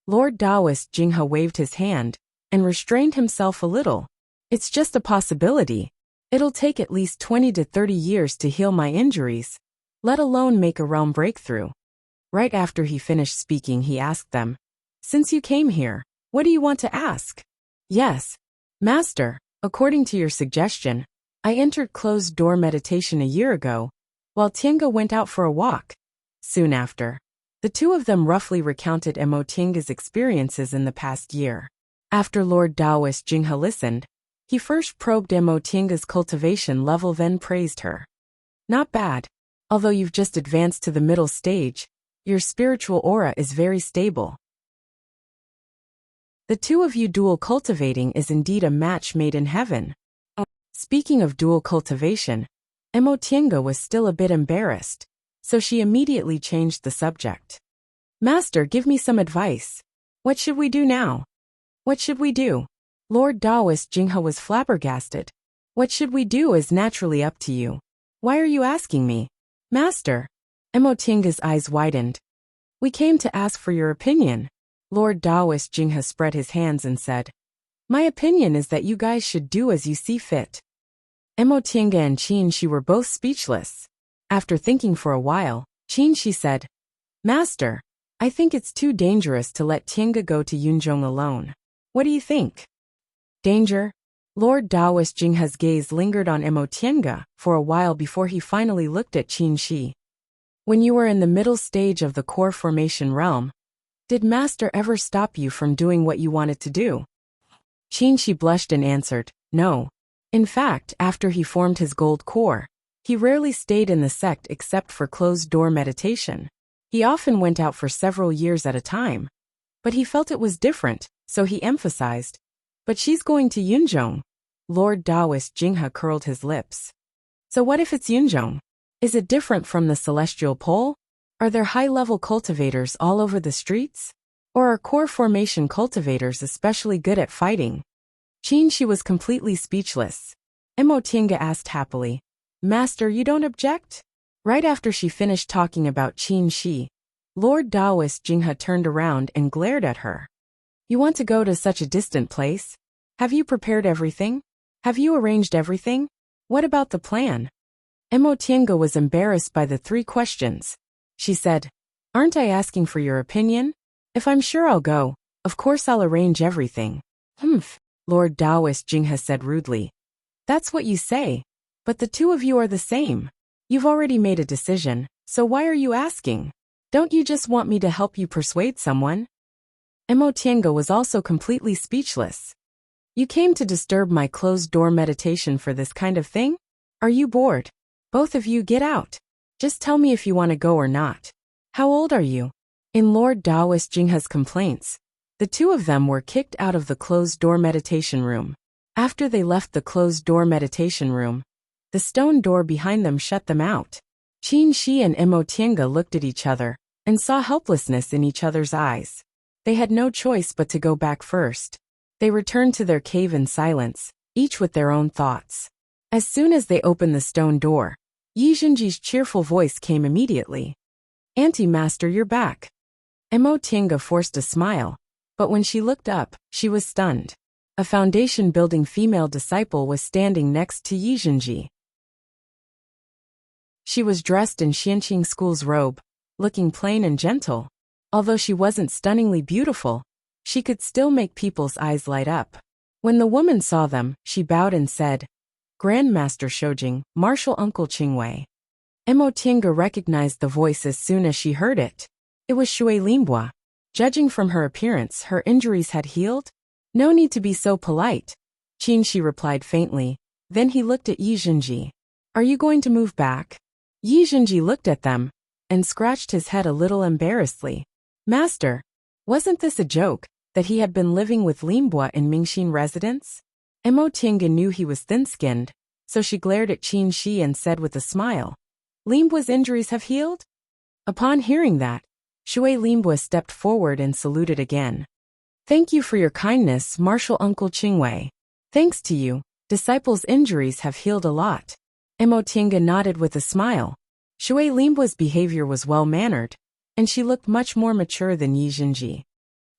Lord Taoist Jinghe waved his hand and restrained himself a little. It's just a possibility. It'll take at least 20 to 30 years to heal my injuries, let alone make a realm breakthrough. Right after he finished speaking, he asked them, Since you came here, what do you want to ask? Yes, Master, according to your suggestion, I entered closed-door meditation a year ago, while Tiange went out for a walk. Soon after, the two of them roughly recounted Mo Tiange's experiences in the past year. After Lord Taoist Jinghe listened, he first probed Mo Tiange's cultivation level, then praised her. Not bad. Although you've just advanced to the middle stage, your spiritual aura is very stable. The two of you dual cultivating is indeed a match made in heaven. Speaking of dual cultivation, Mo Tiange was still a bit embarrassed, so she immediately changed the subject. Master, give me some advice. What should we do now? What should we do? Lord Taoist Jinghe was flabbergasted. What should we do is naturally up to you. Why are you asking me? Master. Mo Tiange's eyes widened. We came to ask for your opinion. Lord Taoist Jinghe spread his hands and said, My opinion is that you guys should do as you see fit. Mo Tiange and Qin Shi were both speechless. After thinking for a while, Qin Shi said, Master, I think it's too dangerous to let Tiange go to Yunzhong alone. What do you think? Danger? Lord Taoist Jinghe's gaze lingered on Mo Tiange for a while before he finally looked at Qin Shi. When you were in the middle stage of the core formation realm, did Master ever stop you from doing what you wanted to do? Qin Shi blushed and answered, No. In fact, after he formed his gold core, he rarely stayed in the sect except for closed-door meditation. He often went out for several years at a time. But he felt it was different, so he emphasized, But she's going to Yunzhong. Lord Taoist Jinghe curled his lips. So what if it's Yunzhong? Is it different from the celestial pole? Are there high-level cultivators all over the streets? Or are core formation cultivators especially good at fighting? Qin Shi was completely speechless. Mo Tiange asked happily, Master, you don't object? Right after she finished talking about Qin Shi, Lord Taoist Jinghe turned around and glared at her. You want to go to such a distant place? Have you prepared everything? Have you arranged everything? What about the plan? Mo Tiange was embarrassed by the three questions. She said, Aren't I asking for your opinion? If I'm sure I'll go, of course I'll arrange everything. Humph, Lord Taoist Jinghe said rudely. That's what you say. But the two of you are the same. You've already made a decision, so why are you asking? Don't you just want me to help you persuade someone? Mo Tiange was also completely speechless. You came to disturb my closed-door meditation for this kind of thing? Are you bored? Both of you get out. Just tell me if you want to go or not. How old are you? In Lord Taoist Jinghe's complaints, the two of them were kicked out of the closed-door meditation room. After they left the closed-door meditation room, the stone door behind them shut them out. Qin Shi and Mo Tiange looked at each other and saw helplessness in each other's eyes. They had no choice but to go back first. They returned to their cave in silence, each with their own thoughts. As soon as they opened the stone door, Yi Zhenji's cheerful voice came immediately. Auntie Master, you're back. Mo Tiange forced a smile, but when she looked up, she was stunned. A foundation-building female disciple was standing next to Yi Zhenji. She was dressed in Xianqing School's robe, looking plain and gentle. Although she wasn't stunningly beautiful, she could still make people's eyes light up. When the woman saw them, she bowed and said, Grandmaster Shoujing, Martial Uncle Qingwei. Mo Tiange recognized the voice as soon as she heard it. It was Shui Linbua. Judging from her appearance, her injuries had healed? No need to be so polite, Qin Shi replied faintly. Then he looked at Yi Zhenji. Are you going to move back? Yi Zhenji looked at them and scratched his head a little embarrassedly. Master, wasn't this a joke, that he had been living with Linbua in Mingxin residence? Mo Tiange knew he was thin-skinned, so she glared at Qin Shi and said with a smile, Linbua's injuries have healed? Upon hearing that, Shui Linbua stepped forward and saluted again. Thank you for your kindness, Martial Uncle Qingwei. Thanks to you, disciples' injuries have healed a lot. Mo Tiange nodded with a smile. Shui Limbua's behavior was well-mannered, and she looked much more mature than Yi Jinji.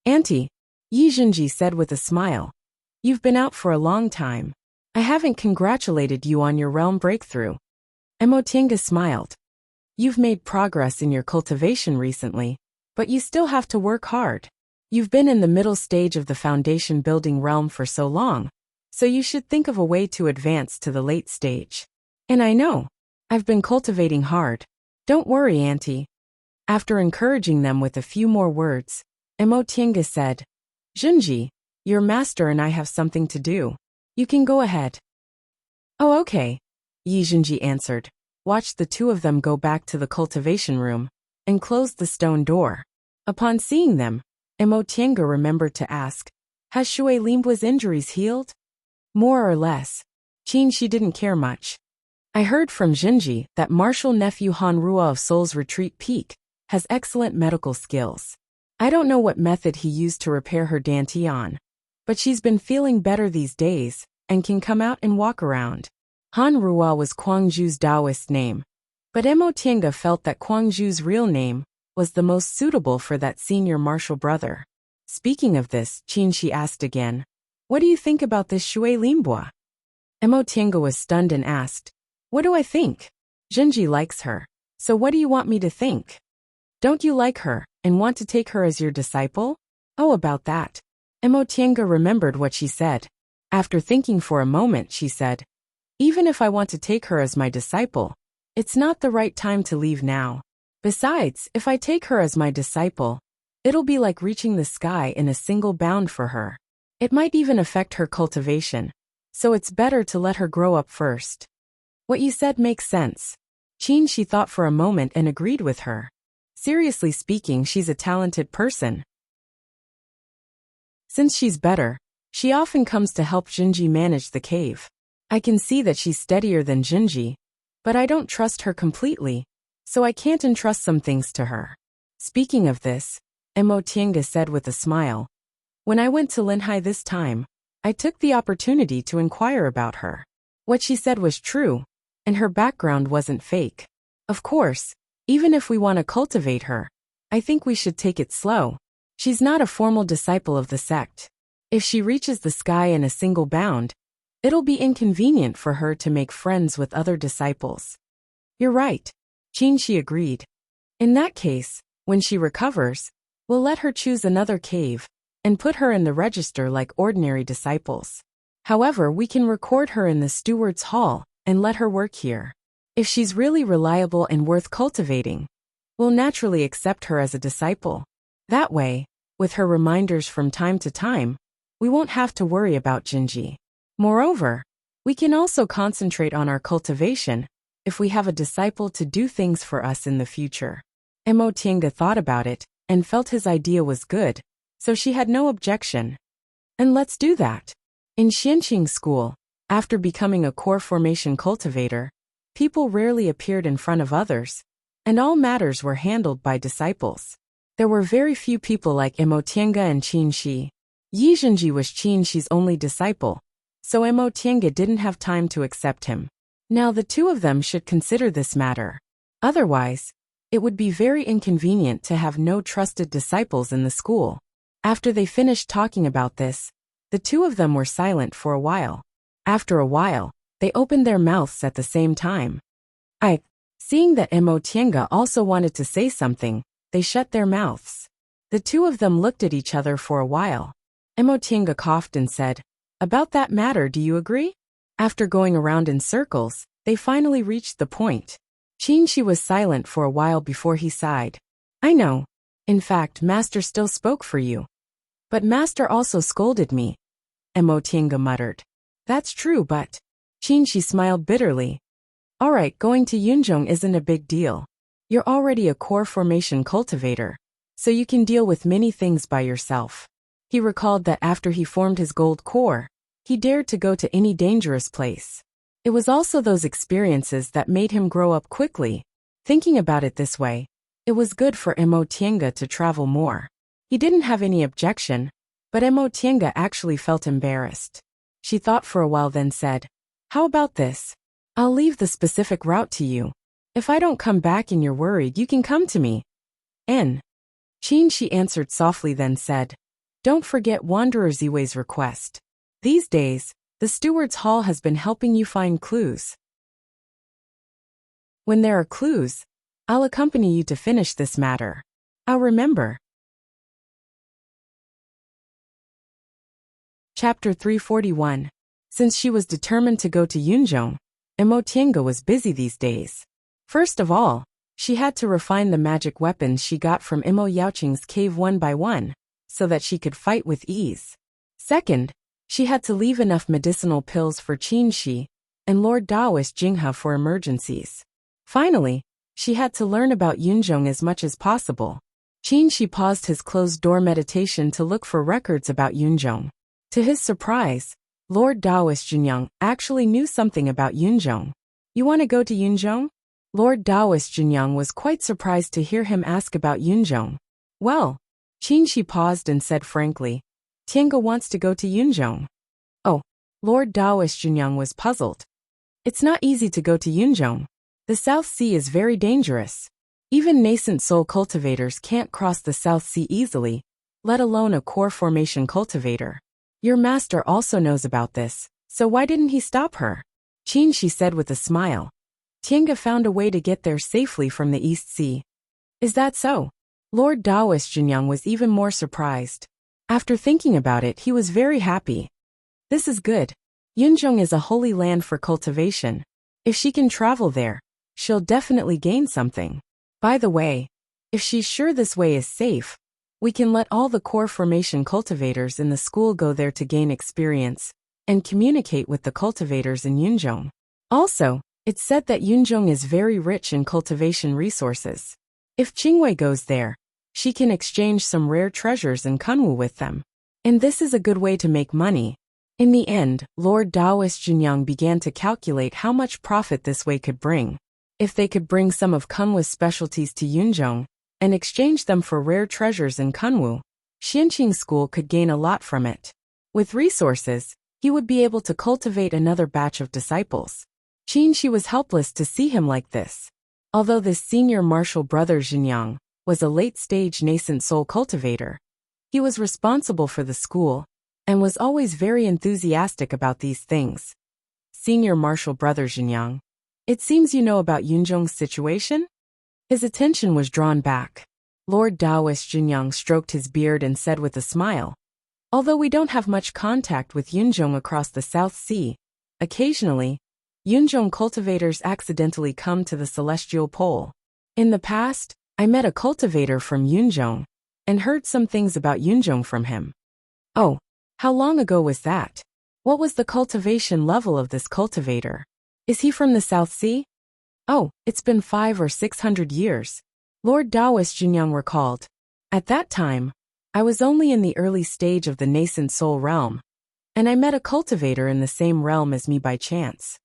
Auntie, Yi Jinji said with a smile, you've been out for a long time. I haven't congratulated you on your realm breakthrough. Emotinga smiled. You've made progress in your cultivation recently, but you still have to work hard. You've been in the middle stage of the foundation building realm for so long, so you should think of a way to advance to the late stage. And I know. I've been cultivating hard. Don't worry, Auntie. After encouraging them with a few more words, Emotinga said, Junji, your master and I have something to do. You can go ahead. Oh, okay, Yi Junji answered, watched the two of them go back to the cultivation room, and closed the stone door. Upon seeing them, Emotinga remembered to ask, has Shui Limbua's injuries healed? More or less. She didn't care much. I heard from Jinji that martial nephew Han Rua of Seoul's Retreat Peak has excellent medical skills. I don't know what method he used to repair her dantian, but she's been feeling better these days and can come out and walk around. Han Rua was Kwangju's Taoist name, but Emotinga felt that Kwangju's real name was the most suitable for that senior martial brother. Speaking of this, she asked again, what do you think about this Shui Limbua? Emotinga was stunned and asked, what do I think? Jinji likes her, so what do you want me to think? Don't you like her and want to take her as your disciple? Oh, about that. Emotinga remembered what she said. After thinking for a moment, she said, even if I want to take her as my disciple, it's not the right time to leave now. Besides, if I take her as my disciple, it'll be like reaching the sky in a single bound for her. It might even affect her cultivation, so it's better to let her grow up first. What you said makes sense. She thought for a moment and agreed with her. Seriously speaking, she's a talented person. Since she's better, she often comes to help Jinji manage the cave. I can see that she's steadier than Jinji, but I don't trust her completely, so I can't entrust some things to her. Speaking of this, Emotinga said with a smile, when I went to Linhai this time, I took the opportunity to inquire about her. What she said was true, and her background wasn't fake. Of course, even if we want to cultivate her, I think we should take it slow. She's not a formal disciple of the sect. If she reaches the sky in a single bound, it'll be inconvenient for her to make friends with other disciples. You're right, she agreed. In that case, when she recovers, we'll let her choose another cave and put her in the register like ordinary disciples. However, we can record her in the steward's hall and let her work here. If she's really reliable and worth cultivating, we'll naturally accept her as a disciple. That way, with her reminders from time to time, we won't have to worry about Jinji. Moreover, we can also concentrate on our cultivation if we have a disciple to do things for us in the future. Emotinga thought about it and felt his idea was good, so she had no objection. And let's do that. In Xianqing school, after becoming a core formation cultivator, people rarely appeared in front of others, and all matters were handled by disciples. There were very few people like Emotinga and Qinshi. Yi Jinji was Qinshi's only disciple, so Emotinga didn't have time to accept him. Now the two of them should consider this matter. Otherwise, it would be very inconvenient to have no trusted disciples in the school. After they finished talking about this, the two of them were silent for a while. After a while, they opened their mouths at the same time. Seeing that Emotinga also wanted to say something, they shut their mouths. The two of them looked at each other for a while. Emotinga coughed and said, about that matter, do you agree? After going around in circles, they finally reached the point. Qinshi was silent for a while before he sighed. I know. In fact, Master still spoke for you. But Master also scolded me. Emotinga muttered. That's true, but... Qinshi smiled bitterly. Alright, going to Yunzhong isn't a big deal. You're already a core formation cultivator, so you can deal with many things by yourself. He recalled that after he formed his gold core, he dared to go to any dangerous place. It was also those experiences that made him grow up quickly. Thinking about it this way, it was good for Emotinga to travel more. He didn't have any objection, but Emotinga actually felt embarrassed. She thought for a while then said, how about this? I'll leave the specific route to you. If I don't come back and you're worried, you can come to me. N. Chin, she answered softly, then said, don't forget Wanderer Ziwei's request. These days, the steward's hall has been helping you find clues. When there are clues, I'll accompany you to finish this matter. I'll remember. Chapter 341. Since she was determined to go to Yunzhong, Imotienga was busy these days. First of all, she had to refine the magic weapons she got from Imo Yaoqing's cave one by one, so that she could fight with ease. Second, she had to leave enough medicinal pills for Qin Shi and Lord Daoist Jinghe for emergencies. Finally, she had to learn about Yunzhong as much as possible. Qin Shi paused his closed-door meditation to look for records about Yunzhong. To his surprise, Lord Daoist Jinyang actually knew something about Yunzhong. You want to go to Yunzhong? Lord Daoist Jinyang was quite surprised to hear him ask about Yunzhong. Well, Qin Shi paused and said frankly, Tienga wants to go to Yunzhong. Oh, Lord Daoist Jinyang was puzzled. It's not easy to go to Yunzhong. The South Sea is very dangerous. Even nascent soul cultivators can't cross the South Sea easily, let alone a core formation cultivator. Your master also knows about this, so why didn't he stop her? Qin Shi said with a smile. Tienga found a way to get there safely from the East Sea. Is that so? Lord Daoist Jinyang was even more surprised. After thinking about it, he was very happy. This is good. Yunzhong is a holy land for cultivation. If she can travel there, she'll definitely gain something. By the way, if she's sure this way is safe, we can let all the core formation cultivators in the school go there to gain experience and communicate with the cultivators in Yunzhong. Also, it's said that Yunzhong is very rich in cultivation resources. If Qingwei goes there, she can exchange some rare treasures and kunwu with them. And this is a good way to make money. In the end, Lord Daoist Jinyang began to calculate how much profit this way could bring. If they could bring some of Kunwu's specialties to Yunzhong and exchange them for rare treasures in Kunwu, Xianqing School could gain a lot from it. With resources, he would be able to cultivate another batch of disciples. Qin Shi was helpless to see him like this. Although this senior martial brother Jinyang was a late-stage nascent soul cultivator, he was responsible for the school and was always very enthusiastic about these things. Senior martial brother Jinyang, it seems you know about Yunzhong's situation? His attention was drawn back. Lord Daoist Jinyang stroked his beard and said with a smile, although we don't have much contact with Yunzhong across the South Sea, occasionally, Yunzhong cultivators accidentally come to the celestial pole. In the past, I met a cultivator from Yunzhong and heard some things about Yunzhong from him. Oh, how long ago was that? What was the cultivation level of this cultivator? Is he from the South Sea? Oh, it's been 500 or 600 years. Lord Daoist Jinyang recalled. At that time, I was only in the early stage of the nascent soul realm, and I met a cultivator in the same realm as me by chance.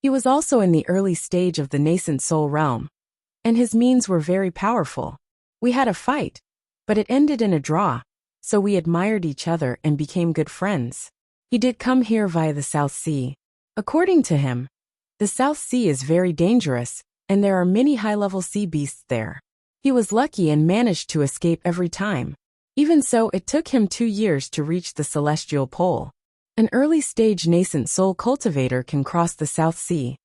He was also in the early stage of the nascent soul realm, and his means were very powerful. We had a fight, but it ended in a draw, so we admired each other and became good friends. He did come here via the South Sea. According to him, the South Sea is very dangerous, and there are many high-level sea beasts there. He was lucky and managed to escape every time. Even so, it took him 2 years to reach the celestial pole. An early-stage nascent soul cultivator can cross the South Sea.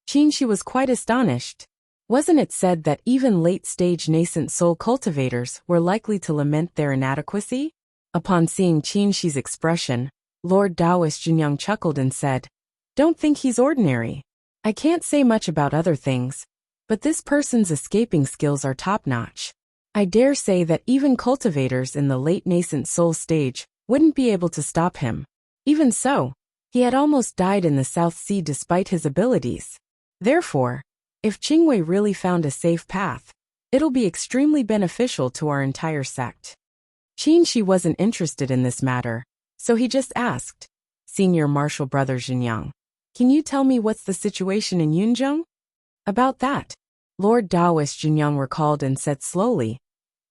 Qin Shi was quite astonished. Wasn't it said that even late-stage nascent soul cultivators were likely to lament their inadequacy? Upon seeing Qin Shi's expression, Lord Daoist Jinyang chuckled and said, don't think he's ordinary. I can't say much about other things, but this person's escaping skills are top-notch. I dare say that even cultivators in the late nascent soul stage wouldn't be able to stop him. Even so, he had almost died in the South Sea despite his abilities. Therefore, if Qingwei really found a safe path, it'll be extremely beneficial to our entire sect. Qin Shi wasn't interested in this matter, so he just asked, Senior Martial Brother Jinyang, can you tell me what's the situation in Yunzhong? About that, Lord Daoist Jinyang recalled and said slowly,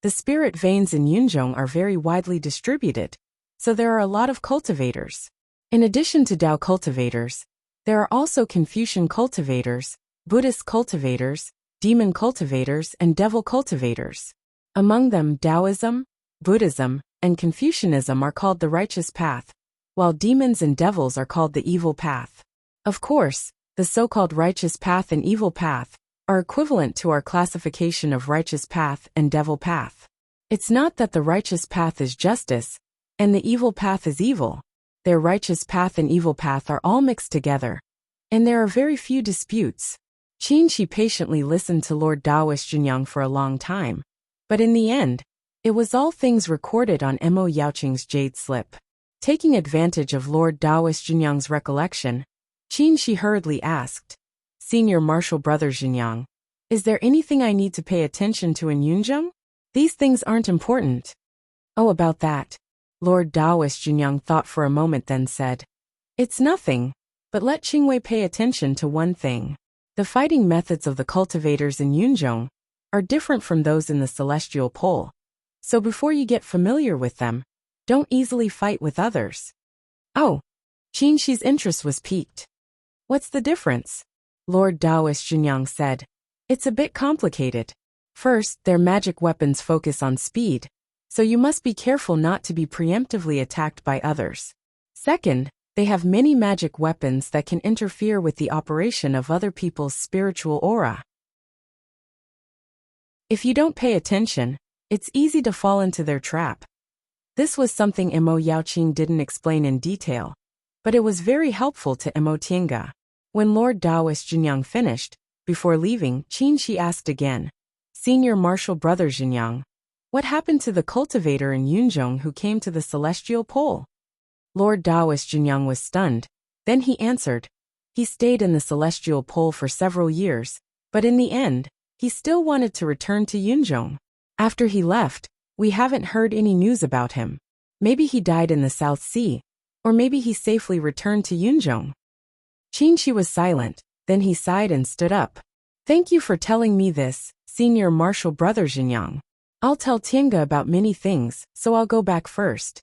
the spirit veins in Yunzhong are very widely distributed, so there are a lot of cultivators. In addition to Dao cultivators, there are also Confucian cultivators Buddhist cultivators, demon cultivators, and devil cultivators. Among them, Taoism, Buddhism, and Confucianism are called the righteous path, while demons and devils are called the evil path. Of course, the so-called righteous path and evil path are equivalent to our classification of righteous path and devil path. It's not that the righteous path is justice, and the evil path is evil. Their righteous path and evil path are all mixed together, and there are very few disputes. Qin patiently listened to Lord Taoist Junyang for a long time, but in the end, it was all things recorded on Mo Yaoqing's jade slip. Taking advantage of Lord Taoist Junyang's recollection, Qin hurriedly asked, "Senior Martial Brother Junyang, is there anything I need to pay attention to in Yunzheng? These things aren't important." "Oh, about that." Lord Taoist Junyang thought for a moment, then said, "It's nothing, but let Qingwei pay attention to one thing. The fighting methods of the cultivators in Yunzheng are different from those in the Celestial Pole, so before you get familiar with them, don't easily fight with others." "Oh." Qinshi's interest was piqued. "What's the difference?" Lord Taoist Junyang said. "It's a bit complicated. First, their magic weapons focus on speed, so you must be careful not to be preemptively attacked by others. Second, they have many magic weapons that can interfere with the operation of other people's spiritual aura. If you don't pay attention, it's easy to fall into their trap." This was something Mo Yaoqing didn't explain in detail, but it was very helpful to Mo Tiange. When Lord Taoist Junyang finished, before leaving, Qin asked again, "Senior Martial Brother Junyang, what happened to the cultivator in Yunzheng who came to the Celestial Pole?" Lord Taoist Junyang was stunned. Then he answered, "He stayed in the Celestial Pole for several years, but in the end, he still wanted to return to Yunzheng. After he left, we haven't heard any news about him. Maybe he died in the South Sea, or maybe he safely returned to Yunzheng." Qin was silent, then he sighed and stood up. "Thank you for telling me this, Senior Martial Brother Junyang. I'll tell Tiange about many things, so I'll go back first."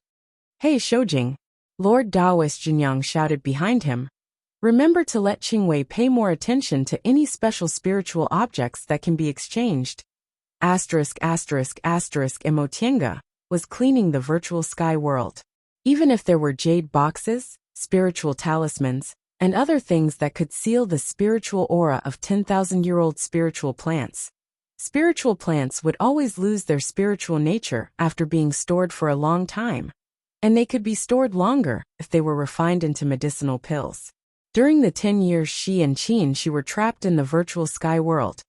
"Hey Shoujing," Lord Taoist Junyang shouted behind him. "Remember to let Qingwei pay more attention to any special spiritual objects that can be exchanged." Mo Tiange was cleaning the virtual sky world. Even if there were jade boxes, spiritual talismans, and other things that could seal the spiritual aura of 10,000-year-old spiritual plants, spiritual plants would always lose their spiritual nature after being stored for a long time, and they could be stored longer if they were refined into medicinal pills. During the 10 years she and Qin were trapped in the virtual sky world,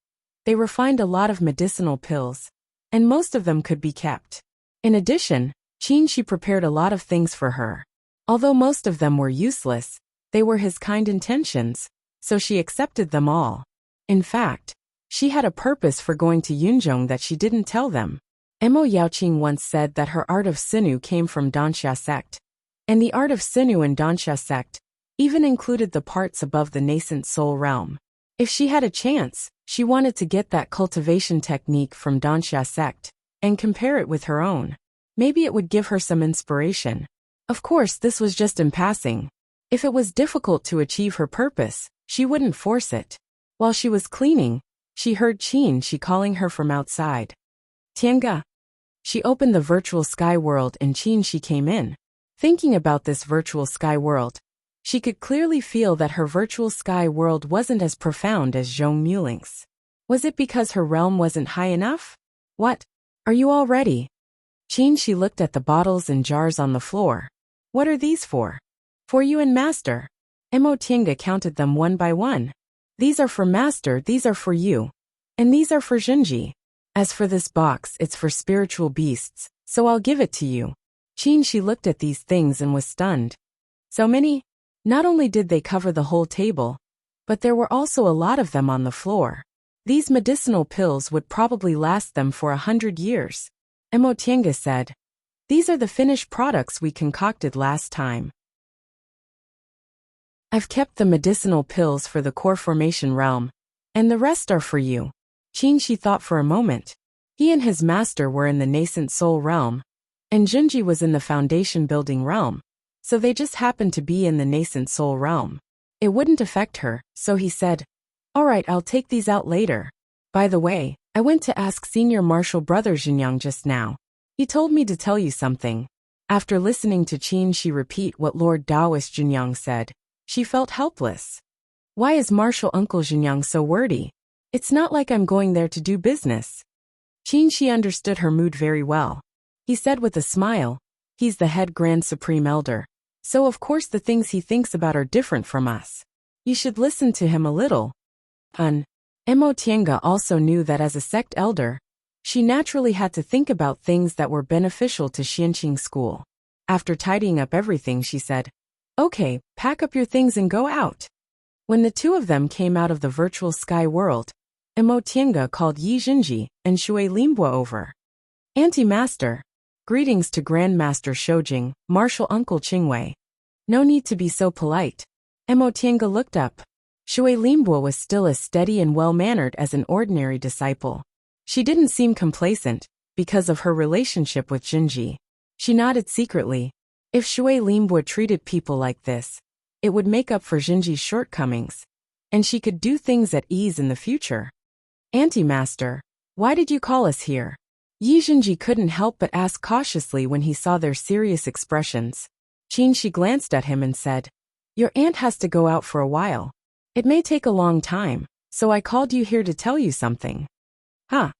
they refined a lot of medicinal pills, and most of them could be kept. In addition, Qin prepared a lot of things for her. Although most of them were useless, they were his kind intentions, so she accepted them all. In fact, she had a purpose for going to Yunzheng that she didn't tell them. Mo Yaoqing once said that her art of Sinu came from Danxia sect, and the art of Sinu and Danxia sect even included the parts above the nascent soul realm. If she had a chance, she wanted to get that cultivation technique from Danxia sect and compare it with her own. Maybe it would give her some inspiration. Of course, this was just in passing. If it was difficult to achieve her purpose, she wouldn't force it. While she was cleaning, she heard Qin calling her from outside. "Tiange." She opened the virtual sky world and Qin came in. Thinking about this virtual sky world, she could clearly feel that her virtual sky world wasn't as profound as Zhong Muling's. Was it because her realm wasn't high enough? "What? Are you all ready?" Qin looked at the bottles and jars on the floor. "What are these for?" "For you and Master." Mo Tiange counted them one by one. "These are for Master, these are for you, and these are for Junji. As for this box, it's for spiritual beasts, so I'll give it to you." Qin looked at these things and was stunned. So many? Not only did they cover the whole table, but there were also a lot of them on the floor. These medicinal pills would probably last them for 100 years. Mo Tiange said, "These are the finished products we concocted last time. I've kept the medicinal pills for the core formation realm, and the rest are for you." Qin thought for a moment. He and his master were in the nascent soul realm, and Junji was in the foundation building realm, so they just happened to be in the nascent soul realm. It wouldn't affect her, so he said, Alright, I'll take these out later. By the way, I went to ask Senior Marshal Brother Jinyang just now. He told me to tell you something. After listening to Qin Shi repeat what Lord Taoist Jinyang said, she felt helpless. Why is Marshal Uncle Jinyang so wordy? It's not like I'm going there to do business. Qin Shi understood her mood very well. He said with a smile, he's the head Grand Supreme Elder, so of course the things he thinks about are different from us. You should listen to him a little. Mo Tiange also knew that as a sect elder, she naturally had to think about things that were beneficial to Xianqing School. After tidying up everything, she said, "Okay, pack up your things and go out." When the two of them came out of the virtual sky world, Mo Tiange called Yi Jinji and Shui Linbo over. "Anti-Master, greetings to Grandmaster Shoujing, Marshal Uncle Qingwei. No need to be so polite." Mo Tiange looked up. Shui Linbo was still as steady and well-mannered as an ordinary disciple. She didn't seem complacent, because of her relationship with Jinji. She nodded secretly. If Shui Linbo treated people like this, it would make up for Jinji's shortcomings, and she could do things at ease in the future. "Anti-Master, why did you call us here?" Yi Jinji couldn't help but ask cautiously when he saw their serious expressions. Qin Shi glanced at him and said, "Your aunt has to go out for a while. It may take a long time, so I called you here to tell you something." "Huh?"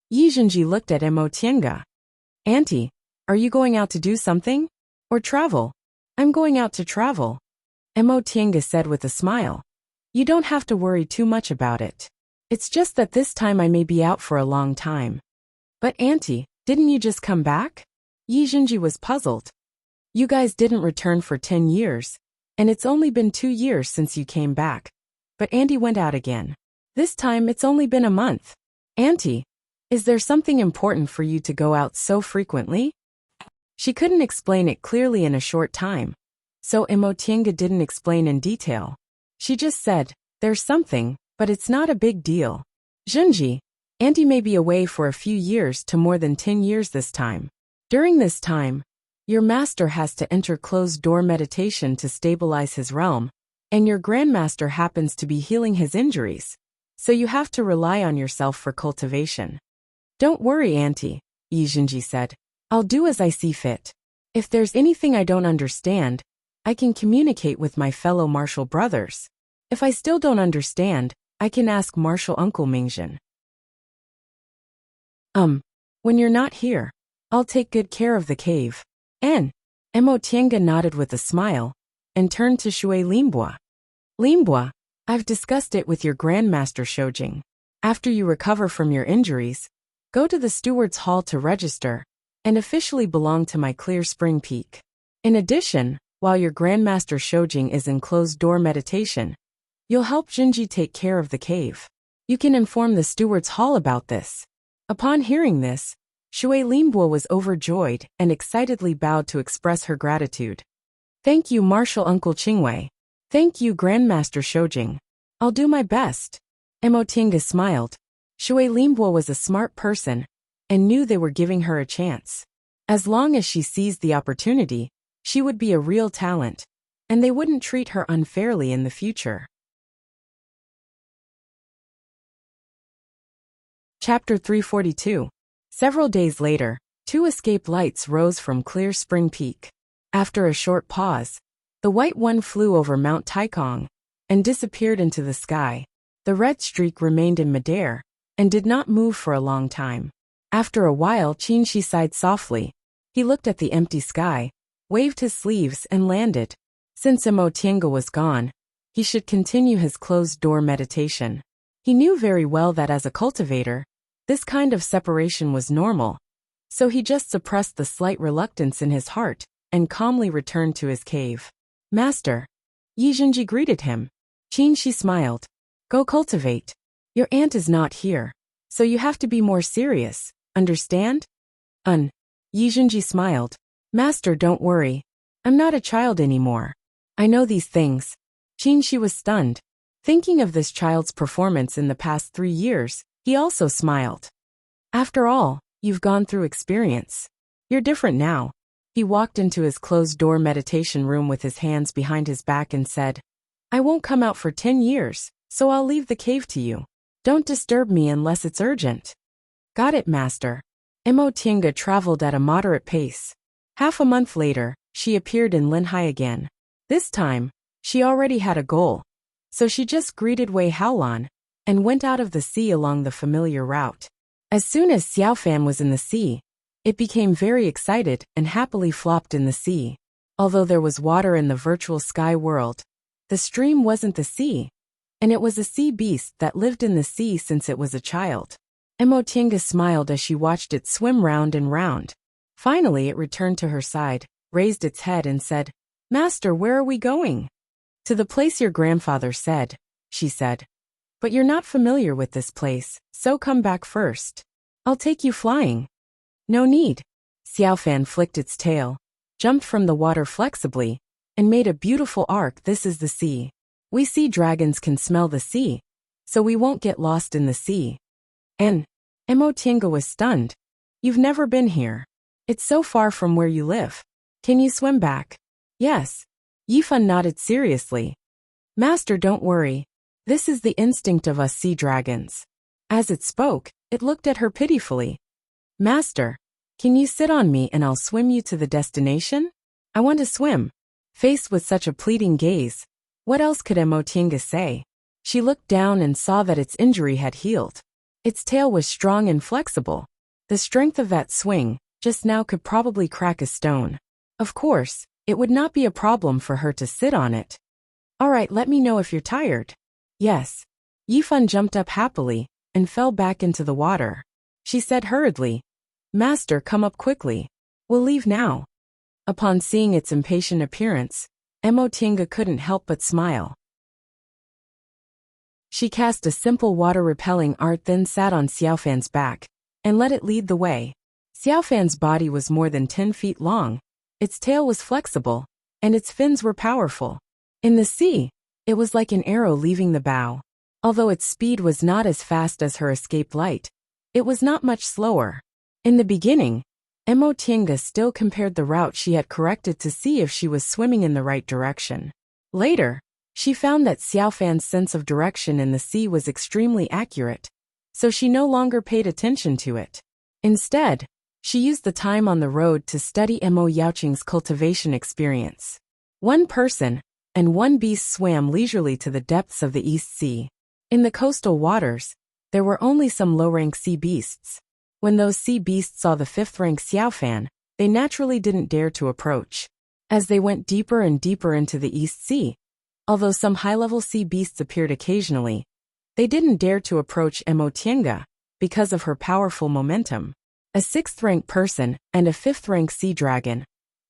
Yi Jinji looked at Mo Tiange. "Auntie, are you going out to do something? Or travel?" "I'm going out to travel," Mo Tiange said with a smile. "You don't have to worry too much about it. It's just that this time I may be out for a long time." "But auntie, didn't you just come back?" Yi Jinji was puzzled. "You guys didn't return for 10 years, and it's only been 2 years since you came back. But auntie went out again. This time it's only been a month. Auntie, is there something important for you to go out so frequently?" She couldn't explain it clearly in a short time, so Mo Tiange didn't explain in detail. She just said, "There's something, but it's not a big deal. Jinji, auntie may be away for a few years to more than 10 years this time. During this time, your master has to enter closed-door meditation to stabilize his realm, and your grandmaster happens to be healing his injuries, so you have to rely on yourself for cultivation." "Don't worry, auntie," Yi Jinji said. "I'll do as I see fit. If there's anything I don't understand, I can communicate with my fellow martial brothers. If I still don't understand, I can ask Martial Uncle Mingjin. When you're not here, I'll take good care of the cave." Mo Tiange nodded with a smile, and turned to Shui Linbo. "Linbo, I've discussed it with your Grandmaster Shoujing. After you recover from your injuries, go to the Steward's Hall to register, and officially belong to my Clear Spring Peak. In addition, while your Grandmaster Shoujing is in closed-door meditation, you'll help Jinji take care of the cave. You can inform the Steward's Hall about this." Upon hearing this, Shui Linbo was overjoyed and excitedly bowed to express her gratitude. "Thank you, Marshal Uncle Qingwei. Thank you, Grandmaster Shoujing. I'll do my best." Mo Tiange smiled. Shui Linbo was a smart person, and knew they were giving her a chance. As long as she seized the opportunity, she would be a real talent, and they wouldn't treat her unfairly in the future. Chapter 342. Several days later, 2 escape lights rose from Clear Spring Peak. After a short pause, the white one flew over Mount Taikong and disappeared into the sky. The red streak remained in midair and did not move for a long time. After a while, Qin Shi sighed softly. He looked at the empty sky, waved his sleeves and landed. Since Mo Tiange was gone, he should continue his closed-door meditation. He knew very well that as a cultivator, this kind of separation was normal, so he just suppressed the slight reluctance in his heart and calmly returned to his cave. "Master," Yi Jinji greeted him. Qin Shi smiled. "Go cultivate. Your aunt is not here, so you have to be more serious, understand?" Yi Jinji smiled. "Master, don't worry. I'm not a child anymore. I know these things." Qin Shi was stunned. Thinking of this child's performance in the past 3 years, he also smiled. "After all, you've gone through experience. You're different now." He walked into his closed-door meditation room with his hands behind his back and said, "I won't come out for 10 years, so I'll leave the cave to you. Don't disturb me unless it's urgent. Got it, master. Emotinga traveled at a moderate pace. Half a month later, she appeared in Linhai again. This time, she already had a goal, so she just greeted Wei Haolan and went out of the sea along the familiar route. As soon as Xiaofan was in the sea, it became very excited and happily flopped in the sea. Although there was water in the virtual sky world, the stream wasn't the sea, and it was a sea beast that lived in the sea since it was a child. Emotinga smiled as she watched it swim round and round. Finally it returned to her side, raised its head and said, "Master, where are we going?" "To the place your grandfather said," she said. "But you're not familiar with this place, so come back first. I'll take you flying." "No need." Xiaofan flicked its tail, jumped from the water flexibly, and made a beautiful arc. "This is the sea. We sea dragons can smell the sea, so we won't get lost in the sea." And Emotinga was stunned. "You've never been here. It's so far from where you live. Can you swim back?" "Yes." Yifan nodded seriously. "Master, don't worry. This is the instinct of us sea dragons." As it spoke, it looked at her pitifully. "Master, can you sit on me and I'll swim you to the destination? I want to swim." Faced with such a pleading gaze, what else could Emotinga say? She looked down and saw that its injury had healed. Its tail was strong and flexible. The strength of that swing, just now, could probably crack a stone. Of course, it would not be a problem for her to sit on it. "All right, let me know if you're tired." "Yes." Yifan jumped up happily and fell back into the water. She said hurriedly, "Master, come up quickly. We'll leave now." Upon seeing its impatient appearance, Emotinga couldn't help but smile. She cast a simple water-repelling art, then sat on Xiaofan's back and let it lead the way. Xiaofan's body was more than 10 feet long, its tail was flexible, and its fins were powerful. In the sea, it was like an arrow leaving the bow. Although its speed was not as fast as her escape light, it was not much slower. In the beginning, Emotinga still compared the route she had corrected to see if she was swimming in the right direction. Later, she found that Xiaofan's sense of direction in the sea was extremely accurate, so she no longer paid attention to it. Instead, she used the time on the road to study Mo Yaoqing's cultivation experience. One person and one beast swam leisurely to the depths of the East Sea. In the coastal waters, there were only some low-rank sea beasts. When those sea beasts saw the 5th-rank Xiaofan, they naturally didn't dare to approach. As they went deeper and deeper into the East Sea, although some high-level sea beasts appeared occasionally, they didn't dare to approach Emotinga because of her powerful momentum. A 6th-rank person and a 5th-rank sea dragon,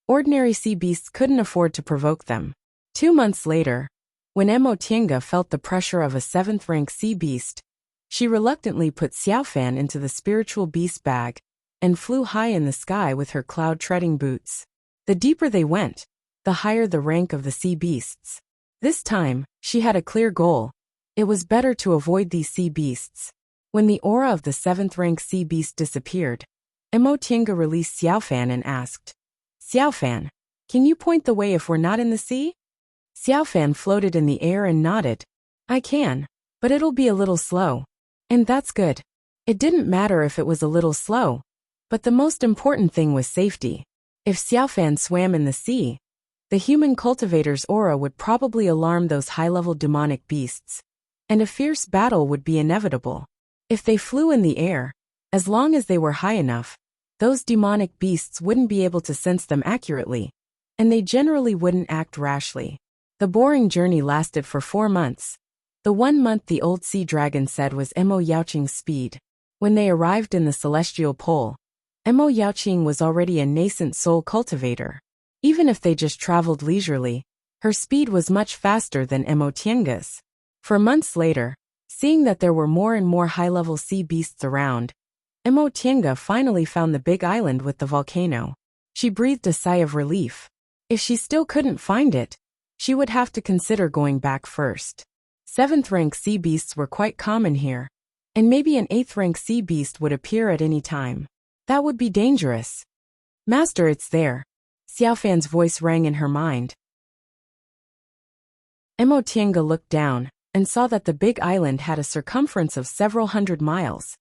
ordinary sea beasts couldn't afford to provoke them. 2 months later, when Emotinga felt the pressure of a 7th-rank sea beast, she reluctantly put Xiaofan into the spiritual beast bag and flew high in the sky with her cloud-treading boots. The deeper they went, the higher the rank of the sea beasts. This time, she had a clear goal. It was better to avoid these sea beasts. When the aura of the 7th-rank sea beast disappeared, Emotinga released Xiaofan and asked, "Xiaofan, can you point the way if we're not in the sea?" Xiaofan floated in the air and nodded. "I can, but it'll be a little slow." And that's good. It didn't matter if it was a little slow, but the most important thing was safety. If Xiaofan swam in the sea, the human cultivator's aura would probably alarm those high-level demonic beasts, and a fierce battle would be inevitable. If they flew in the air, as long as they were high enough, those demonic beasts wouldn't be able to sense them accurately, and they generally wouldn't act rashly. The boring journey lasted for 4 months. The 1 month the old sea dragon said was Mo Yaoqing's speed. When they arrived in the celestial pole, Mo Yaoqing was already a nascent soul cultivator. Even if they just traveled leisurely, her speed was much faster than Emotinga's. For months later, seeing that there were more and more high-level sea beasts around, Emotinga finally found the big island with the volcano. She breathed a sigh of relief. If she still couldn't find it, she would have to consider going back first. 7th-rank sea beasts were quite common here, and maybe an 8th-rank sea beast would appear at any time. That would be dangerous. "Master, it's there." Xiaofan's voice rang in her mind. Emotinga looked down and saw that the big island had a circumference of several hundred miles,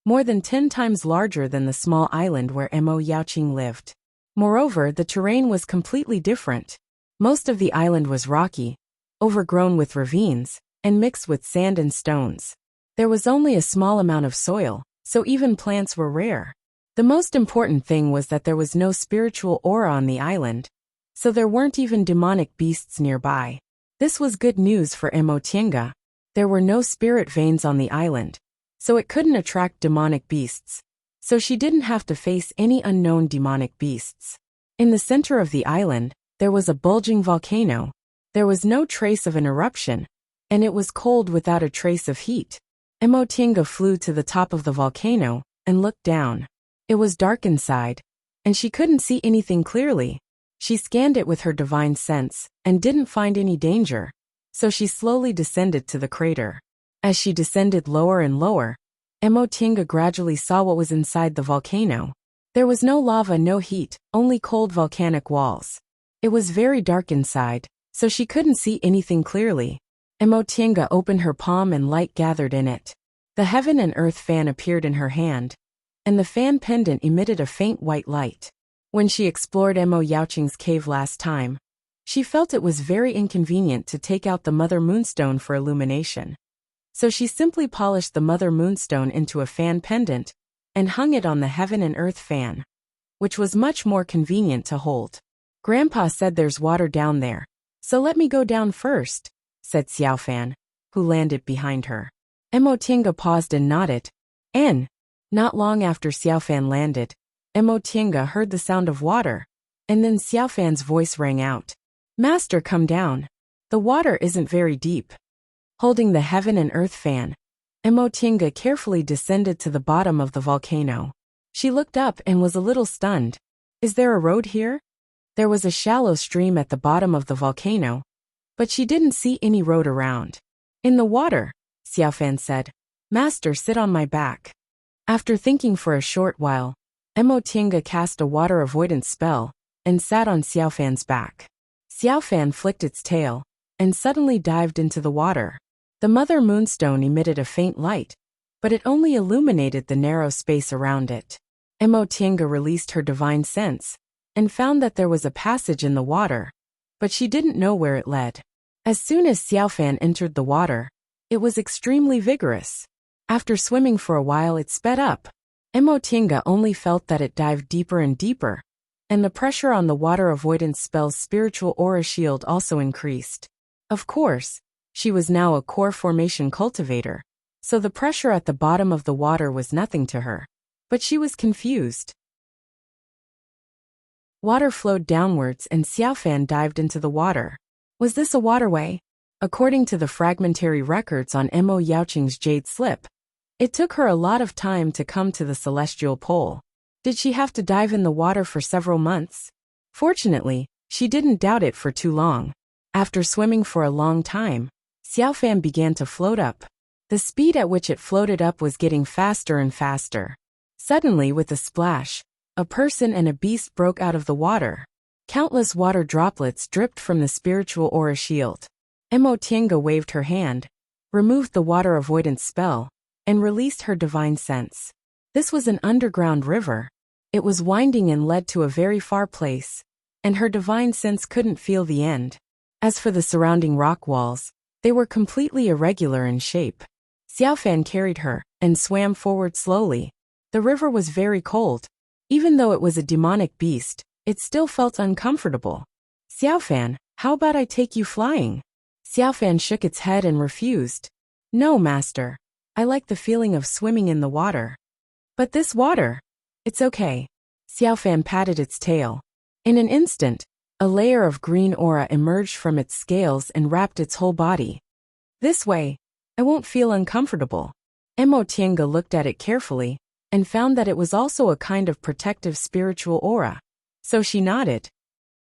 more than 10 times larger than the small island where Mo Yaoqing lived. Moreover, the terrain was completely different. Most of the island was rocky, overgrown with ravines, and mixed with sand and stones. There was only a small amount of soil, so even plants were rare. The most important thing was that there was no spiritual aura on the island, so there weren't even demonic beasts nearby. This was good news for Emotienga. There were no spirit veins on the island, so it couldn't attract demonic beasts. So she didn't have to face any unknown demonic beasts. In the center of the island, there was a bulging volcano. There was no trace of an eruption, and it was cold without a trace of heat. Emotienga flew to the top of the volcano and looked down. It was dark inside, and she couldn't see anything clearly. She scanned it with her divine sense and didn't find any danger, so she slowly descended to the crater. As she descended lower and lower, Emotienga gradually saw what was inside the volcano. There was no lava, no heat, only cold volcanic walls. It was very dark inside, so she couldn't see anything clearly. Emotienga opened her palm and light gathered in it. The heaven and earth fan appeared in her hand, and the fan pendant emitted a faint white light. When she explored Mo Yaoqing's cave last time, she felt it was very inconvenient to take out the Mother Moonstone for illumination. So she simply polished the Mother Moonstone into a fan pendant and hung it on the heaven and earth fan, which was much more convenient to hold. Grandpa said there's water down there, so let me go down first, said Xiaofan, who landed behind her. Emotienga paused and nodded. Not long after Xiaofan landed, Emotienga heard the sound of water, and then Xiaofan's voice rang out. Master, come down. The water isn't very deep. Holding the heaven and earth fan, Emotienga carefully descended to the bottom of the volcano. She looked up and was a little stunned. Is there a road here? There was a shallow stream at the bottom of the volcano, but she didn't see any road around. In the water, Xiaofan said. Master, sit on my back. After thinking for a short while, Emotienga cast a water avoidance spell and sat on Xiaofan's back. Xiaofan flicked its tail and suddenly dived into the water. The Mother Moonstone emitted a faint light, but it only illuminated the narrow space around it. Emotienga released her divine sense and found that there was a passage in the water, but she didn't know where it led. As soon as Xiaofan entered the water, it was extremely vigorous. After swimming for a while, it sped up. Emotienga only felt that it dived deeper and deeper, and the pressure on the water avoidance spell's spiritual aura shield also increased. Of course, she was now a core formation cultivator, so the pressure at the bottom of the water was nothing to her. But she was confused. Water flowed downwards and Xiaofan dived into the water. Was this a waterway? According to the fragmentary records on Mo Yaoqing's jade slip, it took her a lot of time to come to the celestial pole. Did she have to dive in the water for several months? Fortunately, she didn't doubt it for too long. After swimming for a long time, Xiaofan began to float up. The speed at which it floated up was getting faster and faster. Suddenly, with a splash, a person and a beast broke out of the water. Countless water droplets dripped from the spiritual aura shield. Emotienga waved her hand, removed the water avoidance spell, and released her divine sense. This was an underground river. It was winding and led to a very far place, and her divine sense couldn't feel the end. As for the surrounding rock walls, they were completely irregular in shape. Xiaofan carried her and swam forward slowly. The river was very cold. Even though it was a demonic beast, it still felt uncomfortable. Xiaofan, how about I take you flying? Xiaofan shook its head and refused. No, master. I like the feeling of swimming in the water. But this water? It's okay. Xiaofan patted its tail. In an instant, a layer of green aura emerged from its scales and wrapped its whole body. This way, I won't feel uncomfortable. Emotienga looked at it carefully and found that it was also a kind of protective spiritual aura. So she nodded.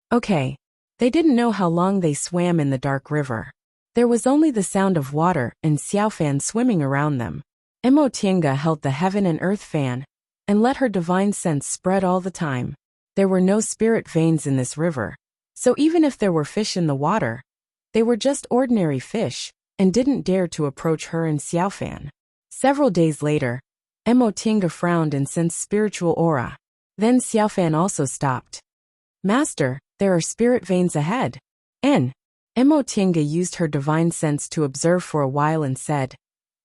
Okay. They didn't know how long they swam in the dark river. There was only the sound of water and Xiaofan swimming around them. Emotienga held the heaven and earth fan and let her divine sense spread all the time. There were no spirit veins in this river, so even if there were fish in the water, they were just ordinary fish, and didn't dare to approach her and Xiaofan. Several days later, Emotinga frowned and sensed spiritual aura. Then Xiaofan also stopped. Master, there are spirit veins ahead. Emotinga used her divine sense to observe for a while and said,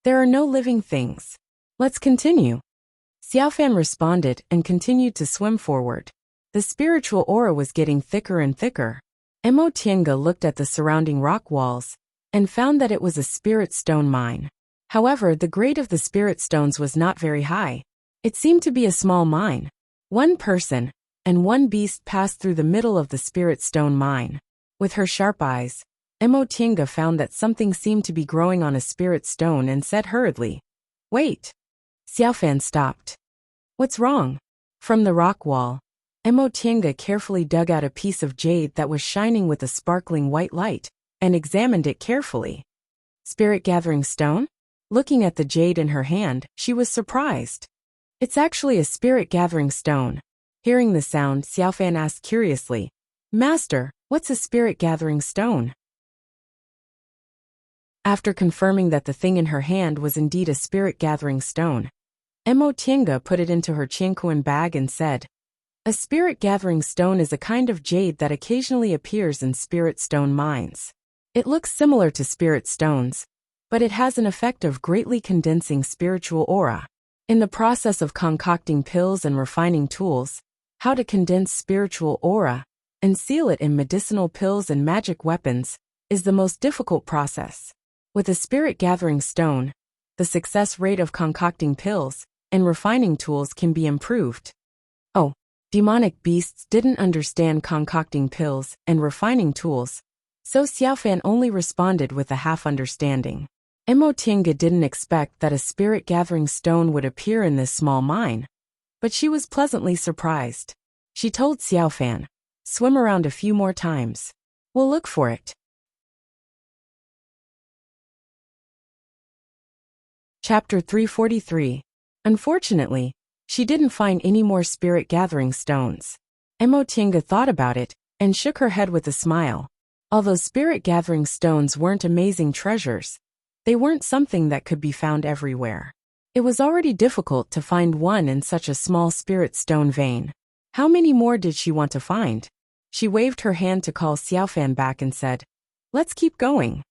there are no living things. Let's continue. Xiaofan responded and continued to swim forward. The spiritual aura was getting thicker and thicker. Emotinga looked at the surrounding rock walls and found that it was a spirit stone mine. However, the grade of the spirit stones was not very high. It seemed to be a small mine. One person and one beast passed through the middle of the spirit stone mine. With her sharp eyes, Emotinga found that something seemed to be growing on a spirit stone and said hurriedly, wait. Xiaofan stopped. What's wrong? From the rock wall, Emotinga carefully dug out a piece of jade that was shining with a sparkling white light and examined it carefully. Spirit gathering stone? Looking at the jade in her hand, she was surprised. It's actually a spirit gathering stone. Hearing the sound, Xiaofan asked curiously, Master, what's a spirit gathering stone? After confirming that the thing in her hand was indeed a spirit gathering stone, Emotinga put it into her Qianquan bag and said, a spirit gathering stone is a kind of jade that occasionally appears in spirit stone mines. It looks similar to spirit stones, but it has an effect of greatly condensing spiritual aura. In the process of concocting pills and refining tools, how to condense spiritual aura and seal it in medicinal pills and magic weapons is the most difficult process. With a spirit gathering stone, the success rate of concocting pills and refining tools can be improved. Oh, demonic beasts didn't understand concocting pills and refining tools, so Xiaofan only responded with a half understanding. Emotinga didn't expect that a spirit gathering stone would appear in this small mine, but she was pleasantly surprised. She told Xiaofan, swim around a few more times. We'll look for it. Chapter 343. Unfortunately, she didn't find any more spirit gathering stones. Emotinga thought about it and shook her head with a smile. Although spirit gathering stones weren't amazing treasures, they weren't something that could be found everywhere. It was already difficult to find one in such a small spirit stone vein. How many more did she want to find? She waved her hand to call Xiaofan back and said, let's keep going.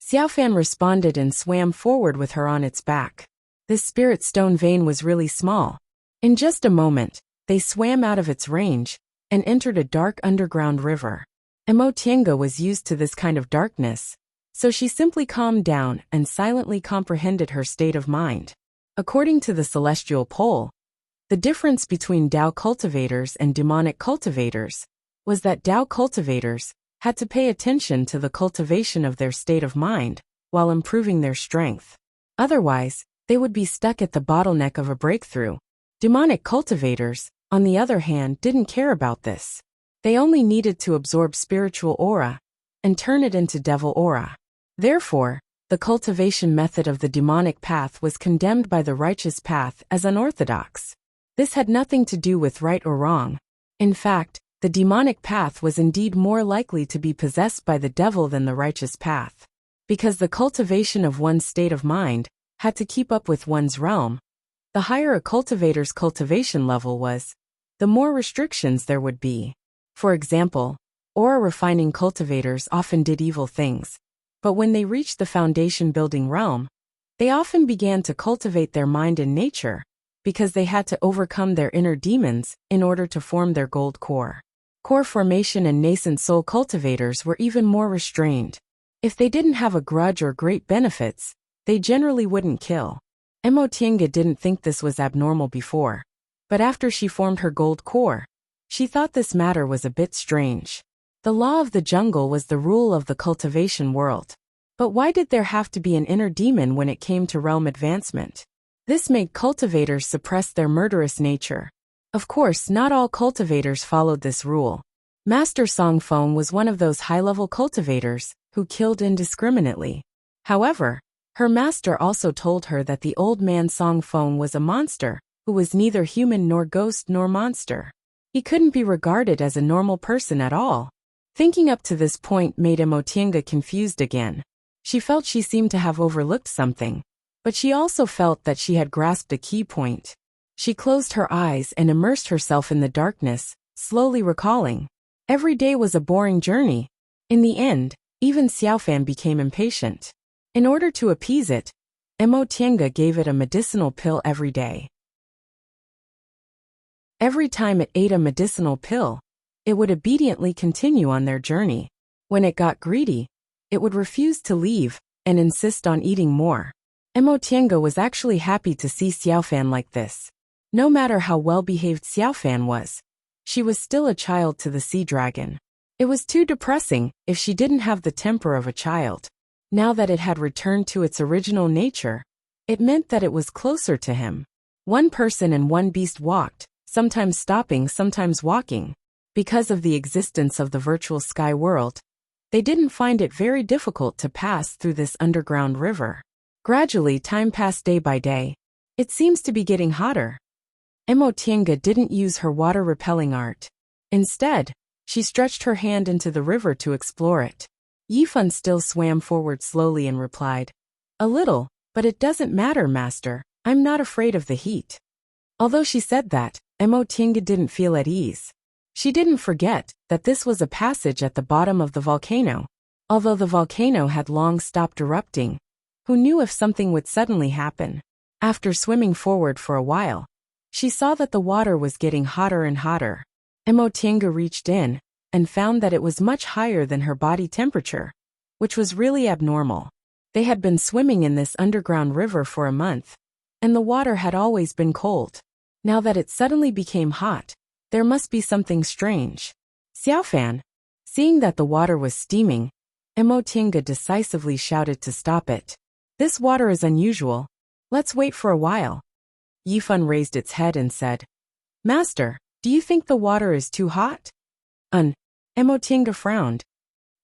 Xiaofan responded and swam forward with her on its back. This spirit stone vein was really small. In just a moment, they swam out of its range and entered a dark underground river. Emotinga was used to this kind of darkness, so she simply calmed down and silently comprehended her state of mind. According to the celestial pole, the difference between Tao cultivators and demonic cultivators was that Tao cultivators had to pay attention to the cultivation of their state of mind while improving their strength. Otherwise, they would be stuck at the bottleneck of a breakthrough. Demonic cultivators, on the other hand, didn't care about this. They only needed to absorb spiritual aura and turn it into devil aura. Therefore, the cultivation method of the demonic path was condemned by the righteous path as unorthodox. This had nothing to do with right or wrong. In fact, the demonic path was indeed more likely to be possessed by the devil than the righteous path. Because the cultivation of one's state of mind had to keep up with one's realm, the higher a cultivator's cultivation level was, the more restrictions there would be. For example, aura refining cultivators often did evil things, but when they reached the foundation building realm, they often began to cultivate their mind in nature, because they had to overcome their inner demons in order to form their gold core. Core formation and nascent soul cultivators were even more restrained. If they didn't have a grudge or great benefits, they generally wouldn't kill. Emotinga didn't think this was abnormal before, but after she formed her gold core, she thought this matter was a bit strange. The law of the jungle was the rule of the cultivation world. But why did there have to be an inner demon when it came to realm advancement? This made cultivators suppress their murderous nature. Of course, not all cultivators followed this rule. Master Songfeng was one of those high-level cultivators who killed indiscriminately. However, her master also told her that the old man Songfeng was a monster who was neither human nor ghost nor monster. He couldn't be regarded as a normal person at all. Thinking up to this point made Emotinga confused again. She felt she seemed to have overlooked something, but she also felt that she had grasped a key point. She closed her eyes and immersed herself in the darkness, slowly recalling. Every day was a boring journey. In the end, even Xiaofan became impatient. In order to appease it, Emo Tiange gave it a medicinal pill every day. Every time it ate a medicinal pill, it would obediently continue on their journey. When it got greedy, it would refuse to leave and insist on eating more. Emo Tiange was actually happy to see Xiaofan like this. No matter how well-behaved Xiaofan was, she was still a child to the sea dragon. It was too depressing if she didn't have the temper of a child. Now that it had returned to its original nature, it meant that it was closer to him. One person and one beast walked, sometimes stopping, sometimes walking. Because of the existence of the virtual sky world, they didn't find it very difficult to pass through this underground river. Gradually, time passed day by day. It seems to be getting hotter. Emo Tiange didn't use her water-repelling art. Instead, she stretched her hand into the river to explore it. Yifan still swam forward slowly and replied, "A little, but it doesn't matter, master. I'm not afraid of the heat." Although she said that, Emo Tiange didn't feel at ease. She didn't forget that this was a passage at the bottom of the volcano. Although the volcano had long stopped erupting, who knew if something would suddenly happen? After swimming forward for a while, she saw that the water was getting hotter and hotter. Emo Tiange reached in and found that it was much higher than her body temperature, which was really abnormal. They had been swimming in this underground river for a month, and the water had always been cold. Now that it suddenly became hot, there must be something strange. Xiaofan, seeing that the water was steaming, Emo Tiange decisively shouted to stop it. "This water is unusual. Let's wait for a while." Yifan raised its head and said, "Master, do you think the water is too hot?" Emo Tiange frowned.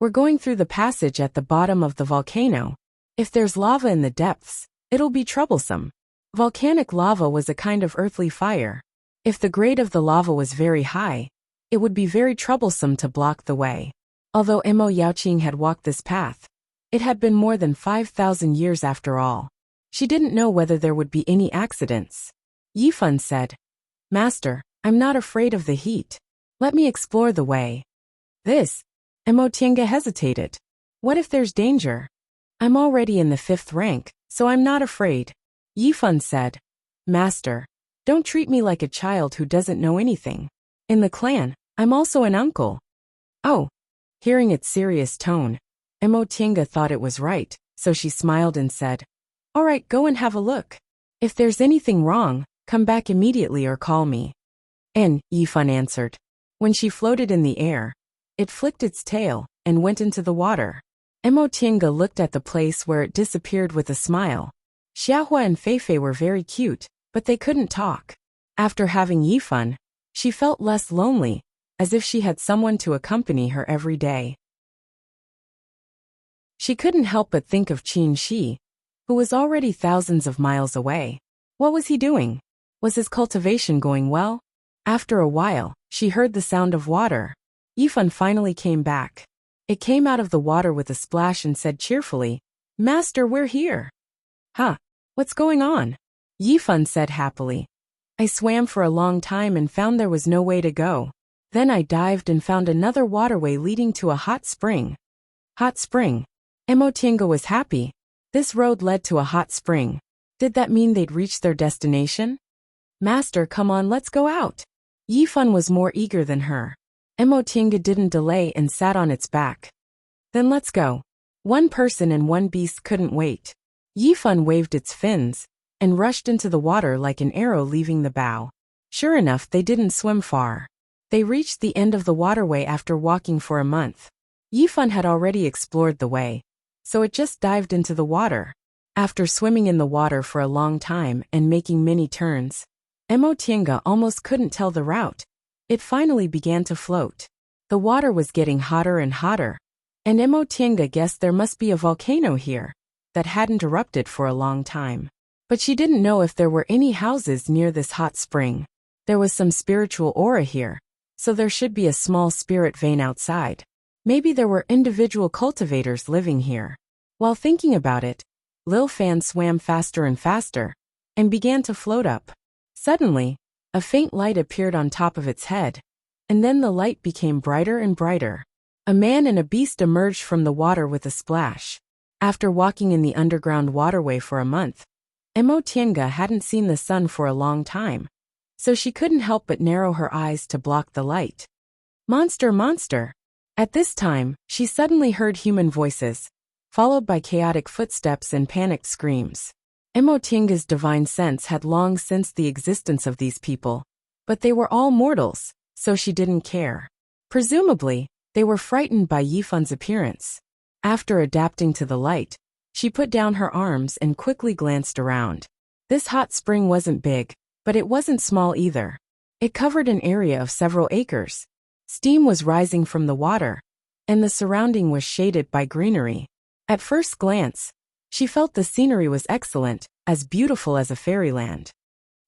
"We're going through the passage at the bottom of the volcano. If there's lava in the depths, it'll be troublesome." Volcanic lava was a kind of earthly fire. If the grade of the lava was very high, it would be very troublesome to block the way. Although Emo Yaoqing had walked this path, it had been more than 5,000 years after all. She didn't know whether there would be any accidents. Yifan said, "Master, I'm not afraid of the heat. Let me explore the way." Emo Tiange hesitated. "What if there's danger? I'm already in the 5th rank, so I'm not afraid." Yifan said, "Master, don't treat me like a child who doesn't know anything. In the clan, I'm also an uncle." "Oh." Hearing its serious tone, Emo Tiange thought it was right, so she smiled and said, "All right, go and have a look. If there's anything wrong, come back immediately or call me." Yifan answered. When she floated in the air, it flicked its tail and went into the water. Emo Tiange looked at the place where it disappeared with a smile. Xiahua and Feifei were very cute, but they couldn't talk. After having Yifan, she felt less lonely, as if she had someone to accompany her every day. She couldn't help but think of Qin Shi, who was already thousands of miles away. What was he doing? Was his cultivation going well? After a while, she heard the sound of water. Yifan finally came back. It came out of the water with a splash and said cheerfully, "Master, we're here." "Huh? What's going on?" Yifan said happily. "I swam for a long time and found there was no way to go. Then I dived and found another waterway leading to a hot spring." Hot spring. Emo Tiange was happy. This road led to a hot spring. Did that mean they'd reached their destination? "Master, come on, let's go out." Yifan was more eager than her. Emo Tiange didn't delay and sat on its back. "Then let's go." One person and one beast couldn't wait. Yifan waved its fins and rushed into the water like an arrow leaving the bow. Sure enough, they didn't swim far. They reached the end of the waterway after walking for a month. Yifan had already explored the way, so it just dived into the water. After swimming in the water for a long time and making many turns, Emo Tiange almost couldn't tell the route. It finally began to float. The water was getting hotter and hotter, and Emo Tiange guessed there must be a volcano here that hadn't erupted for a long time. But she didn't know if there were any houses near this hot spring. There was some spiritual aura here, so there should be a small spirit vein outside. Maybe there were individual cultivators living here. While thinking about it, Lil Fan swam faster and faster, and began to float up. Suddenly, a faint light appeared on top of its head, and then the light became brighter and brighter. A man and a beast emerged from the water with a splash. After walking in the underground waterway for a month, Emotienga hadn't seen the sun for a long time, so she couldn't help but narrow her eyes to block the light. Monster, monster! At this time, she suddenly heard human voices, followed by chaotic footsteps and panicked screams. Emotienga's divine sense had long sensed the existence of these people, but they were all mortals, so she didn't care. Presumably, they were frightened by Yifun's appearance. After adapting to the light, she put down her arms and quickly glanced around. This hot spring wasn't big, but it wasn't small either. It covered an area of several acres. Steam was rising from the water, and the surrounding was shaded by greenery. At first glance, she felt the scenery was excellent, as beautiful as a fairyland.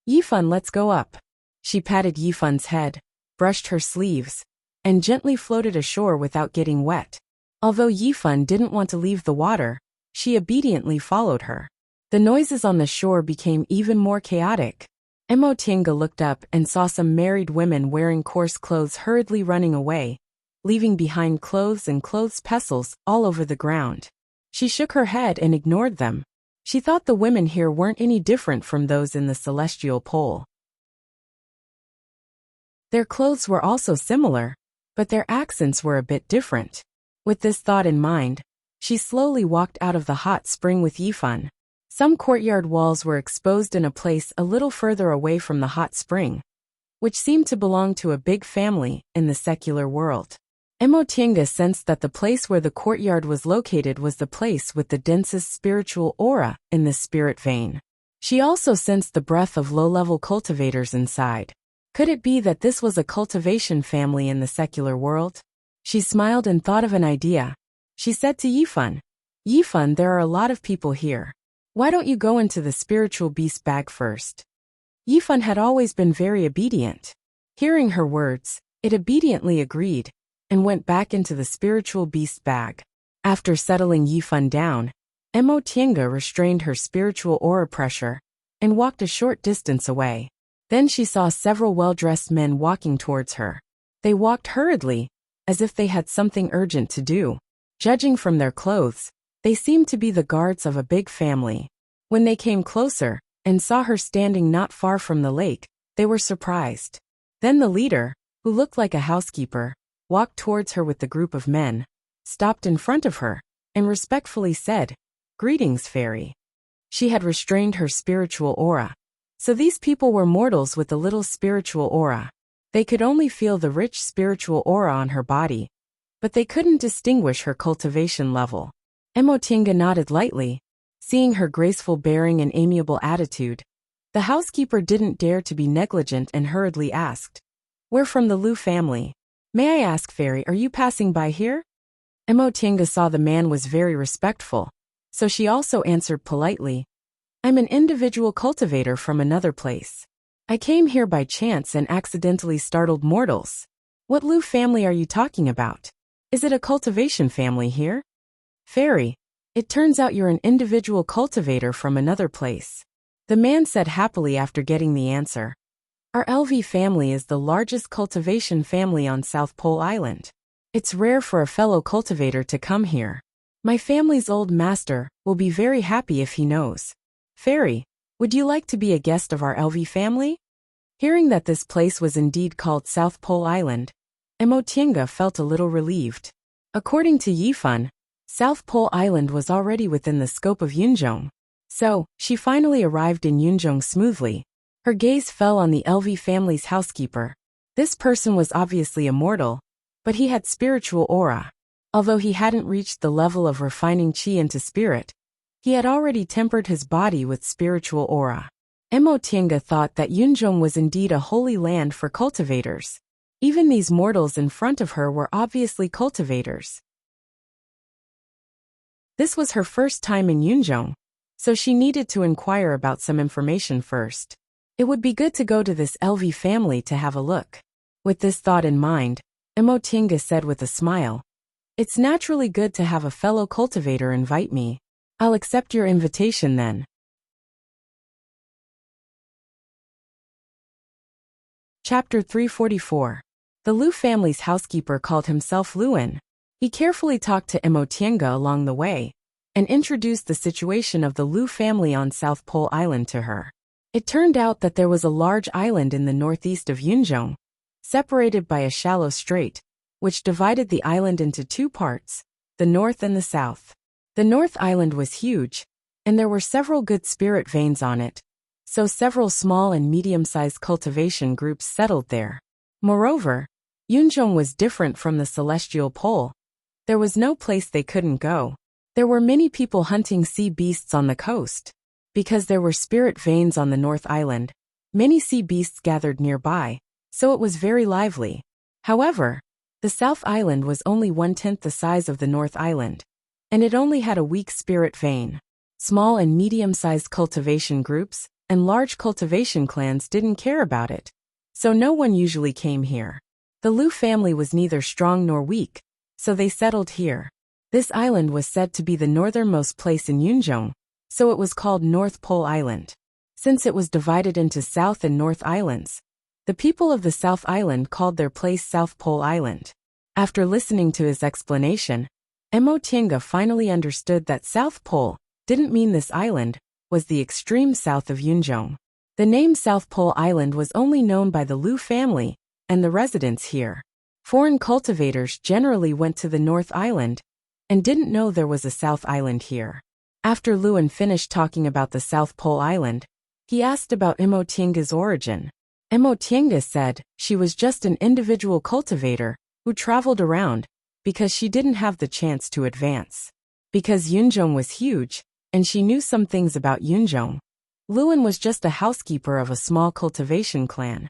Yifun, let's go up. She patted Yifun's head, brushed her sleeves, and gently floated ashore without getting wet. Although Yifun didn't want to leave the water, she obediently followed her. The noises on the shore became even more chaotic. Emotienga looked up and saw some married women wearing coarse clothes hurriedly running away, leaving behind clothes and clothes pestles all over the ground. She shook her head and ignored them. She thought the women here weren't any different from those in the celestial pole. Their clothes were also similar, but their accents were a bit different. With this thought in mind, she slowly walked out of the hot spring with Yifun. Some courtyard walls were exposed in a place a little further away from the hot spring, which seemed to belong to a big family in the secular world. Emotienga sensed that the place where the courtyard was located was the place with the densest spiritual aura in the spirit vein. She also sensed the breath of low-level cultivators inside. Could it be that this was a cultivation family in the secular world? She smiled and thought of an idea. She said to Yifun, "Yifun, there are a lot of people here. Why don't you go into the spiritual beast bag first?" Yifun had always been very obedient. Hearing her words, it obediently agreed, and went back into the spiritual beast bag. After settling Yifun down, Emotienga restrained her spiritual aura pressure, and walked a short distance away. Then she saw several well-dressed men walking towards her. They walked hurriedly, as if they had something urgent to do. Judging from their clothes, they seemed to be the guards of a big family. When they came closer, and saw her standing not far from the lake, they were surprised. Then the leader, who looked like a housekeeper, walked towards her with the group of men, stopped in front of her, and respectfully said, "Greetings, fairy." She had restrained her spiritual aura. So these people were mortals with a little spiritual aura. They could only feel the rich spiritual aura on her body, but they couldn't distinguish her cultivation level. Emotienga nodded lightly, seeing her graceful bearing and amiable attitude. The housekeeper didn't dare to be negligent and hurriedly asked, "We're from the Liu family. May I ask, fairy, are you passing by here?" Emotienga saw the man was very respectful, so she also answered politely, "I'm an individual cultivator from another place. I came here by chance and accidentally startled mortals." "What Liu family are you talking about? Is it a cultivation family here?" "Fairy, it turns out you're an individual cultivator from another place," the man said happily after getting the answer. "Our LV family is the largest cultivation family on South Pole Island. It's rare for a fellow cultivator to come here. My family's old master will be very happy if he knows. Fairy, would you like to be a guest of our LV family?" Hearing that this place was indeed called South Pole Island, Emotienga felt a little relieved. According to Yifun, South Pole Island was already within the scope of Yunzhong, so she finally arrived in Yunzhong smoothly. Her gaze fell on the LV family's housekeeper. This person was obviously immortal, but he had spiritual aura. Although he hadn't reached the level of refining qi into spirit, he had already tempered his body with spiritual aura. Emotienga thought that Yunzhong was indeed a holy land for cultivators. Even these mortals in front of her were obviously cultivators. This was her first time in Yunzhong, so she needed to inquire about some information first. It would be good to go to this LV family to have a look. With this thought in mind, Emotienga said with a smile, It's naturally good to have a fellow cultivator invite me. I'll accept your invitation then. Chapter 344. The Lu family's housekeeper called himself Luan. He carefully talked to Emotienga along the way, and introduced the situation of the Lu family on South Pole Island to her. It turned out that there was a large island in the northeast of Yunzhong, separated by a shallow strait, which divided the island into two parts, the north and the south. The North Island was huge, and there were several good spirit veins on it, so several small and medium-sized cultivation groups settled there. Moreover, Yunzhong was different from the celestial pole. There was no place they couldn't go. There were many people hunting sea beasts on the coast. Because there were spirit veins on the North Island, many sea beasts gathered nearby, so it was very lively. However, the South Island was only 1/10 the size of the North Island, and it only had a weak spirit vein. Small and medium-sized cultivation groups and large cultivation clans didn't care about it, so no one usually came here. The Lu family was neither strong nor weak, so they settled here. This island was said to be the northernmost place in Yunzhong, so it was called North Pole Island. Since it was divided into South and North Islands, the people of the South Island called their place South Pole Island. After listening to his explanation, Emotienga finally understood that South Pole didn't mean this island was the extreme south of Yunzhong. The name South Pole Island was only known by the Lu family and the residents here. Foreign cultivators generally went to the North Island and didn't know there was a South Island here. After Luan finished talking about the South Pole Island, he asked about Emotienga's origin. Emotienga said she was just an individual cultivator who traveled around because she didn't have the chance to advance. Because Yunzhong was huge, and she knew some things about Yunzhong, Luan was just a housekeeper of a small cultivation clan,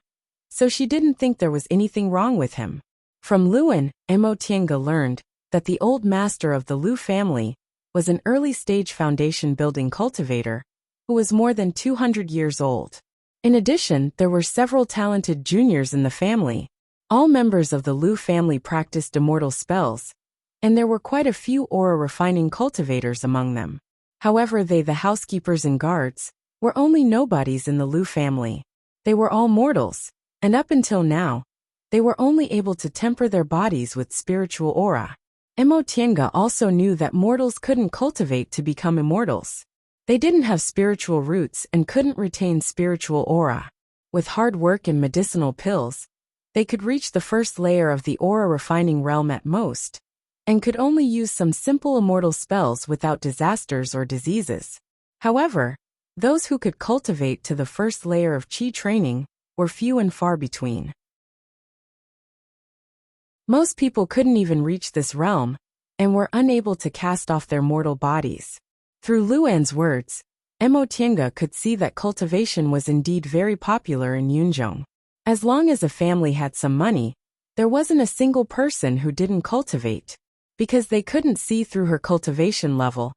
so she didn't think there was anything wrong with him. From Luan, Emotienga learned that the old master of the Lu family was an early-stage foundation-building cultivator who was more than 200 years old. In addition, there were several talented juniors in the family. All members of the Lu family practiced immortal spells, and there were quite a few aura-refining cultivators among them. However, the housekeepers and guards, were only nobodies in the Lu family. They were all mortals, and up until now, they were only able to temper their bodies with spiritual aura. Emotienga also knew that mortals couldn't cultivate to become immortals. They didn't have spiritual roots and couldn't retain spiritual aura. With hard work and medicinal pills, they could reach the first layer of the aura-refining realm at most, and could only use some simple immortal spells without disasters or diseases. However, those who could cultivate to the first layer of qi training were few and far between. Most people couldn't even reach this realm, and were unable to cast off their mortal bodies. Through Luan's words, Emotienga could see that cultivation was indeed very popular in Yunzhong. As long as a family had some money, there wasn't a single person who didn't cultivate. Because they couldn't see through her cultivation level,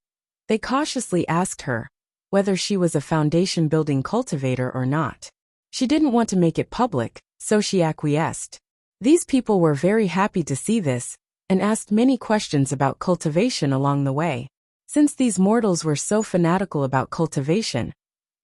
they cautiously asked her whether she was a foundation-building cultivator or not. She didn't want to make it public, so she acquiesced. These people were very happy to see this, and asked many questions about cultivation along the way. Since these mortals were so fanatical about cultivation,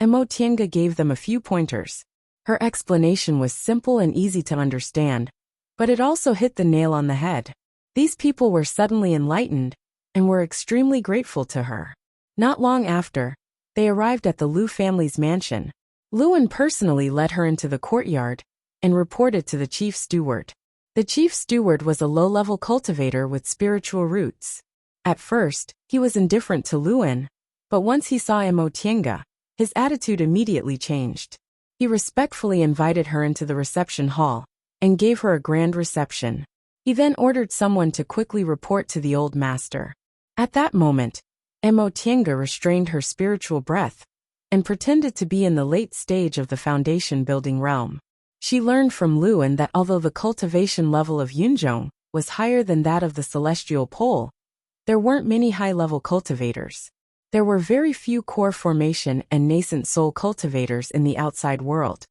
Emotienga gave them a few pointers. Her explanation was simple and easy to understand, but it also hit the nail on the head. These people were suddenly enlightened, and were extremely grateful to her. Not long after, they arrived at the Lu family's mansion. Luan personally led her into the courtyard, and reported to the chief steward. The chief steward was a low-level cultivator with spiritual roots. At first, he was indifferent to Luan, but once he saw Emotienga, his attitude immediately changed. He respectfully invited her into the reception hall, and gave her a grand reception. He then ordered someone to quickly report to the old master. At that moment, Emotienga restrained her spiritual breath, and pretended to be in the late stage of the foundation-building realm. She learned from Luan that although the cultivation level of Yunzhong was higher than that of the celestial pole, there weren't many high-level cultivators. There were very few core formation and nascent soul cultivators in the outside world,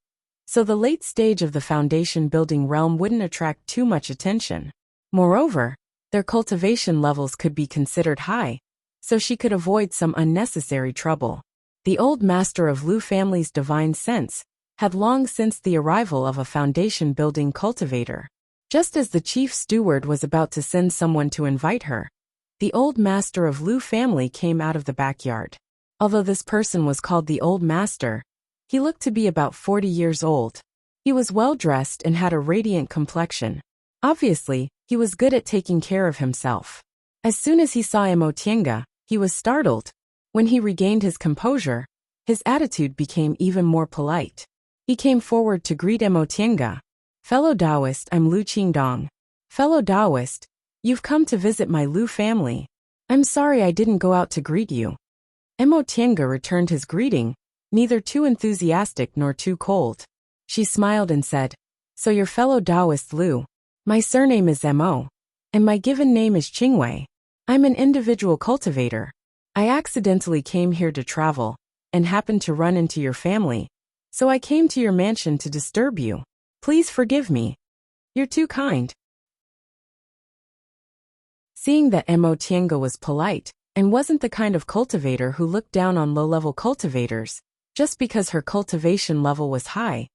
so the late stage of the foundation-building realm wouldn't attract too much attention. Moreover, their cultivation levels could be considered high, so she could avoid some unnecessary trouble. The old master of Lu family's divine sense had long since the arrival of a foundation-building cultivator. Just as the chief steward was about to send someone to invite her, the old master of Lu family came out of the backyard. Although this person was called the old master, he looked to be about 40 years old. He was well-dressed and had a radiant complexion. Obviously, he was good at taking care of himself. As soon as he saw Emotienga, he was startled. When he regained his composure, his attitude became even more polite. He came forward to greet Emotienga. "Fellow Taoist, I'm Lu Qingdong. Fellow Taoist, you've come to visit my Lu family. I'm sorry I didn't go out to greet you." Emotienga returned his greeting, neither too enthusiastic nor too cold. She smiled and said, "So your fellow Taoist Lu. My surname is Mo, and my given name is Qingwei. I'm an individual cultivator. I accidentally came here to travel, and happened to run into your family, so I came to your mansion to disturb you. Please forgive me. You're too kind." Seeing that Emotienga was polite, and wasn't the kind of cultivator who looked down on low-level cultivators, just because her cultivation level was high,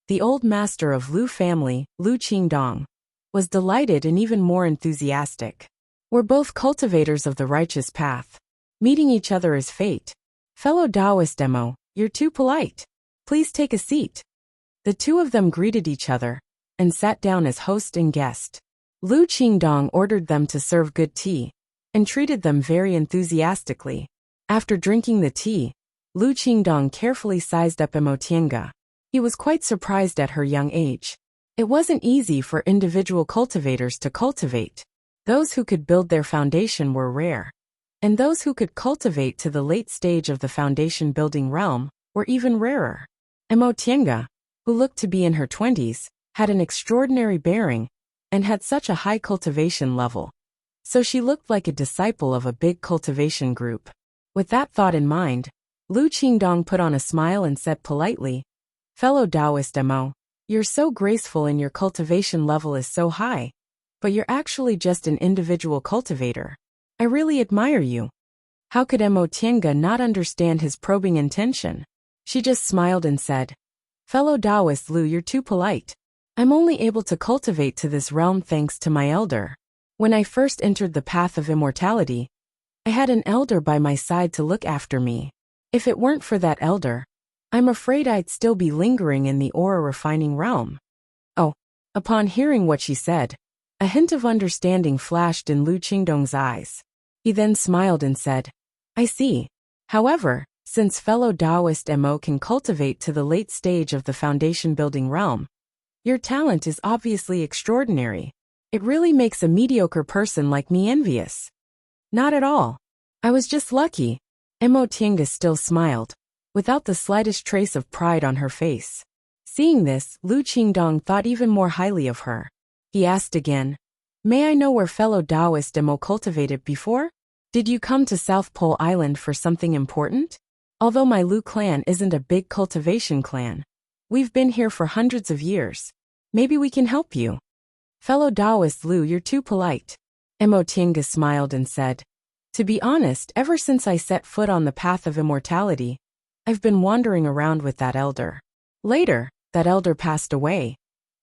the old master of Lu family, Lu Qingdong, was delighted and even more enthusiastic. "We're both cultivators of the righteous path. Meeting each other is fate. Fellow Taoist Mo, you're too polite. Please take a seat." The two of them greeted each other, and sat down as host and guest. Lu Qingdong ordered them to serve good tea, and treated them very enthusiastically. After drinking the tea, Lu Qingdong carefully sized up Emotienga. He was quite surprised at her young age. It wasn't easy for individual cultivators to cultivate. Those who could build their foundation were rare, and those who could cultivate to the late stage of the foundation building realm were even rarer. Emotienga, who looked to be in her 20s, had an extraordinary bearing, and had such a high cultivation level. So she looked like a disciple of a big cultivation group. With that thought in mind, Lu Qingdong put on a smile and said politely, "Fellow Taoist Mo, you're so graceful and your cultivation level is so high, but you're actually just an individual cultivator. I really admire you." How could Emotienga not understand his probing intention? She just smiled and said, "Fellow Taoist Lu, you're too polite. I'm only able to cultivate to this realm thanks to my elder. When I first entered the path of immortality, I had an elder by my side to look after me. If it weren't for that elder, I'm afraid I'd still be lingering in the aura refining realm." Oh, upon hearing what she said, a hint of understanding flashed in Lu Qingdong's eyes. He then smiled and said, "I see. However, since fellow Taoist Mo can cultivate to the late stage of the foundation building realm, your talent is obviously extraordinary. It really makes a mediocre person like me envious." "Not at all. I was just lucky." Emotienga still smiled, without the slightest trace of pride on her face. Seeing this, Lu Qingdong thought even more highly of her. He asked again, "May I know where fellow Taoist Mo cultivated before? Did you come to South Pole Island for something important? Although my Lu clan isn't a big cultivation clan, we've been here for hundreds of years. Maybe we can help you." "Fellow Taoist Lu, you're too polite." Emotienga smiled and said, "To be honest, ever since I set foot on the path of immortality, I've been wandering around with that elder. Later, that elder passed away,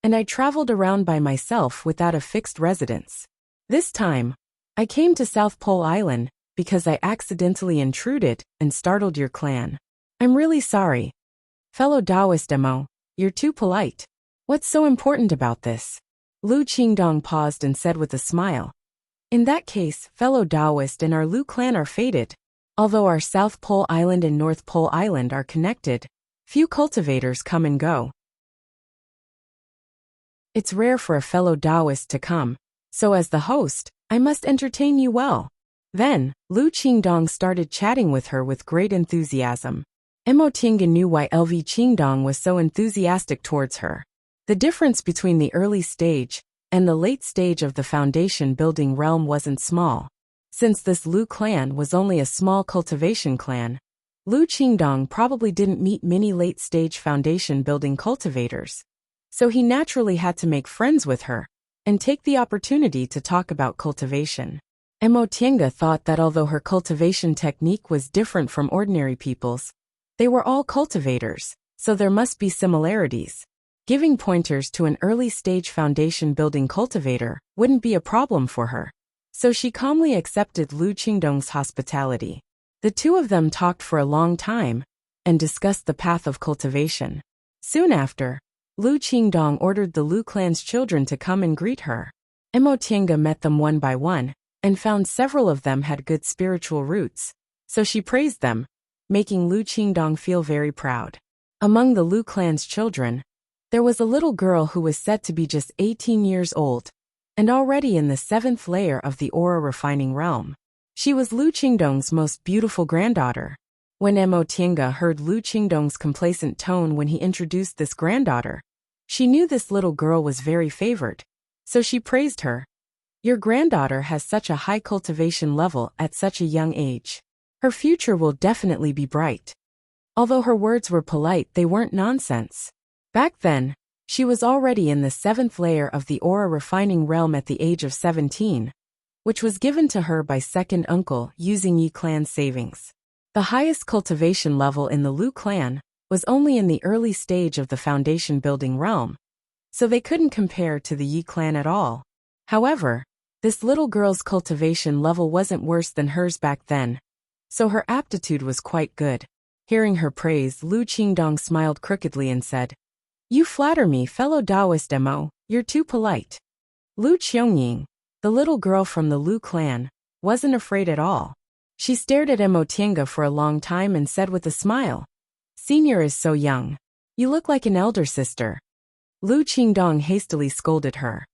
and I traveled around by myself without a fixed residence. This time, I came to South Pole Island because I accidentally intruded and startled your clan. I'm really sorry. Fellow Taoist Mo, you're too polite. What's so important about this?" Lu Qingdong paused and said with a smile, "In that case, fellow Taoist and our Lu clan are fated. Although our South Pole Island and North Pole Island are connected, few cultivators come and go. It's rare for a fellow Taoist to come, so as the host, I must entertain you well." Then, Lu Qingdong started chatting with her with great enthusiasm. Emotienga knew why LV Qingdong was so enthusiastic towards her. The difference between the early stage and the late stage of the foundation building realm wasn't small. Since this Lu clan was only a small cultivation clan, Lu Qingdong probably didn't meet many late stage foundation building cultivators. So he naturally had to make friends with her, and take the opportunity to talk about cultivation. Emotienga thought that although her cultivation technique was different from ordinary people's, they were all cultivators, so there must be similarities. Giving pointers to an early-stage foundation-building cultivator wouldn't be a problem for her. So she calmly accepted Lu Qingdong's hospitality. The two of them talked for a long time and discussed the path of cultivation. Soon after, Lu Qingdong ordered the Lu clan's children to come and greet her. Emotienga met them one by one and found several of them had good spiritual roots, so she praised them, making Lu Qingdong feel very proud. Among the Lu clan's children, there was a little girl who was said to be just 18 years old, and already in the 7th layer of the aura refining realm. She was Lu Qingdong's most beautiful granddaughter. When Emotienga heard Lu Qingdong's complacent tone when he introduced this granddaughter, she knew this little girl was very favored, so she praised her. Your granddaughter has such a high cultivation level at such a young age. Her future will definitely be bright. Although her words were polite, they weren't nonsense. Back then, she was already in the 7th layer of the aura refining realm at the age of 17, which was given to her by second uncle using Yi clan's savings. The highest cultivation level in the Lu clan was only in the early stage of the foundation building realm, so they couldn't compare to the Yi clan at all. However, this little girl's cultivation level wasn't worse than hers back then, so her aptitude was quite good. Hearing her praise, Lu Qingdong smiled crookedly and said, "You flatter me, fellow Taoist Emo, you're too polite." Lu Qiangying, the little girl from the Lu clan, wasn't afraid at all. She stared at Emotienga for a long time and said with a smile, "Senior is so young. You look like an elder sister." Lu Qingdong hastily scolded her.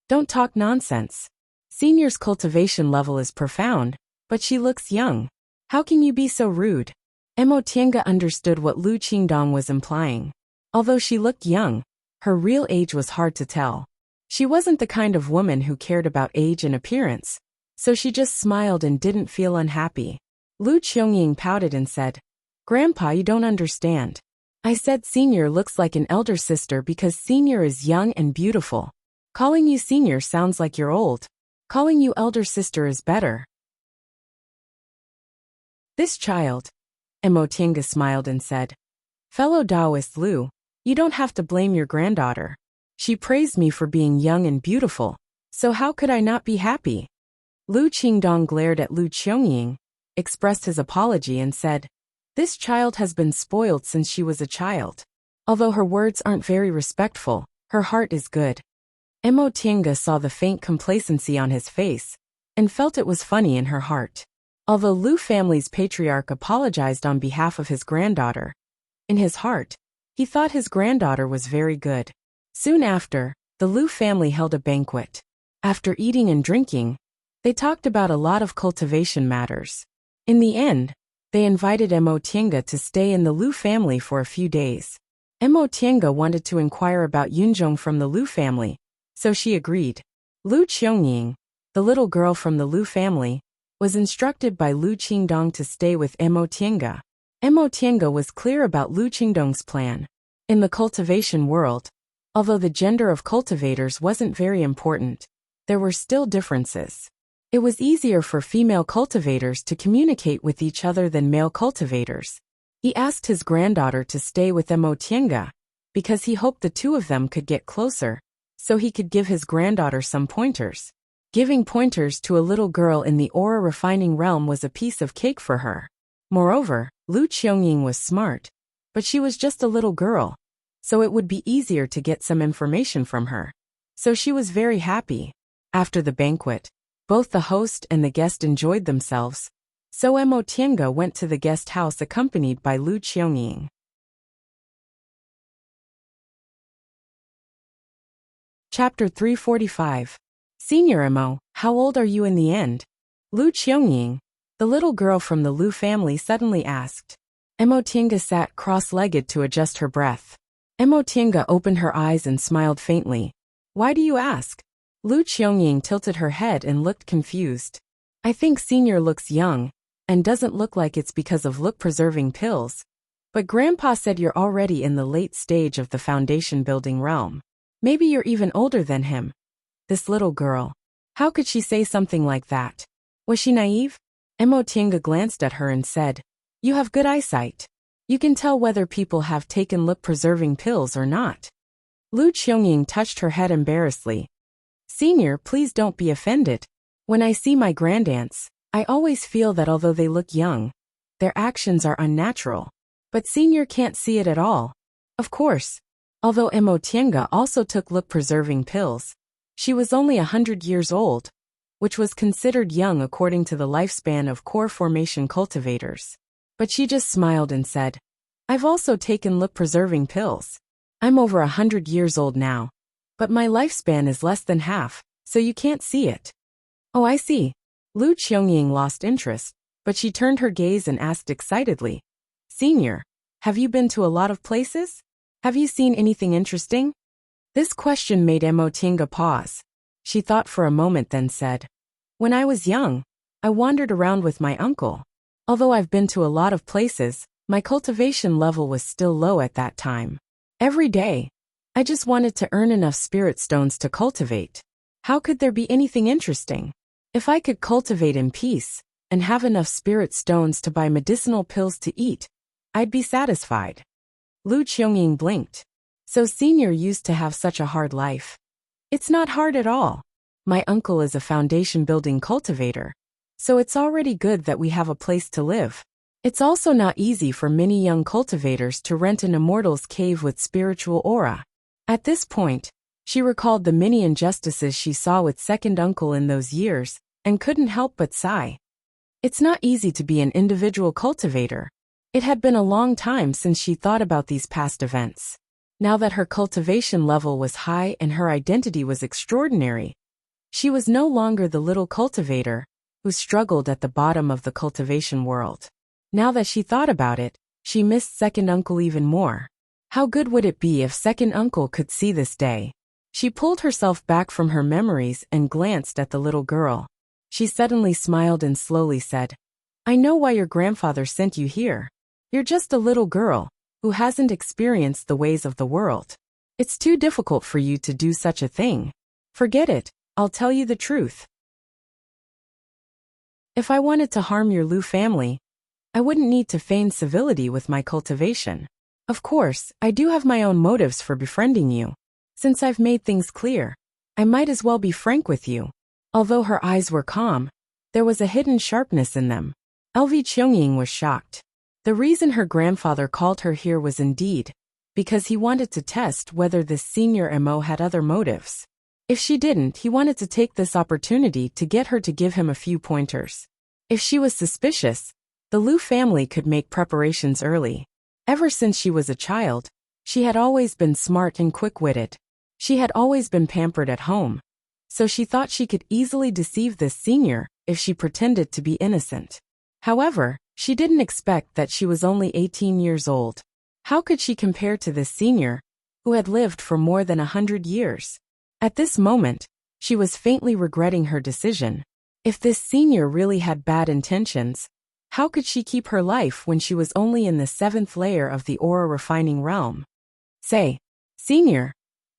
"Don't talk nonsense. Senior's cultivation level is profound, but she looks young. How can you be so rude?" Emotienga understood what Lu Qingdong was implying. Although she looked young, her real age was hard to tell. She wasn't the kind of woman who cared about age and appearance, so she just smiled and didn't feel unhappy. Lu Qiangying pouted and said, "Grandpa, you don't understand. I said Senior looks like an elder sister because Senior is young and beautiful. Calling you Senior sounds like you're old. Calling you elder sister is better." "This child," Emotienga smiled and said, "Fellow Taoist Lu, you don't have to blame your granddaughter. She praised me for being young and beautiful, so how could I not be happy?" Lu Qingdong glared at Lu Qiangying, expressed his apology and said, "This child has been spoiled since she was a child. Although her words aren't very respectful, her heart is good." Emotienga saw the faint complacency on his face and felt it was funny in her heart. Although Lu family's patriarch apologized on behalf of his granddaughter, in his heart, he thought his granddaughter was very good. Soon after, the Lu family held a banquet. After eating and drinking, they talked about a lot of cultivation matters. In the end, they invited Emotienga to stay in the Lu family for a few days. Emotienga wanted to inquire about Yunzhong from the Lu family, so she agreed. Lu Qiangying, the little girl from the Lu family, was instructed by Lu Qingdong to stay with Emotienga. Emotienga was clear about Lu Qingdong's plan. In the cultivation world, although the gender of cultivators wasn't very important, there were still differences. It was easier for female cultivators to communicate with each other than male cultivators. He asked his granddaughter to stay with Emotienga because he hoped the two of them could get closer, so he could give his granddaughter some pointers. Giving pointers to a little girl in the aura refining realm was a piece of cake for her. Moreover, Lu Qiangying was smart, but she was just a little girl, so it would be easier to get some information from her. So she was very happy. After the banquet, both the host and the guest enjoyed themselves, so Emotienga went to the guest house accompanied by Lu Qiangying. Chapter 345. Senior Emo, how old are you in the end? Lu Qiangying, the little girl from the Lu family, suddenly asked. Emotienga sat cross-legged to adjust her breath. Emotienga opened her eyes and smiled faintly. "Why do you ask?" Lu Qiangying tilted her head and looked confused. "I think Senior looks young, and doesn't look like it's because of look-preserving pills. But Grandpa said you're already in the late stage of the foundation building realm. Maybe you're even older than him." This little girl. How could she say something like that? Was she naive? Emotinga glanced at her and said, "You have good eyesight. You can tell whether people have taken look-preserving pills or not." Lu Qiangying touched her head embarrassedly. "Senior, please don't be offended. When I see my grandaunts, I always feel that although they look young, their actions are unnatural. But Senior can't see it at all. Of course, although Emotinga also took look-preserving pills, she was only 100 years old, which was considered young according to the lifespan of core formation cultivators. But she just smiled and said, "I've also taken look-preserving pills. I'm over 100 years old now, but my lifespan is less than half, so you can't see it." "Oh, I see." Lu Qiangying lost interest, but she turned her gaze and asked excitedly, "Senior, have you been to a lot of places? Have you seen anything interesting?" This question made Emotinga pause. She thought for a moment then said, "When I was young, I wandered around with my uncle. Although I've been to a lot of places, my cultivation level was still low at that time. Every day, I just wanted to earn enough spirit stones to cultivate. How could there be anything interesting? If I could cultivate in peace and have enough spirit stones to buy medicinal pills to eat, I'd be satisfied." Lu Qiangying blinked. "So Senior used to have such a hard life." "It's not hard at all. My uncle is a foundation-building cultivator, so it's already good that we have a place to live. It's also not easy for many young cultivators to rent an immortal's cave with spiritual aura." At this point, she recalled the many injustices she saw with second uncle in those years, and couldn't help but sigh. It's not easy to be an individual cultivator. It had been a long time since she thought about these past events. Now that her cultivation level was high and her identity was extraordinary, she was no longer the little cultivator who struggled at the bottom of the cultivation world. Now that she thought about it, she missed second uncle even more. How good would it be if second uncle could see this day? She pulled herself back from her memories and glanced at the little girl. She suddenly smiled and slowly said, "I know why your grandfather sent you here. You're just a little girl who hasn't experienced the ways of the world. It's too difficult for you to do such a thing. Forget it, I'll tell you the truth. If I wanted to harm your Lu family, I wouldn't need to feign civility with my cultivation. Of course, I do have my own motives for befriending you. Since I've made things clear, I might as well be frank with you." Although her eyes were calm, there was a hidden sharpness in them. LV Qiangying was shocked. The reason her grandfather called her here was indeed because he wanted to test whether this senior Mo had other motives. If she didn't, he wanted to take this opportunity to get her to give him a few pointers. If she was suspicious, the Lu family could make preparations early. Ever since she was a child, she had always been smart and quick-witted. She had always been pampered at home, so she thought she could easily deceive this senior if she pretended to be innocent. However, she didn't expect that she was only 18 years old. How could she compare to this senior, who had lived for more than 100 years? At this moment, she was faintly regretting her decision. If this senior really had bad intentions, how could she keep her life when she was only in the 7th layer of the aura refining realm? "Say, Senior."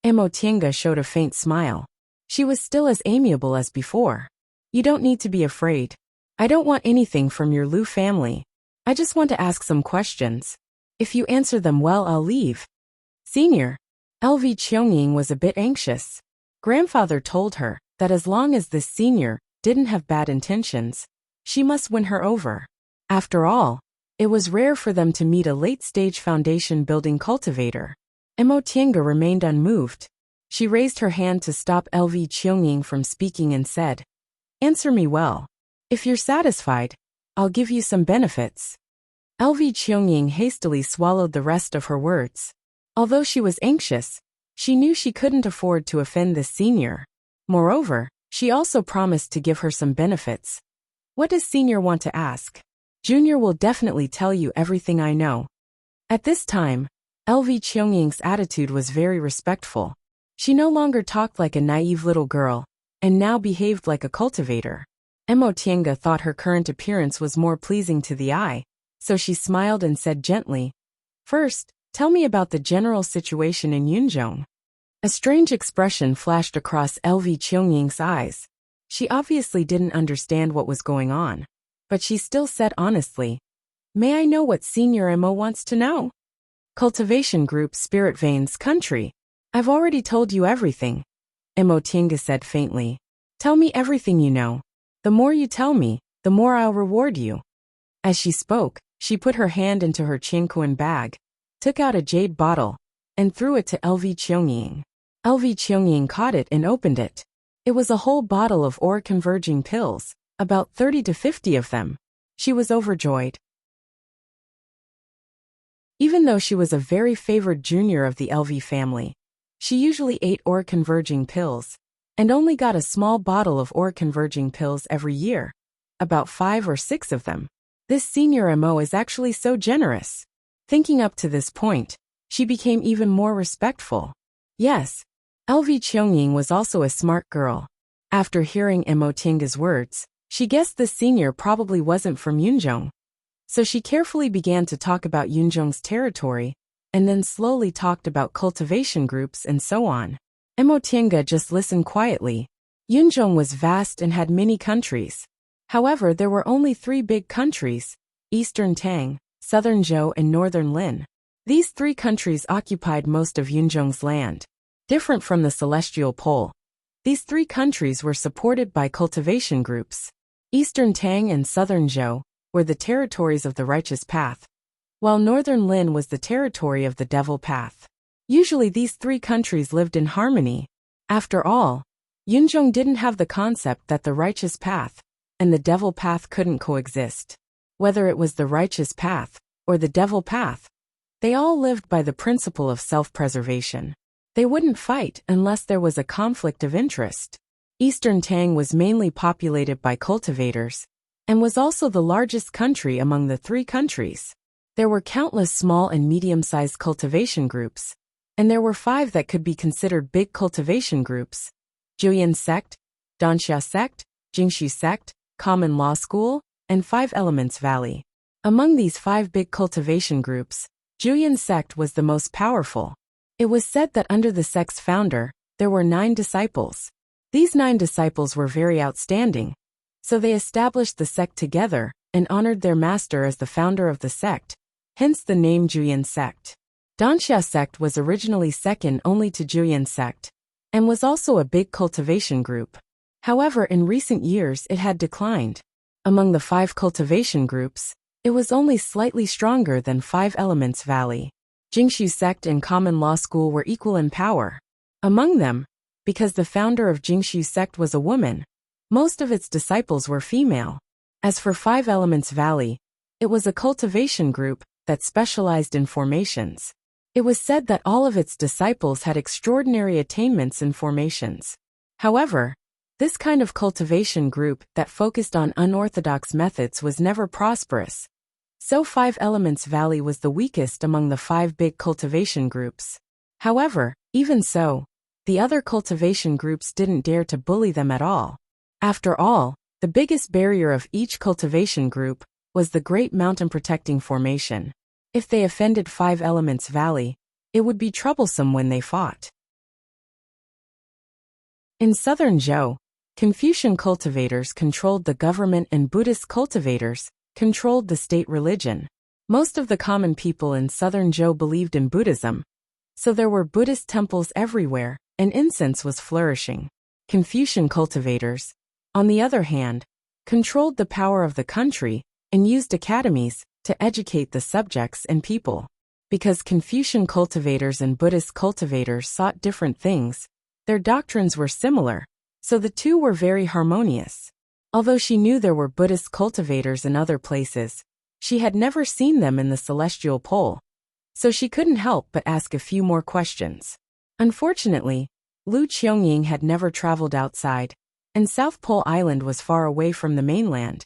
Emotinga showed a faint smile. She was still as amiable as before. "You don't need to be afraid. I don't want anything from your Lu family. I just want to ask some questions. If you answer them well, I'll leave." "Senior." LV Qiangying was a bit anxious. Grandfather told her that as long as this senior didn't have bad intentions, she must win her over. After all, it was rare for them to meet a late-stage foundation-building cultivator. Emotinga remained unmoved. She raised her hand to stop LV Qiangying from speaking and said, "Answer me well. If you're satisfied, I'll give you some benefits." LV Qiangying hastily swallowed the rest of her words. Although she was anxious, she knew she couldn't afford to offend this senior. Moreover, she also promised to give her some benefits. "What does Senior want to ask?" "Junior will definitely tell you everything I know." At this time, LV Qiangying's attitude was very respectful. She no longer talked like a naive little girl, and now behaved like a cultivator. Emotinga thought her current appearance was more pleasing to the eye, so she smiled and said gently, "First, tell me about the general situation in Yunzhong." A strange expression flashed across LV Cheongying's eyes. She obviously didn't understand what was going on, but she still said honestly, "May I know what Senior Mo wants to know?" Cultivation Group Spirit Veins Country. "I've already told you everything," Mo Tinga said faintly. "Tell me everything you know. The more you tell me, the more I'll reward you." As she spoke, she put her hand into her Qingquan bag, took out a jade bottle, and threw it to LV Cheongying. LV Cheongying caught it and opened it. It was a whole bottle of ore-converging pills, about 30 to 50 of them. She was overjoyed. Even though she was a very favored junior of the LV family, she usually ate ore-converging pills, and only got a small bottle of ore-converging pills every year, about 5 or 6 of them. This Senior Mo is actually so generous. Thinking up to this point, she became even more respectful. Yes, LV Cheongying was also a smart girl. After hearing Mo Tinga's words, she guessed the senior probably wasn't from Yunzhong. So she carefully began to talk about Yunzhong's territory, and then slowly talked about cultivation groups and so on. Mo Tinga just listened quietly. Yunzhong was vast and had many countries. However, there were only 3 big countries: Eastern Tang, Southern Zhou and Northern Lin. These 3 countries occupied most of Yunzhong's land. Different from the Celestial Pole, these 3 countries were supported by cultivation groups. Eastern Tang and Southern Zhou were the territories of the righteous path, while Northern Lin was the territory of the devil path. Usually these 3 countries lived in harmony. After all, Yunzhong didn't have the concept that the righteous path and the devil path couldn't coexist. Whether it was the righteous path or the devil path, they all lived by the principle of self-preservation. They wouldn't fight unless there was a conflict of interest. Eastern Tang was mainly populated by cultivators, and was also the largest country among the 3 countries. There were countless small and medium-sized cultivation groups, and there were 5 that could be considered big cultivation groups: Juyin Sect, Danxia Sect, Jingshu Sect, Common Law School, and 5 Elements Valley. Among these 5 big cultivation groups, Juyin Sect was the most powerful. It was said that under the sect's founder, there were 9 disciples. These 9 disciples were very outstanding, so they established the sect together and honored their master as the founder of the sect, hence the name Juyin Sect. Danxia Sect was originally second only to Juyin Sect, and was also a big cultivation group. However, in recent years it had declined. Among the 5 cultivation groups, it was only slightly stronger than 5 Elements Valley. Jingshu Sect and Common Law School were equal in power. Among them, because the founder of Jingshu Sect was a woman, most of its disciples were female. As for 5 Elements Valley, it was a cultivation group that specialized in formations. It was said that all of its disciples had extraordinary attainments in formations. However, this kind of cultivation group that focused on unorthodox methods was never prosperous. So 5 Elements Valley was the weakest among the 5 big cultivation groups. However, even so, the other cultivation groups didn't dare to bully them at all. After all, the biggest barrier of each cultivation group was the Great Mountain Protecting Formation. If they offended 5 Elements Valley, it would be troublesome when they fought. In southern Zhou, Confucian cultivators controlled the government and Buddhist cultivators controlled the state religion. Most of the common people in southern Zhou believed in Buddhism, so there were Buddhist temples everywhere, and incense was flourishing. Confucian cultivators, on the other hand, controlled the power of the country and used academies to educate the subjects and people. Because Confucian cultivators and Buddhist cultivators sought different things, their doctrines were similar, so the 2 were very harmonious. Although she knew there were Buddhist cultivators in other places, she had never seen them in the Celestial Pole, so she couldn't help but ask a few more questions. Unfortunately, Lu Cheongying had never traveled outside, and South Pole Island was far away from the mainland,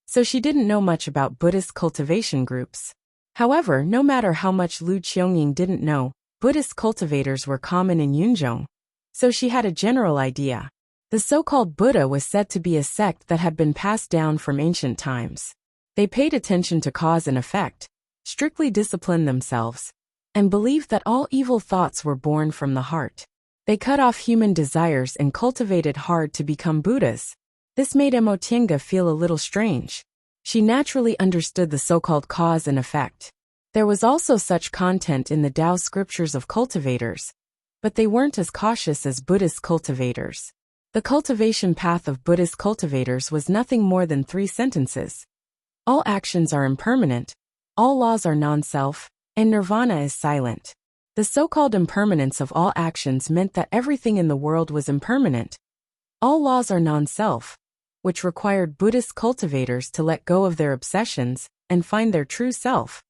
so she didn't know much about Buddhist cultivation groups. However, no matter how much Lu Cheongying didn't know, Buddhist cultivators were common in Yunzhong, so she had a general idea. The so-called Buddha was said to be a sect that had been passed down from ancient times. They paid attention to cause and effect, strictly disciplined themselves, and believed that all evil thoughts were born from the heart. They cut off human desires and cultivated hard to become Buddhas. This made Emotienga feel a little strange. She naturally understood the so-called cause and effect. There was also such content in the Tao scriptures of cultivators, but they weren't as cautious as Buddhist cultivators. The cultivation path of Buddhist cultivators was nothing more than 3 sentences. All actions are impermanent, all laws are non-self, and nirvana is silent. The so-called impermanence of all actions meant that everything in the world was impermanent. All laws are non-self, which required Buddhist cultivators to let go of their obsessions and find their true self.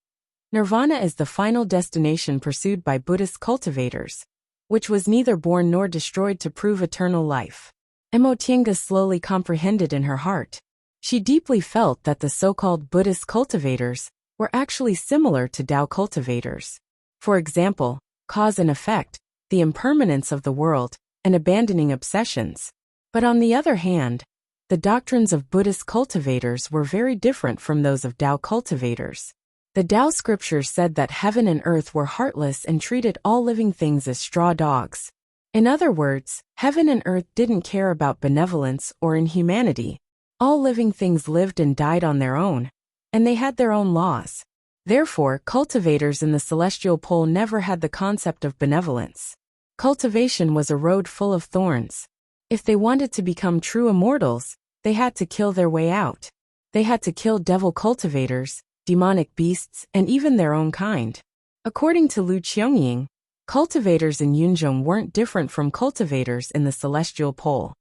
Nirvana is the final destination pursued by Buddhist cultivators, which was neither born nor destroyed to prove eternal life. Emotienga slowly comprehended in her heart. She deeply felt that the so-called Buddhist cultivators were actually similar to Tao cultivators. For example, cause and effect, the impermanence of the world, and abandoning obsessions. But on the other hand, the doctrines of Buddhist cultivators were very different from those of Tao cultivators. The Tao scriptures said that heaven and earth were heartless and treated all living things as straw dogs. In other words, heaven and earth didn't care about benevolence or inhumanity. All living things lived and died on their own, and they had their own laws. Therefore, cultivators in the celestial pole never had the concept of benevolence. Cultivation was a road full of thorns. If they wanted to become true immortals, they had to kill their way out. They had to kill devil cultivators, demonic beasts, and even their own kind. According to Lu Qiangying, cultivators in Yunzhong weren't different from cultivators in the celestial pole.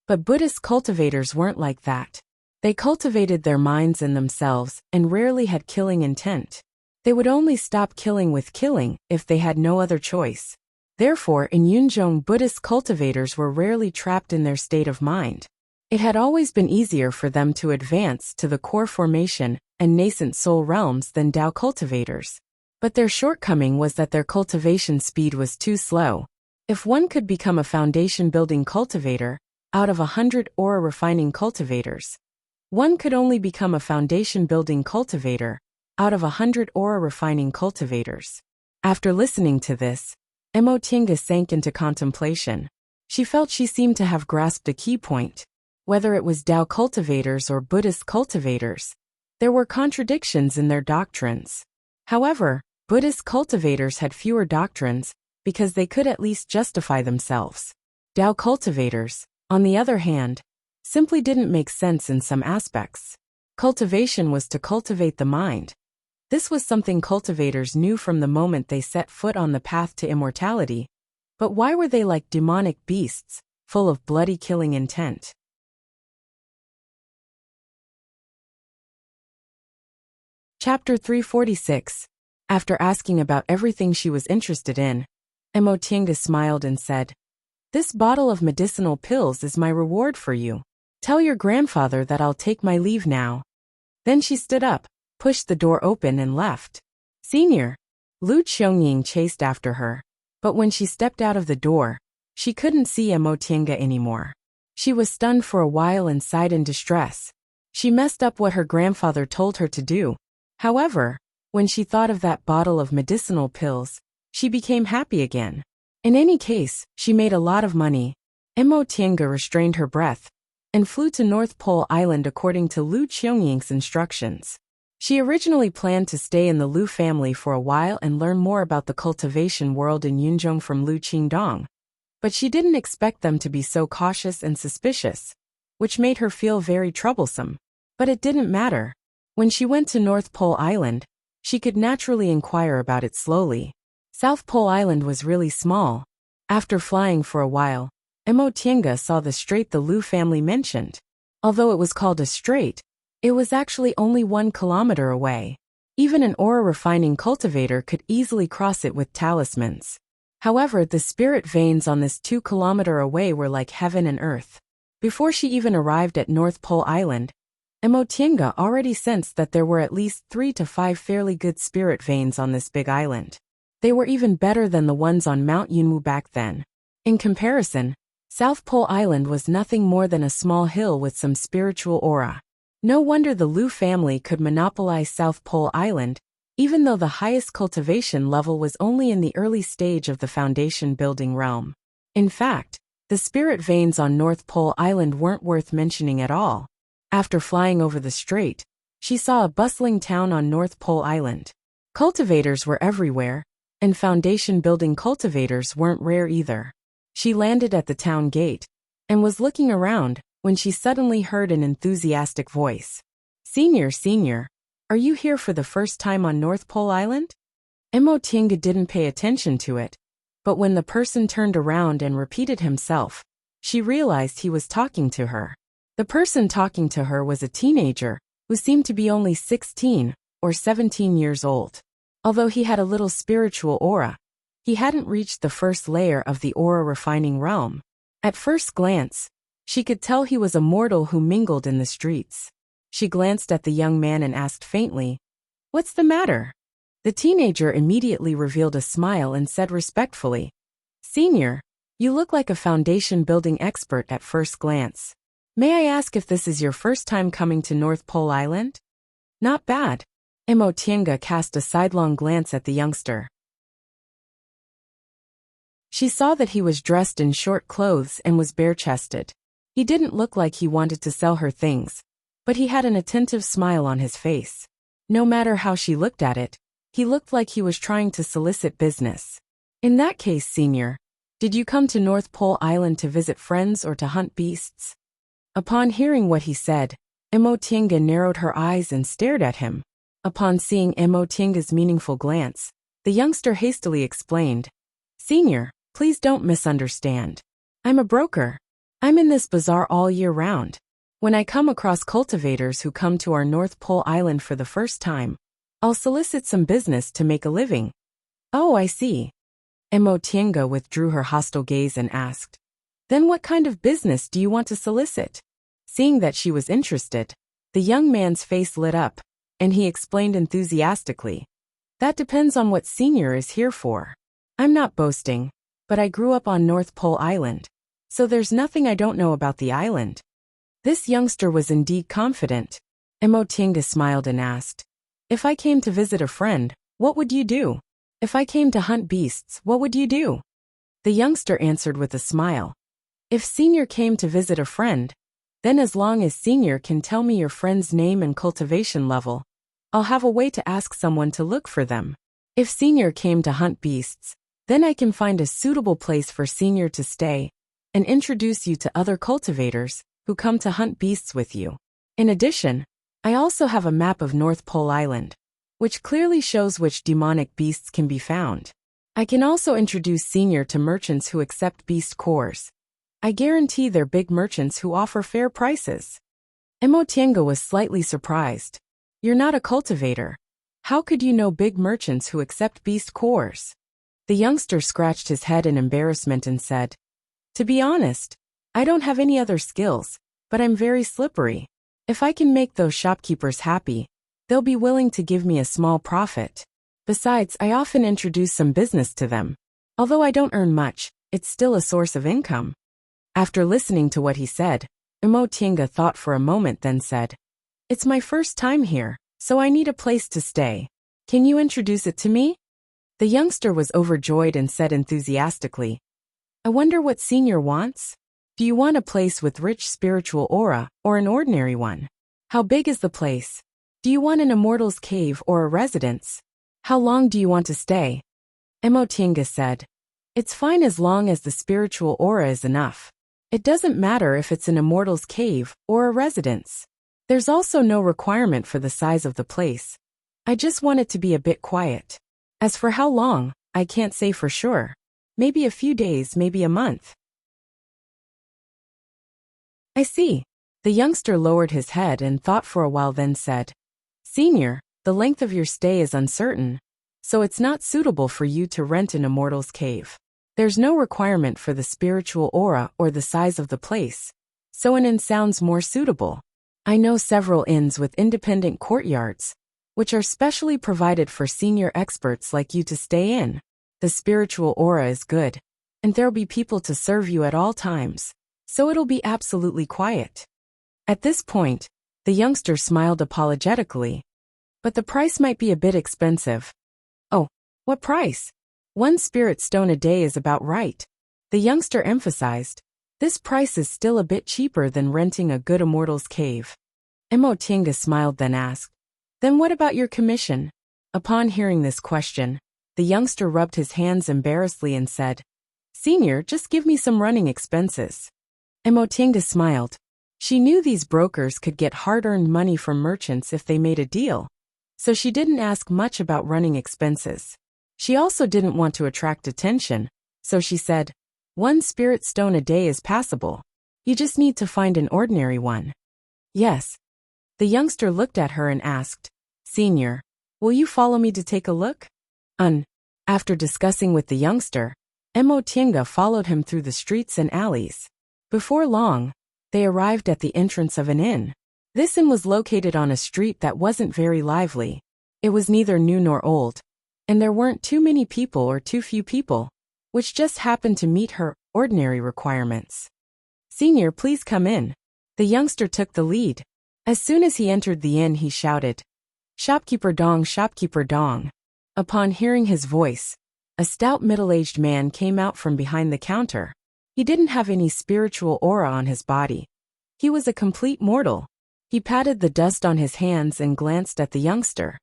But Buddhist cultivators weren't like that. They cultivated their minds and themselves and rarely had killing intent. They would only stop killing with killing if they had no other choice. Therefore, in Yunzhong, Buddhist cultivators were rarely trapped in their state of mind. It had always been easier for them to advance to the core formation and nascent soul realms than Tao cultivators. But their shortcoming was that their cultivation speed was too slow. If one could become a foundation-building cultivator out of 100 aura refining cultivators, one could only become a foundation-building cultivator out of 100 aura refining cultivators. After listening to this, Emotienga sank into contemplation. She felt she seemed to have grasped a key point. Whether it was Tao cultivators or Buddhist cultivators, there were contradictions in their doctrines. However, Buddhist cultivators had fewer doctrines because they could at least justify themselves. Tao cultivators, on the other hand, simply didn't make sense in some aspects. Cultivation was to cultivate the mind. This was something cultivators knew from the moment they set foot on the path to immortality. But why were they like demonic beasts, full of bloody killing intent? Chapter 346. After asking about everything she was interested in, Emotienga smiled and said, "This bottle of medicinal pills is my reward for you. Tell your grandfather that I'll take my leave now." Then she stood up, pushed the door open and left. "Senior." Lu Qiangying chased after her, but when she stepped out of the door, she couldn't see Emotienga anymore. She was stunned for a while and sighed in distress. She messed up what her grandfather told her to do. However, when she thought of that bottle of medicinal pills, she became happy again. In any case, she made a lot of money. Emotienga restrained her breath and flew to North Pole Island according to Lu Qiangying's instructions. She originally planned to stay in the Lu family for a while and learn more about the cultivation world in Yunzhong from Lu Qingdong. But she didn't expect them to be so cautious and suspicious, which made her feel very troublesome. But it didn't matter. When she went to North Pole Island, she could naturally inquire about it slowly. South Pole Island was really small. After flying for a while, Emotienga saw the strait the Lu family mentioned. Although it was called a strait, it was actually only 1 kilometer away. Even an aura refining cultivator could easily cross it with talismans. However, the spirit veins on this 2 kilometer away were like heaven and earth. Before she even arrived at North Pole Island, Emotienga already sensed that there were at least 3 to 5 fairly good spirit veins on this big island. They were even better than the ones on Mount Yunwu back then. In comparison, South Pole Island was nothing more than a small hill with some spiritual aura. No wonder the Lu family could monopolize South Pole Island, even though the highest cultivation level was only in the early stage of the foundation building realm. In fact, the spirit veins on North Pole Island weren't worth mentioning at all. After flying over the strait, she saw a bustling town on North Pole Island. Cultivators were everywhere, and foundation building cultivators weren't rare either. She landed at the town gate and was looking around when she suddenly heard an enthusiastic voice. Senior, are you here for the first time on North Pole Island? Emotinga didn't pay attention to it, but when the person turned around and repeated himself, she realized he was talking to her. The person talking to her was a teenager who seemed to be only 16 or 17 years old. Although he had a little spiritual aura, he hadn't reached the first layer of the aura refining realm. At first glance, she could tell he was a mortal who mingled in the streets. She glanced at the young man and asked faintly, "What's the matter?" The teenager immediately revealed a smile and said respectfully, "Senior, you look like a foundation building expert at first glance. May I ask if this is your first time coming to North Pole Island?" "Not bad." Emotinga cast a sidelong glance at the youngster. She saw that he was dressed in short clothes and was bare-chested. He didn't look like he wanted to sell her things, but he had an attentive smile on his face. No matter how she looked at it, he looked like he was trying to solicit business. "In that case, Senior, did you come to North Pole Island to visit friends or to hunt beasts?" Upon hearing what he said, Emotinga narrowed her eyes and stared at him. Upon seeing Emotinga's meaningful glance, the youngster hastily explained, "Senior, please don't misunderstand. I'm a broker. I'm in this bazaar all year round. When I come across cultivators who come to our North Pole Island for the first time, I'll solicit some business to make a living." "Oh, I see." Emotinga withdrew her hostile gaze and asked, "Then what kind of business do you want to solicit?" Seeing that she was interested, the young man's face lit up, and he explained enthusiastically, "That depends on what Senior is here for. I'm not boasting, but I grew up on North Pole Island, so there's nothing I don't know about the island." This youngster was indeed confident. Emotinga smiled and asked, "If I came to visit a friend, what would you do? If I came to hunt beasts, what would you do?" The youngster answered with a smile, "If Senior came to visit a friend, then as long as Senior can tell me your friend's name and cultivation level, I'll have a way to ask someone to look for them. If Senior came to hunt beasts, then I can find a suitable place for Senior to stay and introduce you to other cultivators who come to hunt beasts with you. In addition, I also have a map of North Pole Island, which clearly shows which demonic beasts can be found. I can also introduce Senior to merchants who accept beast cores. I guarantee they're big merchants who offer fair prices." Emotinga was slightly surprised. "You're not a cultivator. How could you know big merchants who accept beast cores?" The youngster scratched his head in embarrassment and said, "To be honest, I don't have any other skills, but I'm very slippery. If I can make those shopkeepers happy, they'll be willing to give me a small profit. Besides, I often introduce some business to them. Although I don't earn much, it's still a source of income." After listening to what he said, Emotinga thought for a moment then said, "It's my first time here, so I need a place to stay. Can you introduce it to me?" The youngster was overjoyed and said enthusiastically, "I wonder what Senior wants? Do you want a place with rich spiritual aura or an ordinary one? How big is the place? Do you want an immortal's cave or a residence? How long do you want to stay?" Emotinga said, "It's fine as long as the spiritual aura is enough. It doesn't matter if it's an immortal's cave or a residence. There's also no requirement for the size of the place. I just want it to be a bit quiet. As for how long, I can't say for sure. Maybe a few days, maybe a month." "I see." The youngster lowered his head and thought for a while then said, "Senior, the length of your stay is uncertain, so it's not suitable for you to rent an immortal's cave. There's no requirement for the spiritual aura or the size of the place, so an inn sounds more suitable. I know several inns with independent courtyards, which are specially provided for senior experts like you to stay in. The spiritual aura is good, and there'll be people to serve you at all times, so it'll be absolutely quiet." At this point, the youngster smiled apologetically. but the price might be a bit expensive. Oh, what price? 1 spirit stone a day is about right. The youngster emphasized. This price is still a bit cheaper than renting a good immortal's cave. Emotinga smiled then asked, then what about your commission? Upon hearing this question, the youngster rubbed his hands embarrassedly and said, Senior, just give me some running expenses. Emotinga smiled. She knew these brokers could get hard-earned money from merchants if they made a deal, so she didn't ask much about running expenses. She also didn't want to attract attention, so she said, 1 spirit stone a day is passable. You just need to find an ordinary one. Yes. The youngster looked at her and asked, Senior, will you follow me to take a look? After discussing with the youngster, Emotinga followed him through the streets and alleys. Before long, they arrived at the entrance of an inn. This inn was located on a street that wasn't very lively. It was neither new nor old, and there weren't too many people or too few people, which just happened to meet her ordinary requirements. Senior, please come in. The youngster took the lead. As soon as he entered the inn, he shouted, Shopkeeper Dong, Shopkeeper Dong. Upon hearing his voice, a stout middle-aged man came out from behind the counter. He didn't have any spiritual aura on his body. He was a complete mortal. He patted the dust on his hands and glanced at the youngster.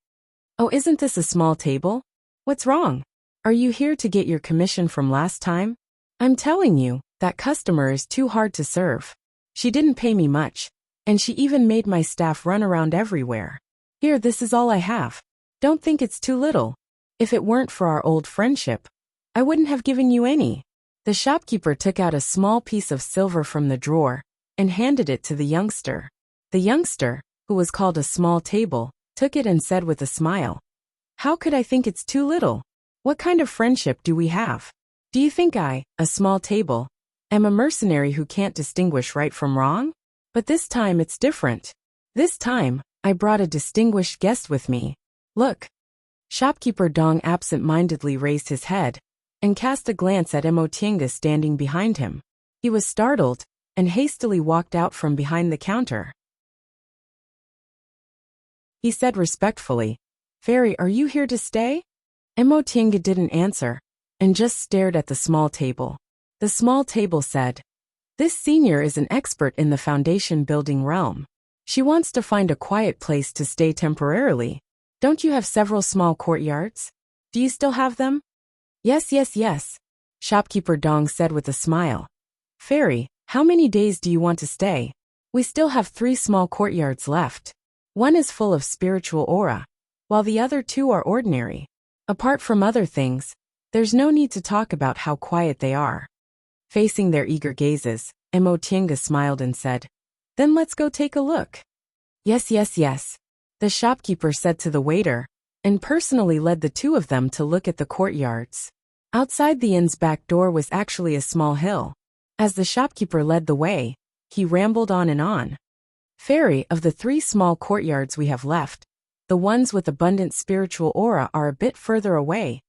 Oh, isn't this a small table? What's wrong? Are you here to get your commission from last time? I'm telling you, that customer is too hard to serve. She didn't pay me much, and she even made my staff run around everywhere. Here, this is all I have. Don't think it's too little. If it weren't for our old friendship, I wouldn't have given you any. The shopkeeper took out a small piece of silver from the drawer and handed it to the youngster. The youngster, who was called a small table, took it and said with a smile, How could I think it's too little? What kind of friendship do we have? Do you think I, a small table, am a mercenary who can't distinguish right from wrong? But this time it's different. This time, I brought a distinguished guest with me. Look. Shopkeeper Dong absent-mindedly raised his head and cast a glance at Emotinga standing behind him. He was startled and hastily walked out from behind the counter. He said respectfully, Fairy, are you here to stay? Emotinga didn't answer and just stared at the small table. The small table said, This senior is an expert in the foundation building realm. She wants to find a quiet place to stay temporarily. Don't you have several small courtyards? Do you still have them? Yes, yes, yes, Shopkeeper Dong said with a smile. Fairy, how many days do you want to stay? We still have 3 small courtyards left. One is full of spiritual aura, while the other 2 are ordinary. Apart from other things, there's no need to talk about how quiet they are. Facing their eager gazes, Emotinga smiled and said, Then let's go take a look. Yes, yes, yes, the shopkeeper said to the waiter, and personally led the 2 of them to look at the courtyards. Outside the inn's back door was actually a small hill. As the shopkeeper led the way, he rambled on and on. Fairy, of the 3 small courtyards we have left, the ones with abundant spiritual aura are a bit further away,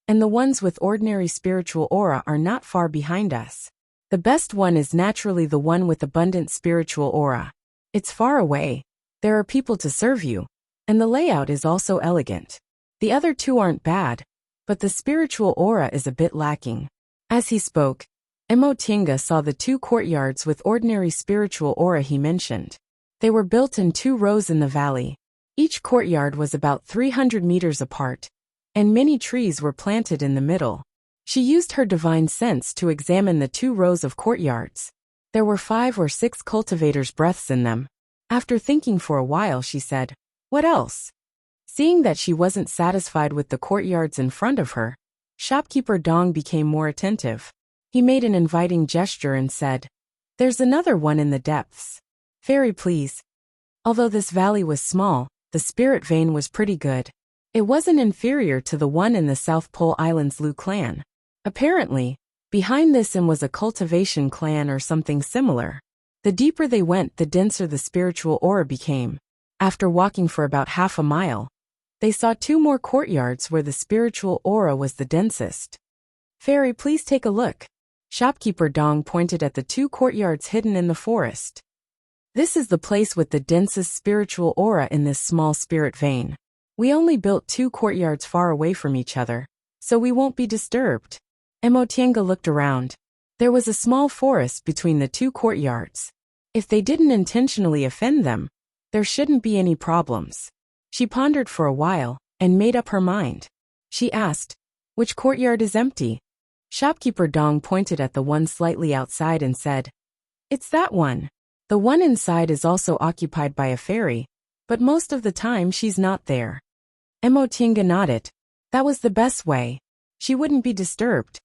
and the ones with ordinary spiritual aura are not far behind us. The best one is naturally the one with abundant spiritual aura. It's far away, there are people to serve you, and the layout is also elegant. The other 2 aren't bad, but the spiritual aura is a bit lacking. As he spoke, Emotinga saw the 2 courtyards with ordinary spiritual aura he mentioned. They were built in 2 rows in the valley. Each courtyard was about 300 meters apart, and many trees were planted in the middle. She used her divine sense to examine the 2 rows of courtyards. There were 5 or 6 cultivators' breaths in them. After thinking for a while, she said, What else? Seeing that she wasn't satisfied with the courtyards in front of her, Shopkeeper Dong became more attentive. He made an inviting gesture and said, There's another one in the depths. Fairy, please. Although this valley was small, the spirit vein was pretty good. It wasn't inferior to the one in the South Pole Island's Lu clan. Apparently, behind this inn was a cultivation clan or something similar. The deeper they went, the denser the spiritual aura became. After walking for about half a mile, they saw 2 more courtyards where the spiritual aura was the densest. Fairy, please take a look. Shopkeeper Dong pointed at the 2 courtyards hidden in the forest. This is the place with the densest spiritual aura in this small spirit vein. We only built 2 courtyards far away from each other, so we won't be disturbed. Emotienga looked around. There was a small forest between the 2 courtyards. If they didn't intentionally offend them, there shouldn't be any problems. She pondered for a while and made up her mind. She asked, "Which courtyard is empty?" Shopkeeper Dong pointed at the one slightly outside and said, "It's that one. The one inside is also occupied by a fairy, but most of the time she's not there." Emotienga nodded. That was the best way. She wouldn't be disturbed.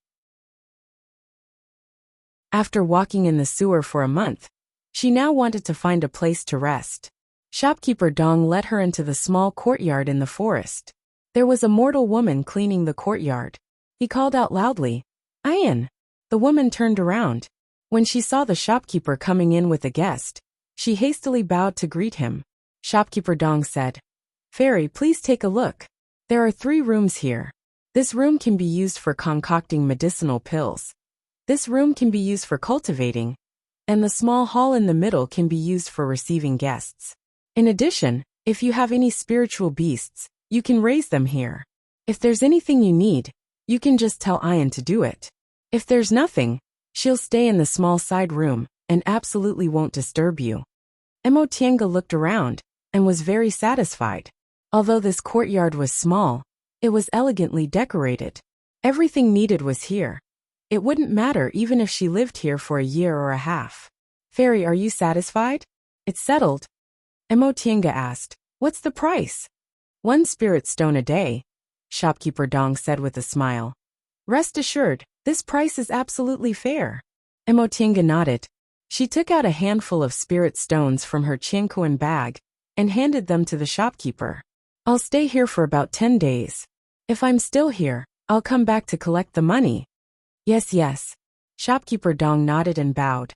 After walking in the sewer for a month, she now wanted to find a place to rest. Shopkeeper Dong led her into the small courtyard in the forest. There was a mortal woman cleaning the courtyard. He called out loudly, "Ian!" The woman turned around. When she saw the shopkeeper coming in with a guest, she hastily bowed to greet him. Shopkeeper Dong said, "Fairy, please take a look. There are 3 rooms here. This room can be used for concocting medicinal pills. This room can be used for cultivating, and the small hall in the middle can be used for receiving guests. In addition, if you have any spiritual beasts, you can raise them here. If there's anything you need, you can just tell Ian to do it. If there's nothing, she'll stay in the small side room and absolutely won't disturb you." Emotienga looked around and was very satisfied. Although this courtyard was small, it was elegantly decorated. Everything needed was here. It wouldn't matter even if she lived here for a year or a half. "Fairy, are you satisfied?" "It's settled." Emotienga asked, "What's the price?" "1 spirit stone a day," Shopkeeper Dong said with a smile. "Rest assured, this price is absolutely fair." Emotienga nodded. She took out a handful of spirit stones from her Qianquan bag and handed them to the shopkeeper. "I'll stay here for about 10 days. If I'm still here, I'll come back to collect the money." "Yes, yes." Shopkeeper Dong nodded and bowed.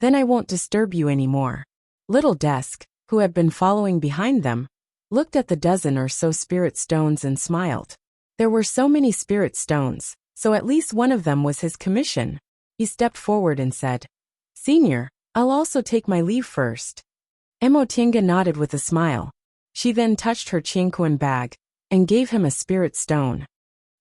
"Then I won't disturb you anymore." Little Desk, who had been following behind them, looked at the dozen or so spirit stones and smiled. There were so many spirit stones, so at least one of them was his commission. He stepped forward and said, "Senior, I'll also take my leave first." Emotienga nodded with a smile. She then touched her Qianquan bag and gave him a spirit stone.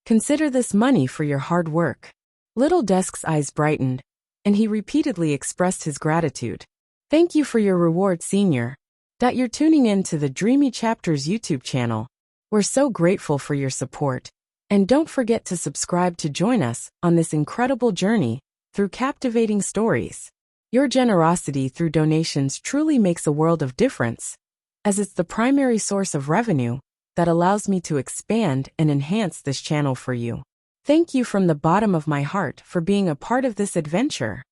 "Consider this money for your hard work." Little Desk's eyes brightened, and he repeatedly expressed his gratitude. "Thank you for your reward, Senior." You're tuning in to the Dreamy Chapters YouTube channel. We're so grateful for your support. And don't forget to subscribe to join us on this incredible journey through captivating stories. Your generosity through donations truly makes a world of difference, as it's the primary source of revenue that allows me to expand and enhance this channel for you. Thank you from the bottom of my heart for being a part of this adventure.